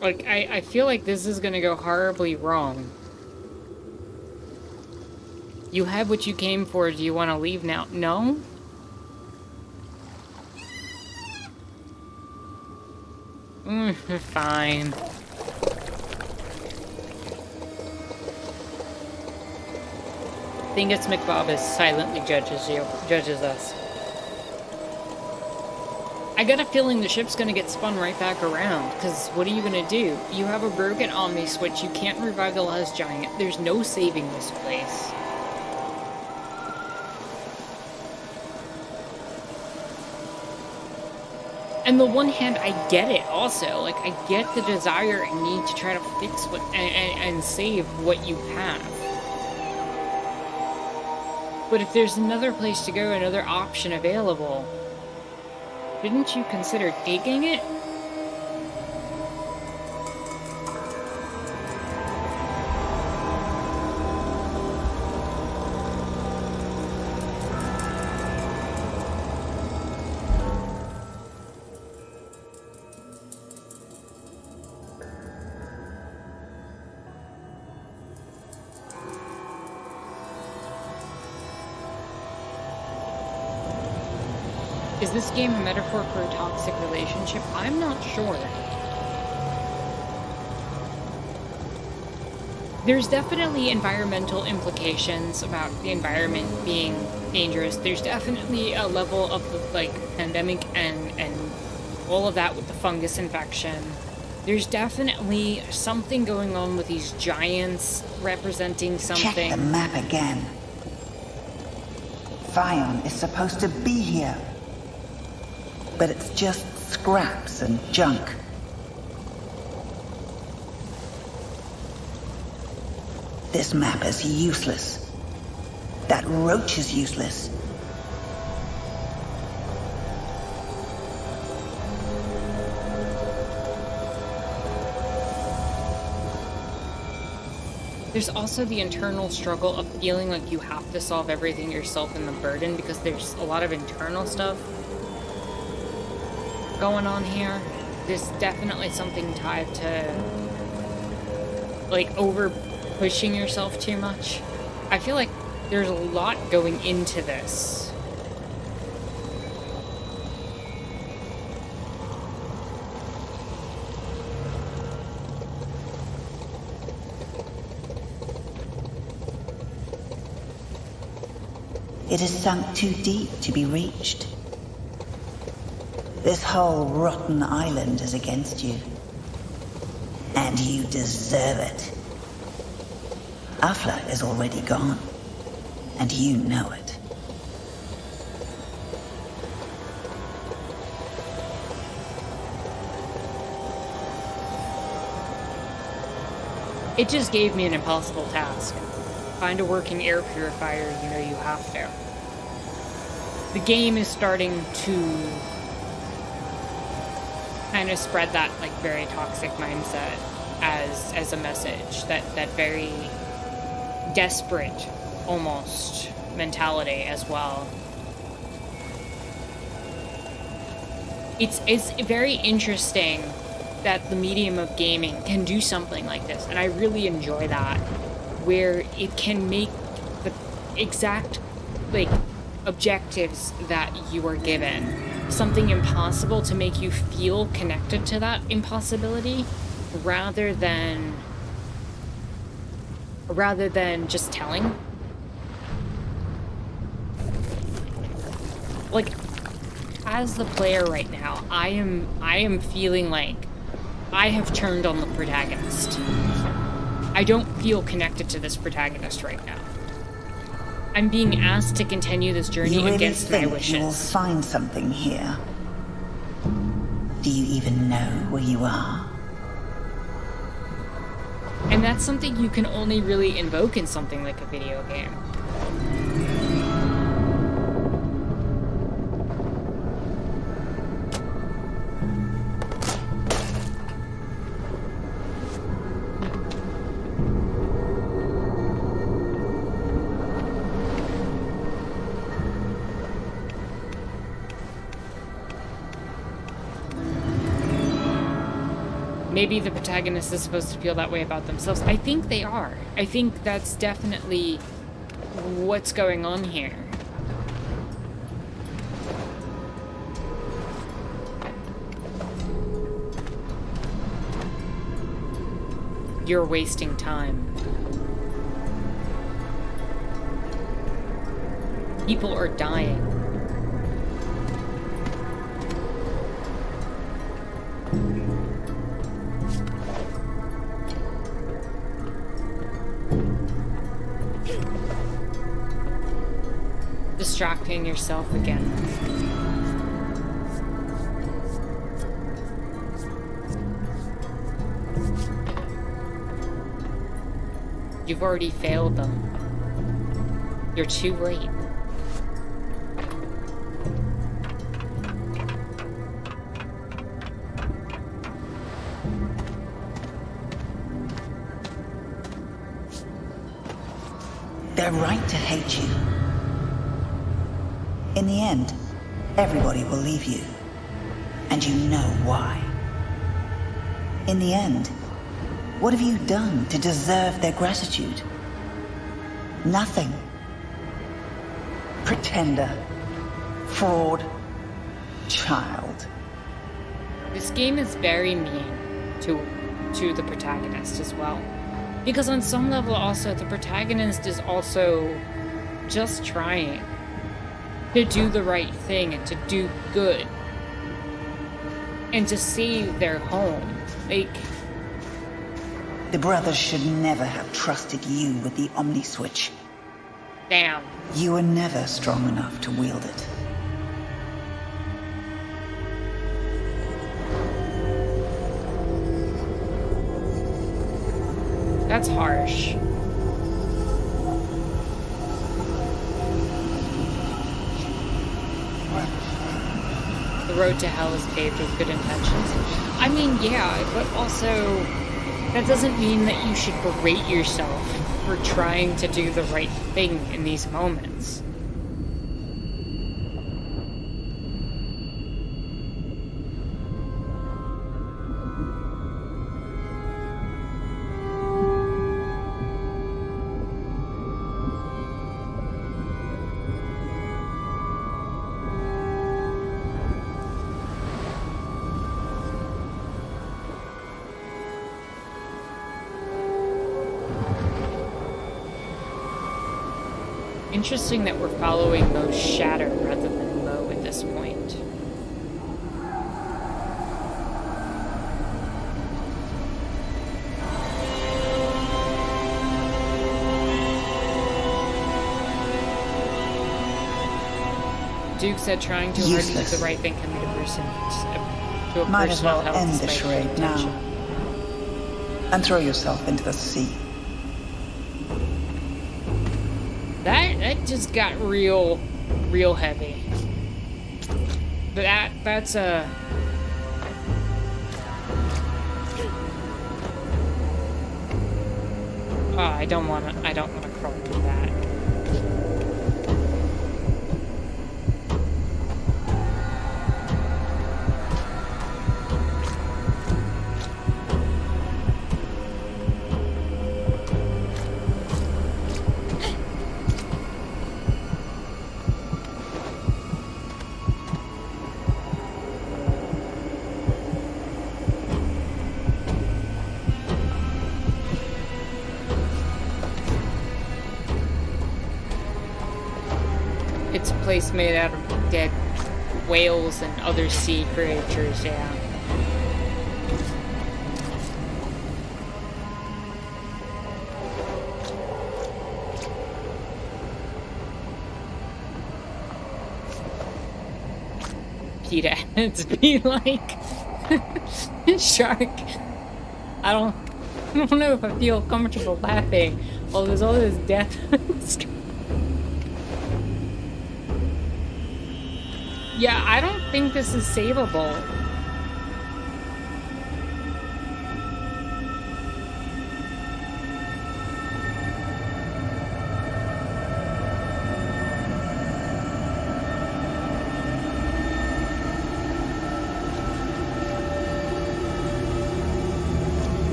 Like, I feel like this is gonna go horribly wrong. You have what you came for. Do you want to leave now? No? Fine. Thingus McBobus silently judges us. I got a feeling the ship's gonna get spun right back around, because what are you gonna do? You have a broken Omni switch, you can't revive the last giant, there's no saving this place. And on the one hand, I get it also. Like, I get the desire and need to try to fix what and save what you have. But if there's another place to go, another option available, didn't you consider taking it? Is this game a metaphor for a toxic relationship? I'm not sure. There's definitely environmental implications about the environment being dangerous. There's definitely a level of the, like, pandemic and all of that with the fungus infection. There's definitely something going on with these giants representing something.
Check the map again. Fion is supposed to be here. But it's just scraps and junk. This map is useless. That roach is useless.
There's also the internal struggle of feeling like you have to solve everything yourself in the burden, because there's a lot of internal stuff going on here. There's definitely something tied to, like, over pushing yourself too much. I feel like there's a lot going into this.
It is sunk too deep to be reached. This whole rotten island is against you. And you deserve it. Afla is already gone. And you know it.
It just gave me an impossible task. Find a working air purifier, you know you have to. The game is starting to kind of spread that, like, very toxic mindset as a message, that very desperate almost mentality as well. It's very interesting that the medium of gaming can do something like this, and I really enjoy that, where it can make the exact, like, objectives that you are given something impossible to make you feel connected to that impossibility, rather than just telling. Like, as the player right now, I am feeling like I have turned on the protagonist. I don't feel connected to this protagonist right now. I'm being asked to continue this journey
You really
against my
think
wishes.
you will find something here? Do you even know where you are?
And that's something you can only really invoke in something like a video game. Maybe the protagonist is supposed to feel that way about themselves. I think they are. I think that's definitely what's going on here. You're wasting time. People are dying. Distracting yourself again. You've already failed them. You're too late.
They're right to hate you. In the end, everybody will leave you. And you know why. In the end, what have you done to deserve their gratitude? Nothing. Pretender. Fraud. Child.
This game is very mean to the protagonist as well. Because on some level also, the protagonist is also just trying to do the right thing and to do good. And to save their home. Like...
The brothers should never have trusted you with the Omni Switch.
Damn.
You were never strong enough to wield it.
That's harsh. The road to hell is paved with good intentions. I mean, yeah, but also, that doesn't mean that you should berate yourself for trying to do the right thing in these moments. Interesting that we're following Mo's shadow rather than Mo at this point. Duke said trying too hard to do the right thing can lead a person to a
Might as well
personal
end
health
the
despite
charade
good intention.
now. And throw yourself into the sea.
That just got real heavy. But that's a... Oh, I don't wanna crawl through that. It's a place made out of dead whales and other sea creatures, yeah. PETA heads be like, shark. I don't know if I feel comfortable laughing. Oh, there's all this death. Yeah, I don't think this is savable.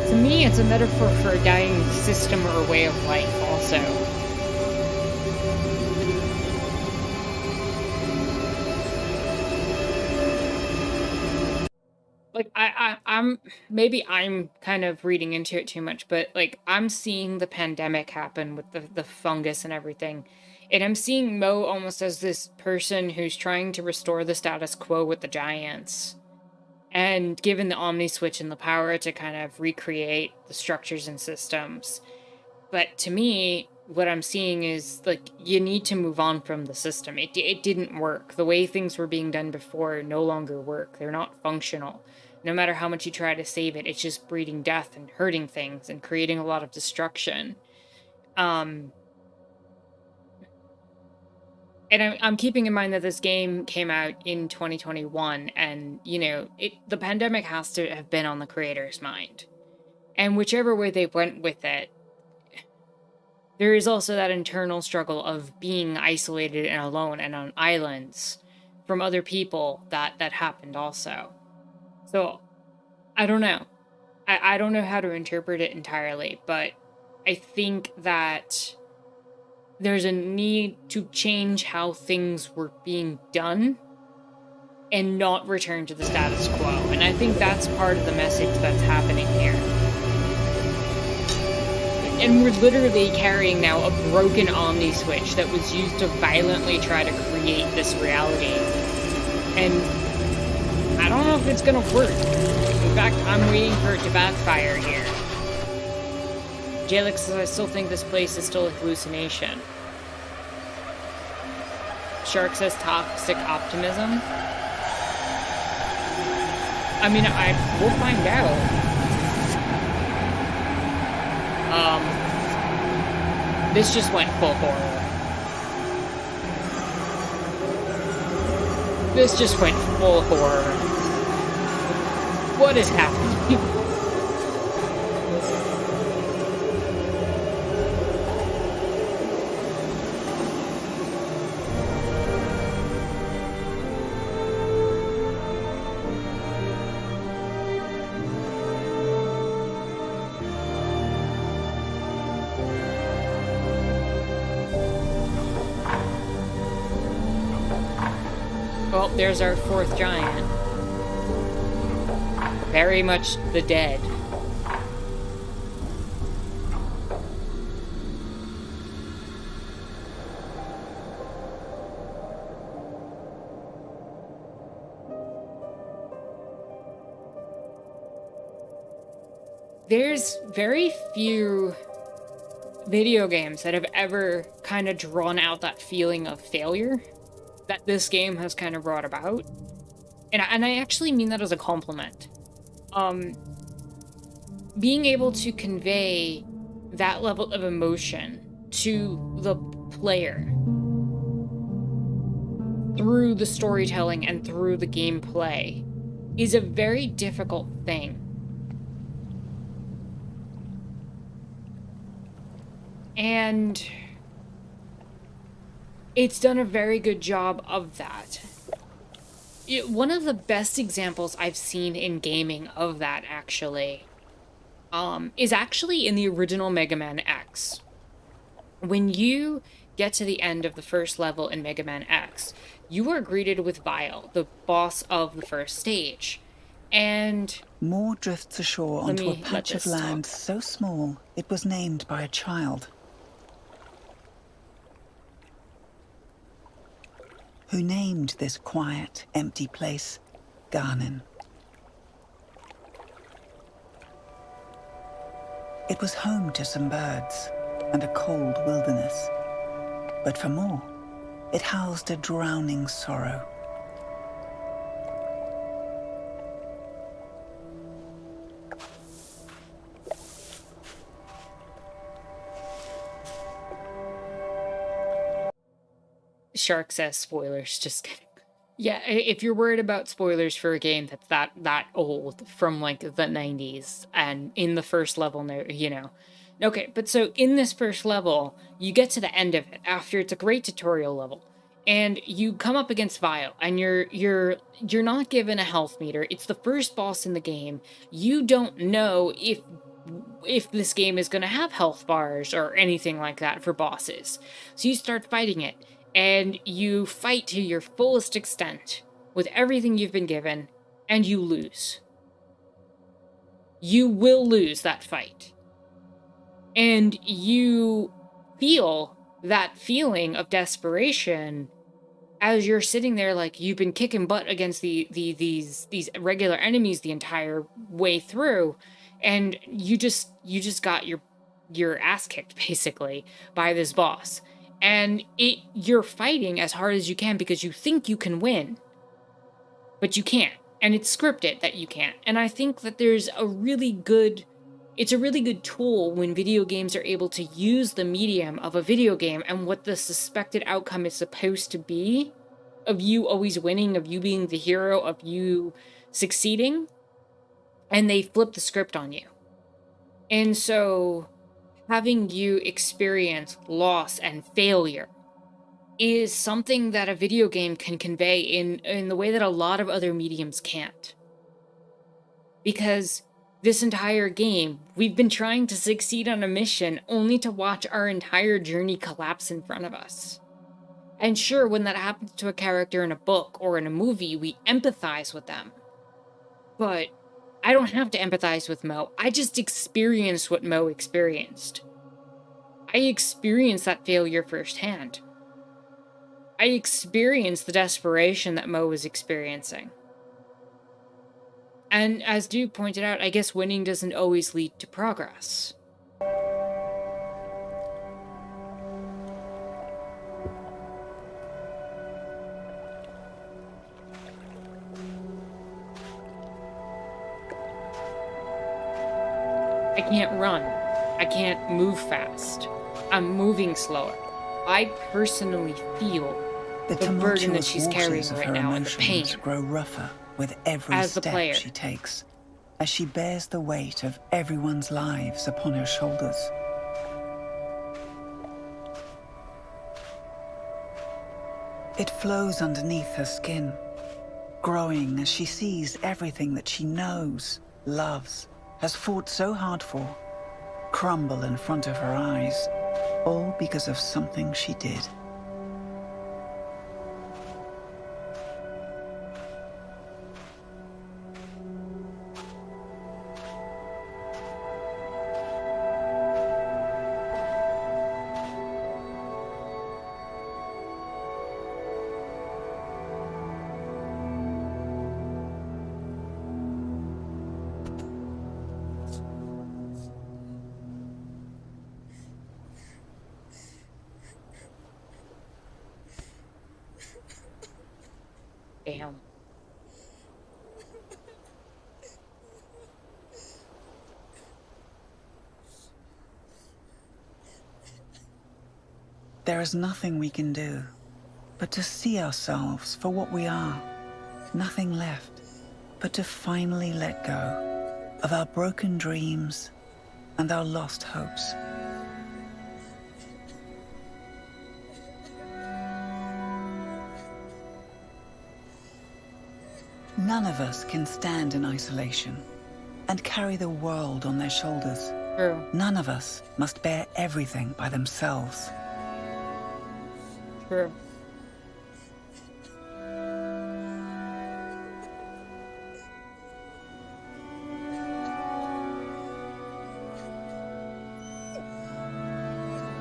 To me, it's a metaphor for a dying system or way of life, also. Like, maybe I'm kind of reading into it too much, but like, I'm seeing the pandemic happen with the fungus and everything. And I'm seeing Mo almost as this person who's trying to restore the status quo with the giants. And given the Omni Switch and the power to kind of recreate the structures and systems. But to me, what I'm seeing is, like, you need to move on from the system. It didn't work. The way things were being done before no longer work. They're not functional. No matter how much you try to save it, it's just breeding death and hurting things and creating a lot of destruction. And I'm keeping in mind that this game came out in 2021, and, you know, the pandemic has to have been on the creator's mind. And whichever way they went with it, there is also that internal struggle of being isolated and alone and on islands from other people that happened also. So, I don't know. I don't know how to interpret it entirely, but I think that there's a need to change how things were being done and not return to the status quo. And I think that's part of the message that's happening here. And we're literally carrying now a broken Omni Switch that was used to violently try to create this reality. And I don't know if it's gonna work. In fact, I'm waiting for it to backfire here. Jalix says, I still think this place is still a hallucination. Shark says toxic optimism. I mean, we'll find out. This just went full horror. This just went full horror. What is happening? Well, there's our fourth giant. Very much the dead. There's very few video games that have ever kind of drawn out that feeling of failure that this game has kind of brought about. And I actually mean that as a compliment. Being able to convey that level of emotion to the player through the storytelling and through the gameplay is a very difficult thing. And it's done a very good job of that. One of the best examples I've seen in gaming of that, actually, is actually in the original Mega Man X. When you get to the end of the first level in Mega Man X, you are greeted with Vile, the boss of the first stage. And
Moore drifts ashore onto a patch of land so small it was named by a child. Who named this quiet, empty place Garnin. It was home to some birds and a cold wilderness. But for Moore, it housed a drowning sorrow,
Shark says spoilers, just kidding. Yeah, if you're worried about spoilers for a game that's that old, from like the 90s, and in the first level, you know. Okay, but so in this first level, you get to the end of it after it's a great tutorial level, and you come up against Vile, and you're not given a health meter. It's the first boss in the game. You don't know if this game is going to have health bars or anything like that for bosses. So you start fighting it, and you fight to your fullest extent with everything you've been given, and you lose. You will lose that fight. And you feel that feeling of desperation as you're sitting there, like, you've been kicking butt against these regular enemies the entire way through, and you just got your ass kicked, basically, by this boss. And you're fighting as hard as you can because you think you can win, but you can't. And it's scripted that you can't. And I think that it's a really good tool when video games are able to use the medium of a video game and what the suspected outcome is supposed to be, of you always winning, of you being the hero, of you succeeding, and they flip the script on you. And so having you experience loss and failure is something that a video game can convey in the way that a lot of other mediums can't. Because this entire game, we've been trying to succeed on a mission only to watch our entire journey collapse in front of us. And sure, when that happens to a character in a book or in a movie, we empathize with them. But I don't have to empathize with Mo. I just experienced what Mo experienced. I experienced that failure firsthand. I experienced the desperation that Mo was experiencing. And as Duke pointed out, I guess winning doesn't always lead to progress. I can't run. I can't move fast. I'm moving slower. I personally feel the burden that she's carrying right now and the pain
grow rougher with every step she takes, as she bears the weight of everyone's lives upon her shoulders. It flows underneath her skin, growing as she sees everything that she knows, loves, has fought so hard for, crumble in front of her eyes, all because of something she did.
Damn.
There is nothing we can do but to see ourselves for what we are. Nothing left but to finally let go of our broken dreams and our lost hopes. None of us can stand in isolation and carry the world on their shoulders.
True.
None of us must bear everything by themselves.
True.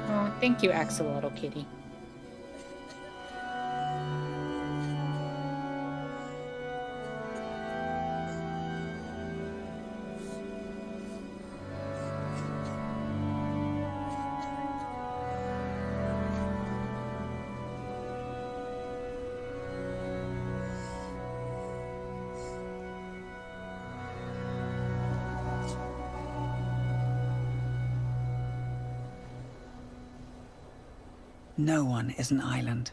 Oh, thank you, Axolotl Kitty.
No one is an island.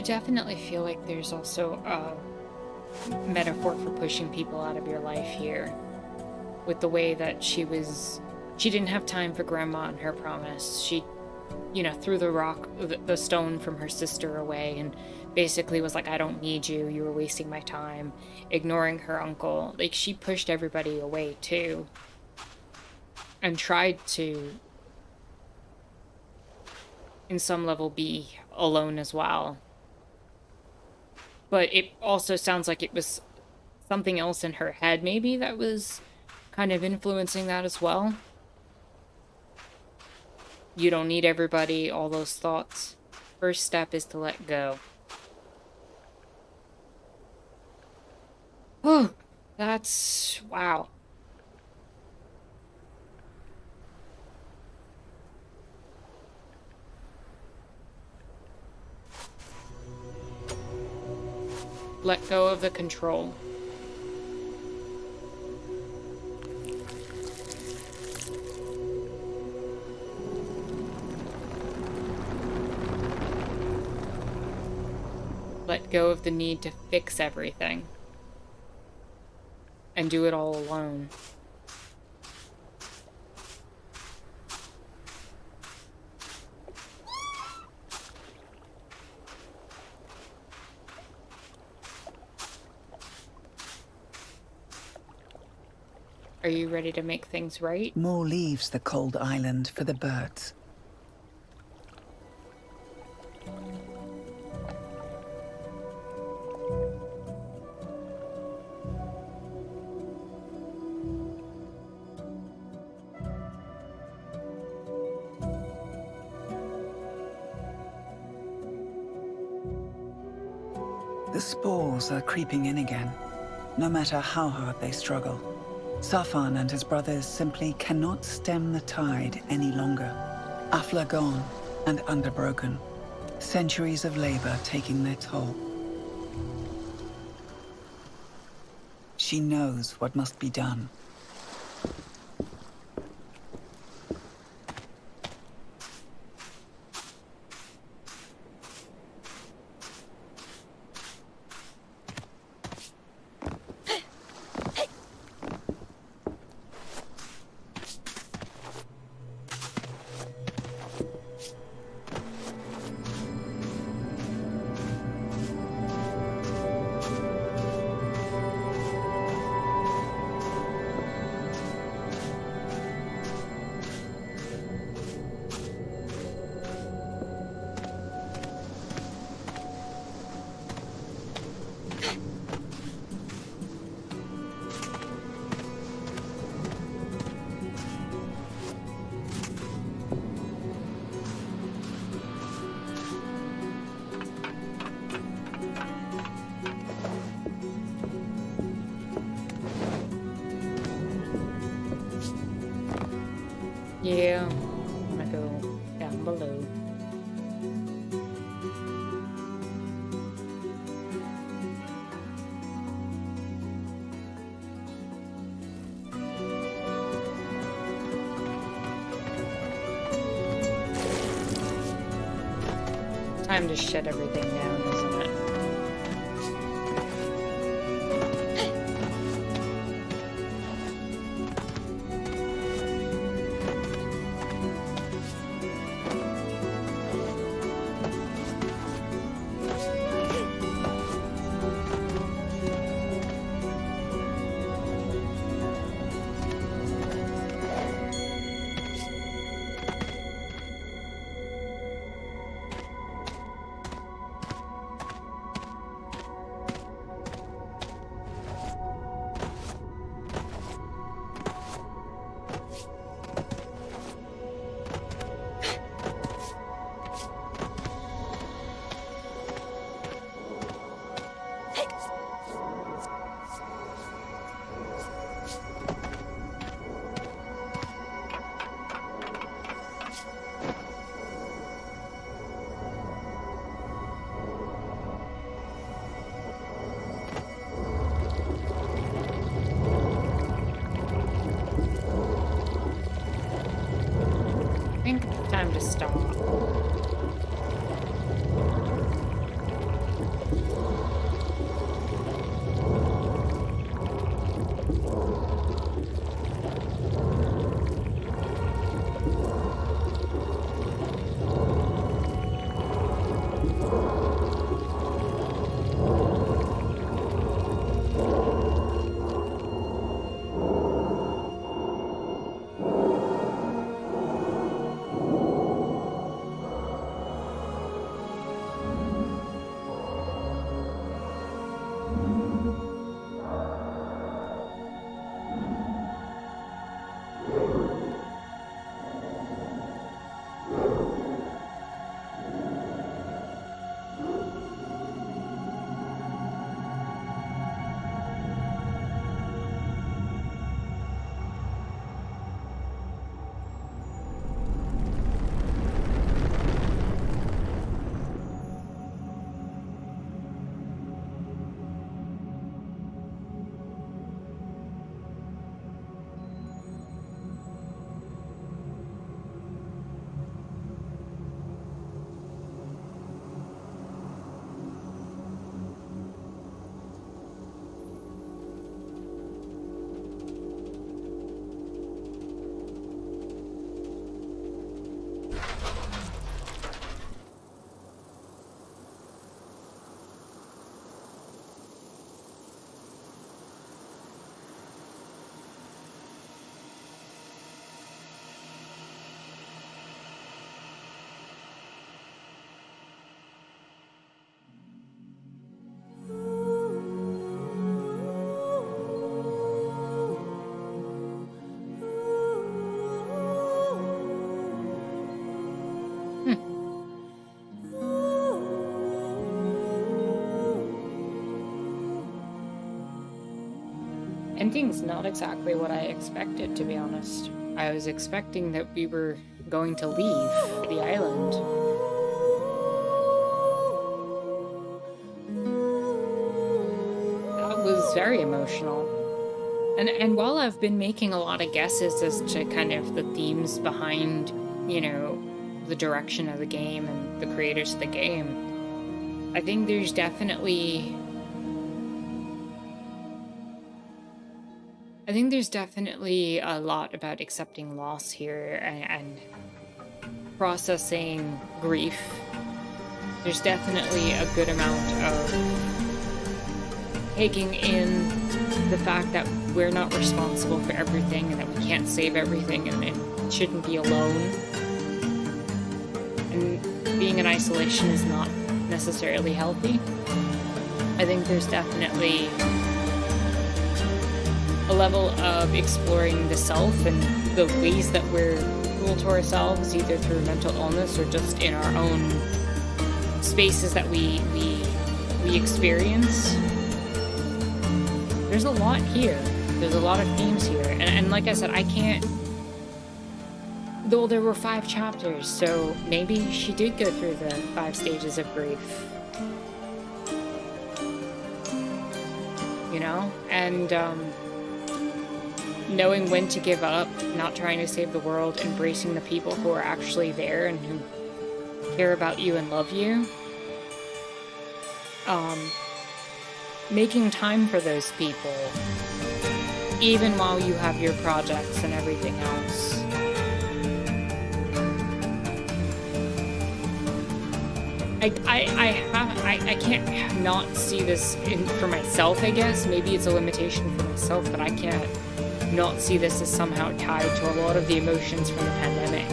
definitely feel like there's also a metaphor for pushing people out of your life here. With the way that she didn't have time for Grandma and her promise. She, threw the stone from her sister away and basically was like, I don't need you, you were wasting my time, ignoring her uncle. Like, she pushed everybody away too. And tried to, in some level, be alone as well. But it also sounds like it was something else in her head, maybe, that was kind of influencing that as well. You don't need everybody, all those thoughts. First step is to let go. Oh, that's... wow. Let go of the control. Let go of the need to fix everything. And do it all alone. Are you ready to make things right?
More leaves the cold island for the birds. The spores are creeping in again, no matter how hard they struggle. Safan and his brothers simply cannot stem the tide any longer. Afla gone and underbroken. Centuries of labor taking their toll. She knows what must be done.
Yeah, I'm gonna go down below. Time to shut everything down, isn't it? I think it's time to stop. Ending's not exactly what I expected, to be honest. I was expecting that we were going to leave the island. That was very emotional. And while I've been making a lot of guesses as to kind of the themes behind, you know, the direction of the game and the creators of the game, I think there's definitely a lot about accepting loss here and processing grief. There's definitely a good amount of taking in the fact that we're not responsible for everything and that we can't save everything and shouldn't be alone. And being in isolation is not necessarily healthy. I think there's definitely a level of exploring the self and the ways that we're cruel to ourselves, either through mental illness or just in our own spaces that we experience. There's a lot here. There's a lot of themes here. And like I said, I can't... Though there were 5 chapters, so maybe she did go through the 5 stages of grief. You know? And, knowing when to give up, not trying to save the world, embracing the people who are actually there and who care about you and love you. Making time for those people, even while you have your projects and everything else. I can't not see this for myself, I guess. Maybe it's a limitation for myself, but I can't not see this as somehow tied to a lot of the emotions from the pandemic.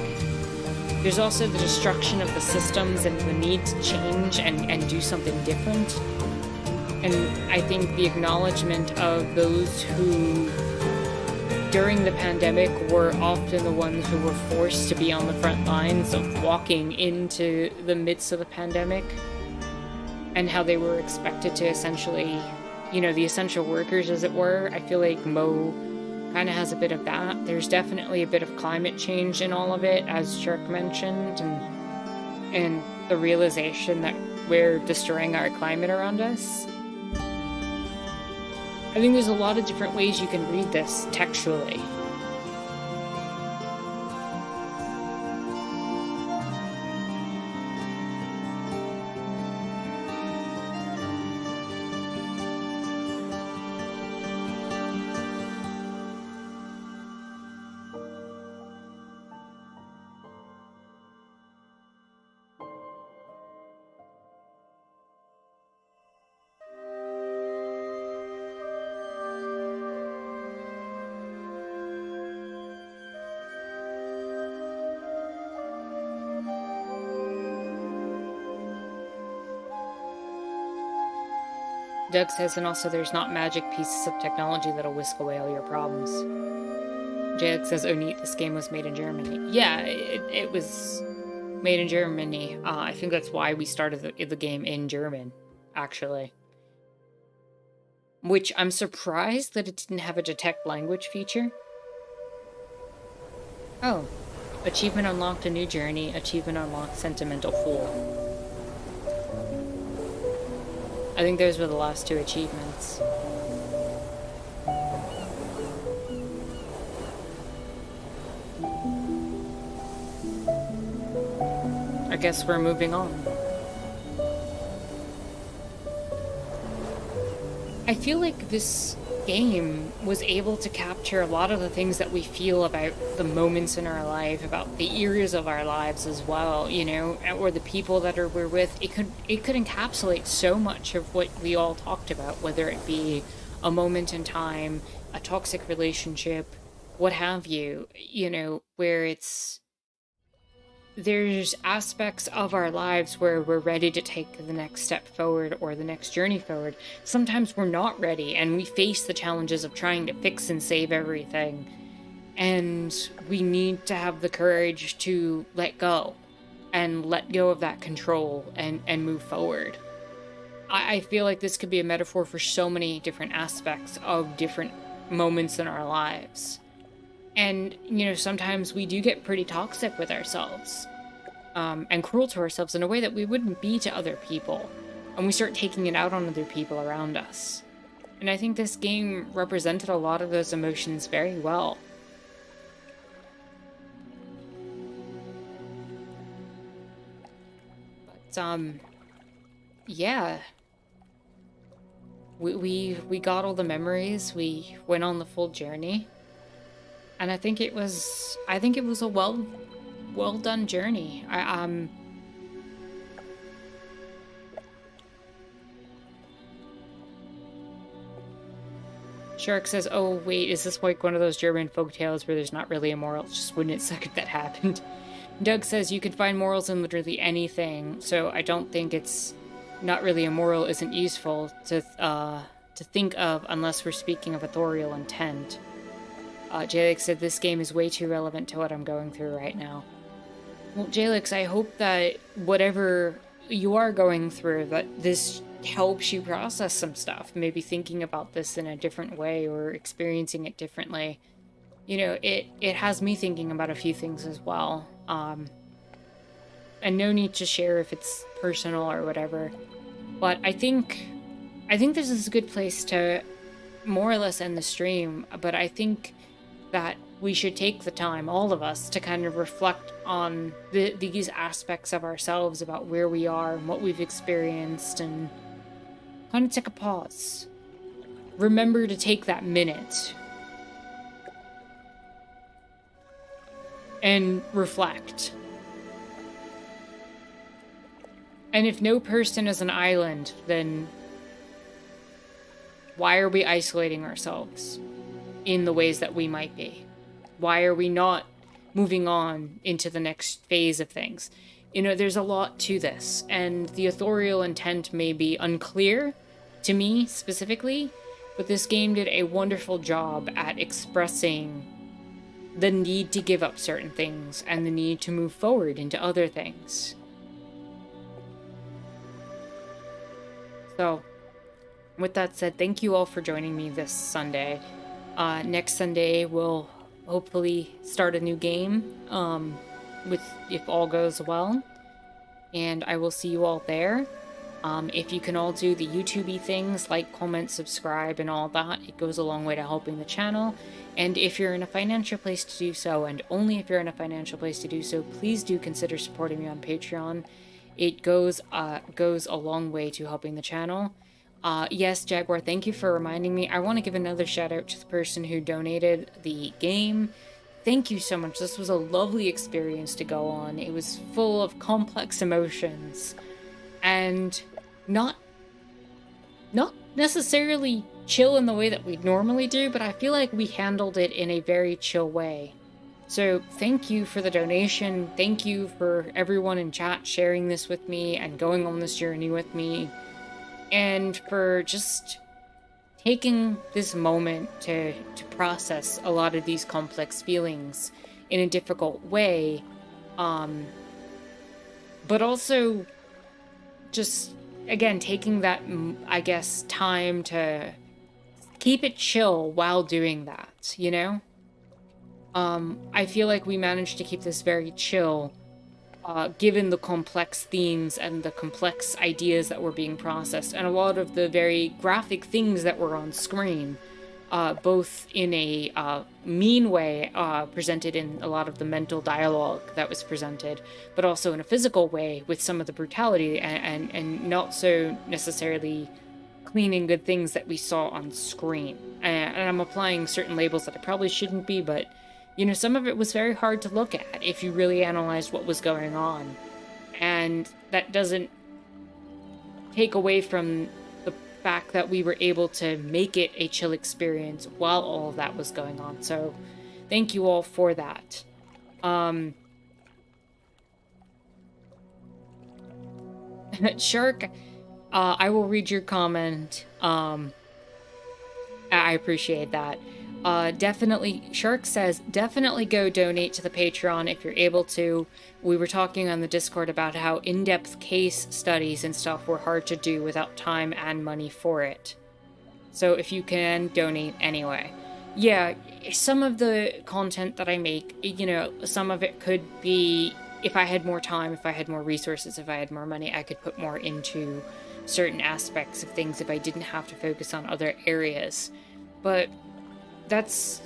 There's also the destruction of the systems and the need to change and do something different. And I think the acknowledgement of those who, during the pandemic, were often the ones who were forced to be on the front lines of walking into the midst of the pandemic, and how they were expected to essentially, you know, the essential workers, as it were. I feel like Mo kind of has a bit of that. There's definitely a bit of climate change in all of it, as Shirk mentioned, and the realization that we're destroying our climate around us. I think there's a lot of different ways you can read this textually. Doug says, and also there's not magic pieces of technology that'll whisk away all your problems. Jake says, oh neat, this game was made in Germany. Yeah, it was made in Germany. I think that's why we started the game in German, actually. Which I'm surprised that it didn't have a detect language feature. Oh, achievement unlocked, a new journey. Achievement unlocked, sentimental fool. I think those were the last 2 achievements. I guess we're moving on. I feel like this game was able to capture a lot of the things that we feel about the moments in our life, about the eras of our lives as well, you know, or the people that we're with. It could encapsulate so much of what we all talked about, whether it be a moment in time, a toxic relationship, what have you, you know, where there's aspects of our lives where we're ready to take the next step forward or the next journey forward. Sometimes we're not ready and we face the challenges of trying to fix and save everything. And we need to have the courage to let go and let go of that control and move forward. I feel like this could be a metaphor for so many different aspects of different moments in our lives. And, you know, sometimes we do get pretty toxic with ourselves, and cruel to ourselves in a way that we wouldn't be to other people. And we start taking it out on other people around us. And I think this game represented a lot of those emotions very well. But, yeah. We got all the memories, we went on the full journey. And I think it was a well done journey. Shark says, oh wait, is this like one of those German folk tales where there's not really a moral? Just wouldn't it suck if that happened? Doug says you can find morals in literally anything, so I don't think it's not really a moral isn't useful to think of unless we're speaking of authorial intent. Jalix said this game is way too relevant to what I'm going through right now. Well, Jalix, I hope that whatever you are going through, that this helps you process some stuff. Maybe thinking about this in a different way or experiencing it differently. You know, it has me thinking about a few things as well. And no need to share if it's personal or whatever. But I think this is a good place to more or less end the stream. But I think that we should take the time, all of us, to kind of reflect on these aspects of ourselves, about where we are and what we've experienced, and kind of take a pause. Remember to take that minute and reflect. And if no person is an island, then why are we isolating ourselves in the ways that we might be? Why are we not moving on into the next phase of things? You know, there's a lot to this, and the authorial intent may be unclear to me specifically, but this game did a wonderful job at expressing the need to give up certain things and the need to move forward into other things. So, with that said, thank you all for joining me this Sunday. Next Sunday, we'll hopefully start a new game, if all goes well. And I will see you all there. If you can all do the YouTube-y things, like, comment, subscribe, and all that, it goes a long way to helping the channel. And if you're in a financial place to do so, and only if you're in a financial place to do so, please do consider supporting me on Patreon. It goes a long way to helping the channel. Yes, Jaguar, thank you for reminding me. I want to give another shout out to the person who donated the game. Thank you so much. This was a lovely experience to go on. It was full of complex emotions and not necessarily chill in the way that we normally do, but I feel like we handled it in a very chill way. So thank you for the donation. Thank you for everyone in chat sharing this with me and going on this journey with me. And for just taking this moment to process a lot of these complex feelings in a difficult way. But also just, again, taking that, I guess, time to keep it chill while doing that, you know? I feel like we managed to keep this very chill, given the complex themes and the complex ideas that were being processed, and a lot of the very graphic things that were on screen, both in a mean way, presented in a lot of the mental dialogue that was presented, but also in a physical way with some of the brutality and not so necessarily clean and good things that we saw on screen. And I'm applying certain labels that I probably shouldn't be, but you know, some of it was very hard to look at if you really analyzed what was going on. And that doesn't take away from the fact that we were able to make it a chill experience while all of that was going on. So thank you all for that. Shark, I will read your comment. I appreciate that. Definitely, Shark says, definitely go donate to the Patreon if you're able to. We were talking on the Discord about how in-depth case studies and stuff were hard to do without time and money for it. So if you can, donate anyway. yeah, some of the content that I make, you know, some of it could be, if I had more time, if I had more resources, if I had more money, I could put more into certain aspects of things if I didn't have to focus on other areas. But that's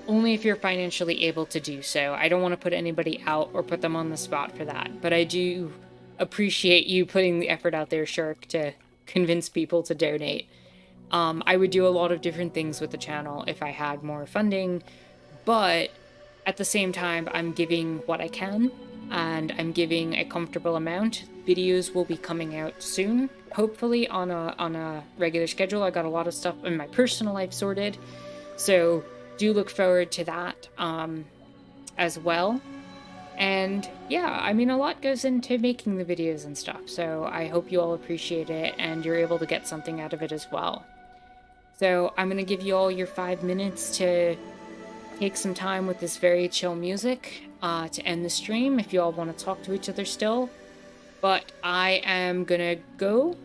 only if you're financially able to do so. I don't want to put anybody out or put them on the spot for that. But I do appreciate you putting the effort out there, Shark, to convince people to donate. I would do a lot of different things with the channel if I had more funding, but at the same time, I'm giving what I can, and I'm giving a comfortable amount. Videos will be coming out soon, hopefully on a regular schedule. I got a lot of stuff in my personal life sorted, so do look forward to that as well. And yeah, I mean, a lot goes into making the videos and stuff, so I hope you all appreciate it and you're able to get something out of it as well. So I'm going to give you all your 5 minutes to take some time with this very chill music to end the stream if you all want to talk to each other still. But I am going to go,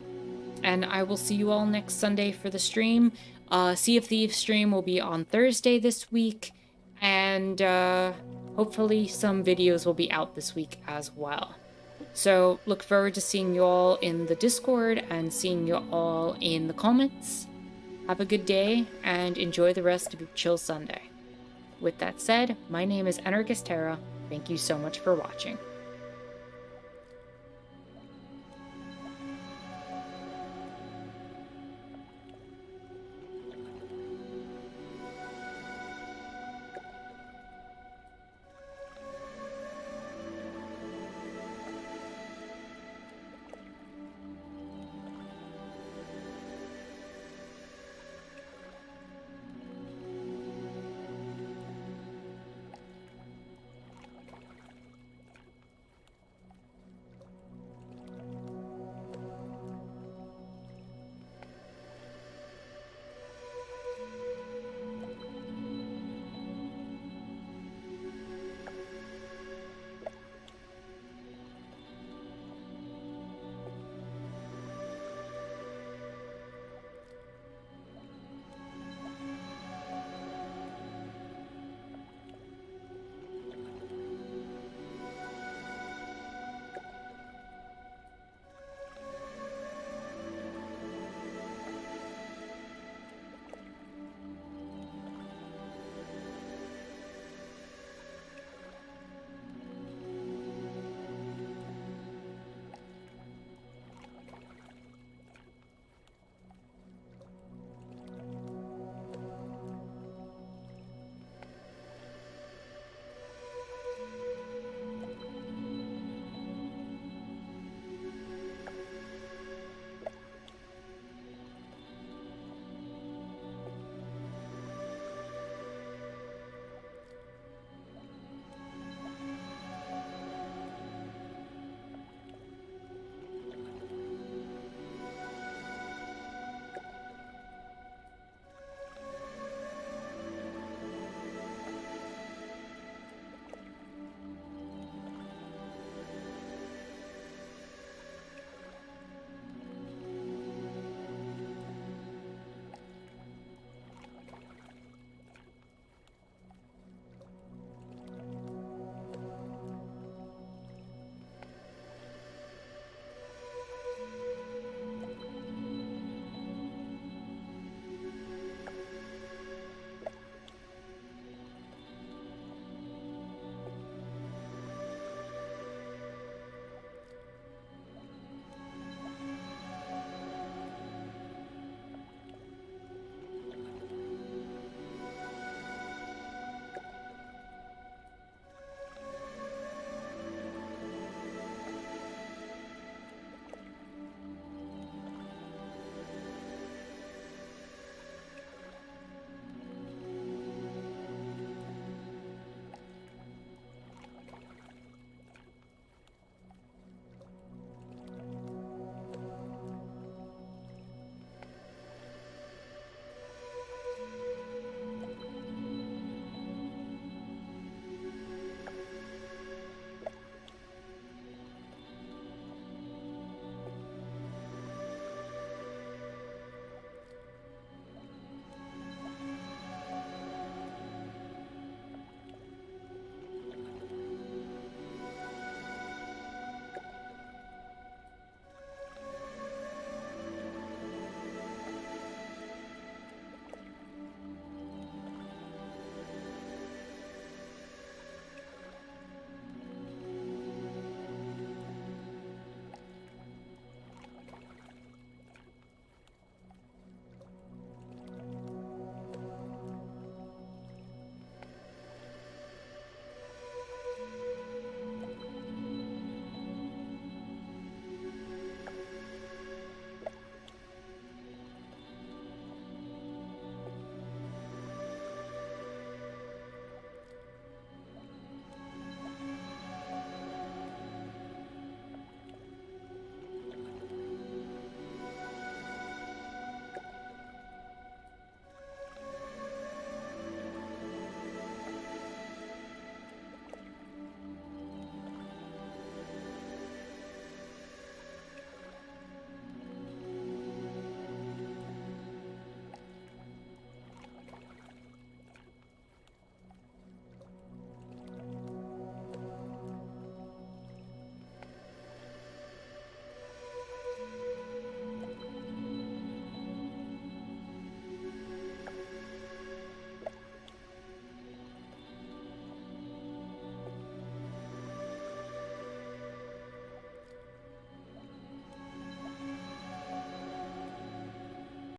and I will see you all next Sunday for the stream. Sea of Thieves stream will be on Thursday this week, and hopefully some videos will be out this week as well. So look forward to seeing you all in the Discord and seeing you all in the comments. Have a good day and enjoy the rest of your chill Sunday. With that said, my name is Energus Terra. Thank you so much for watching.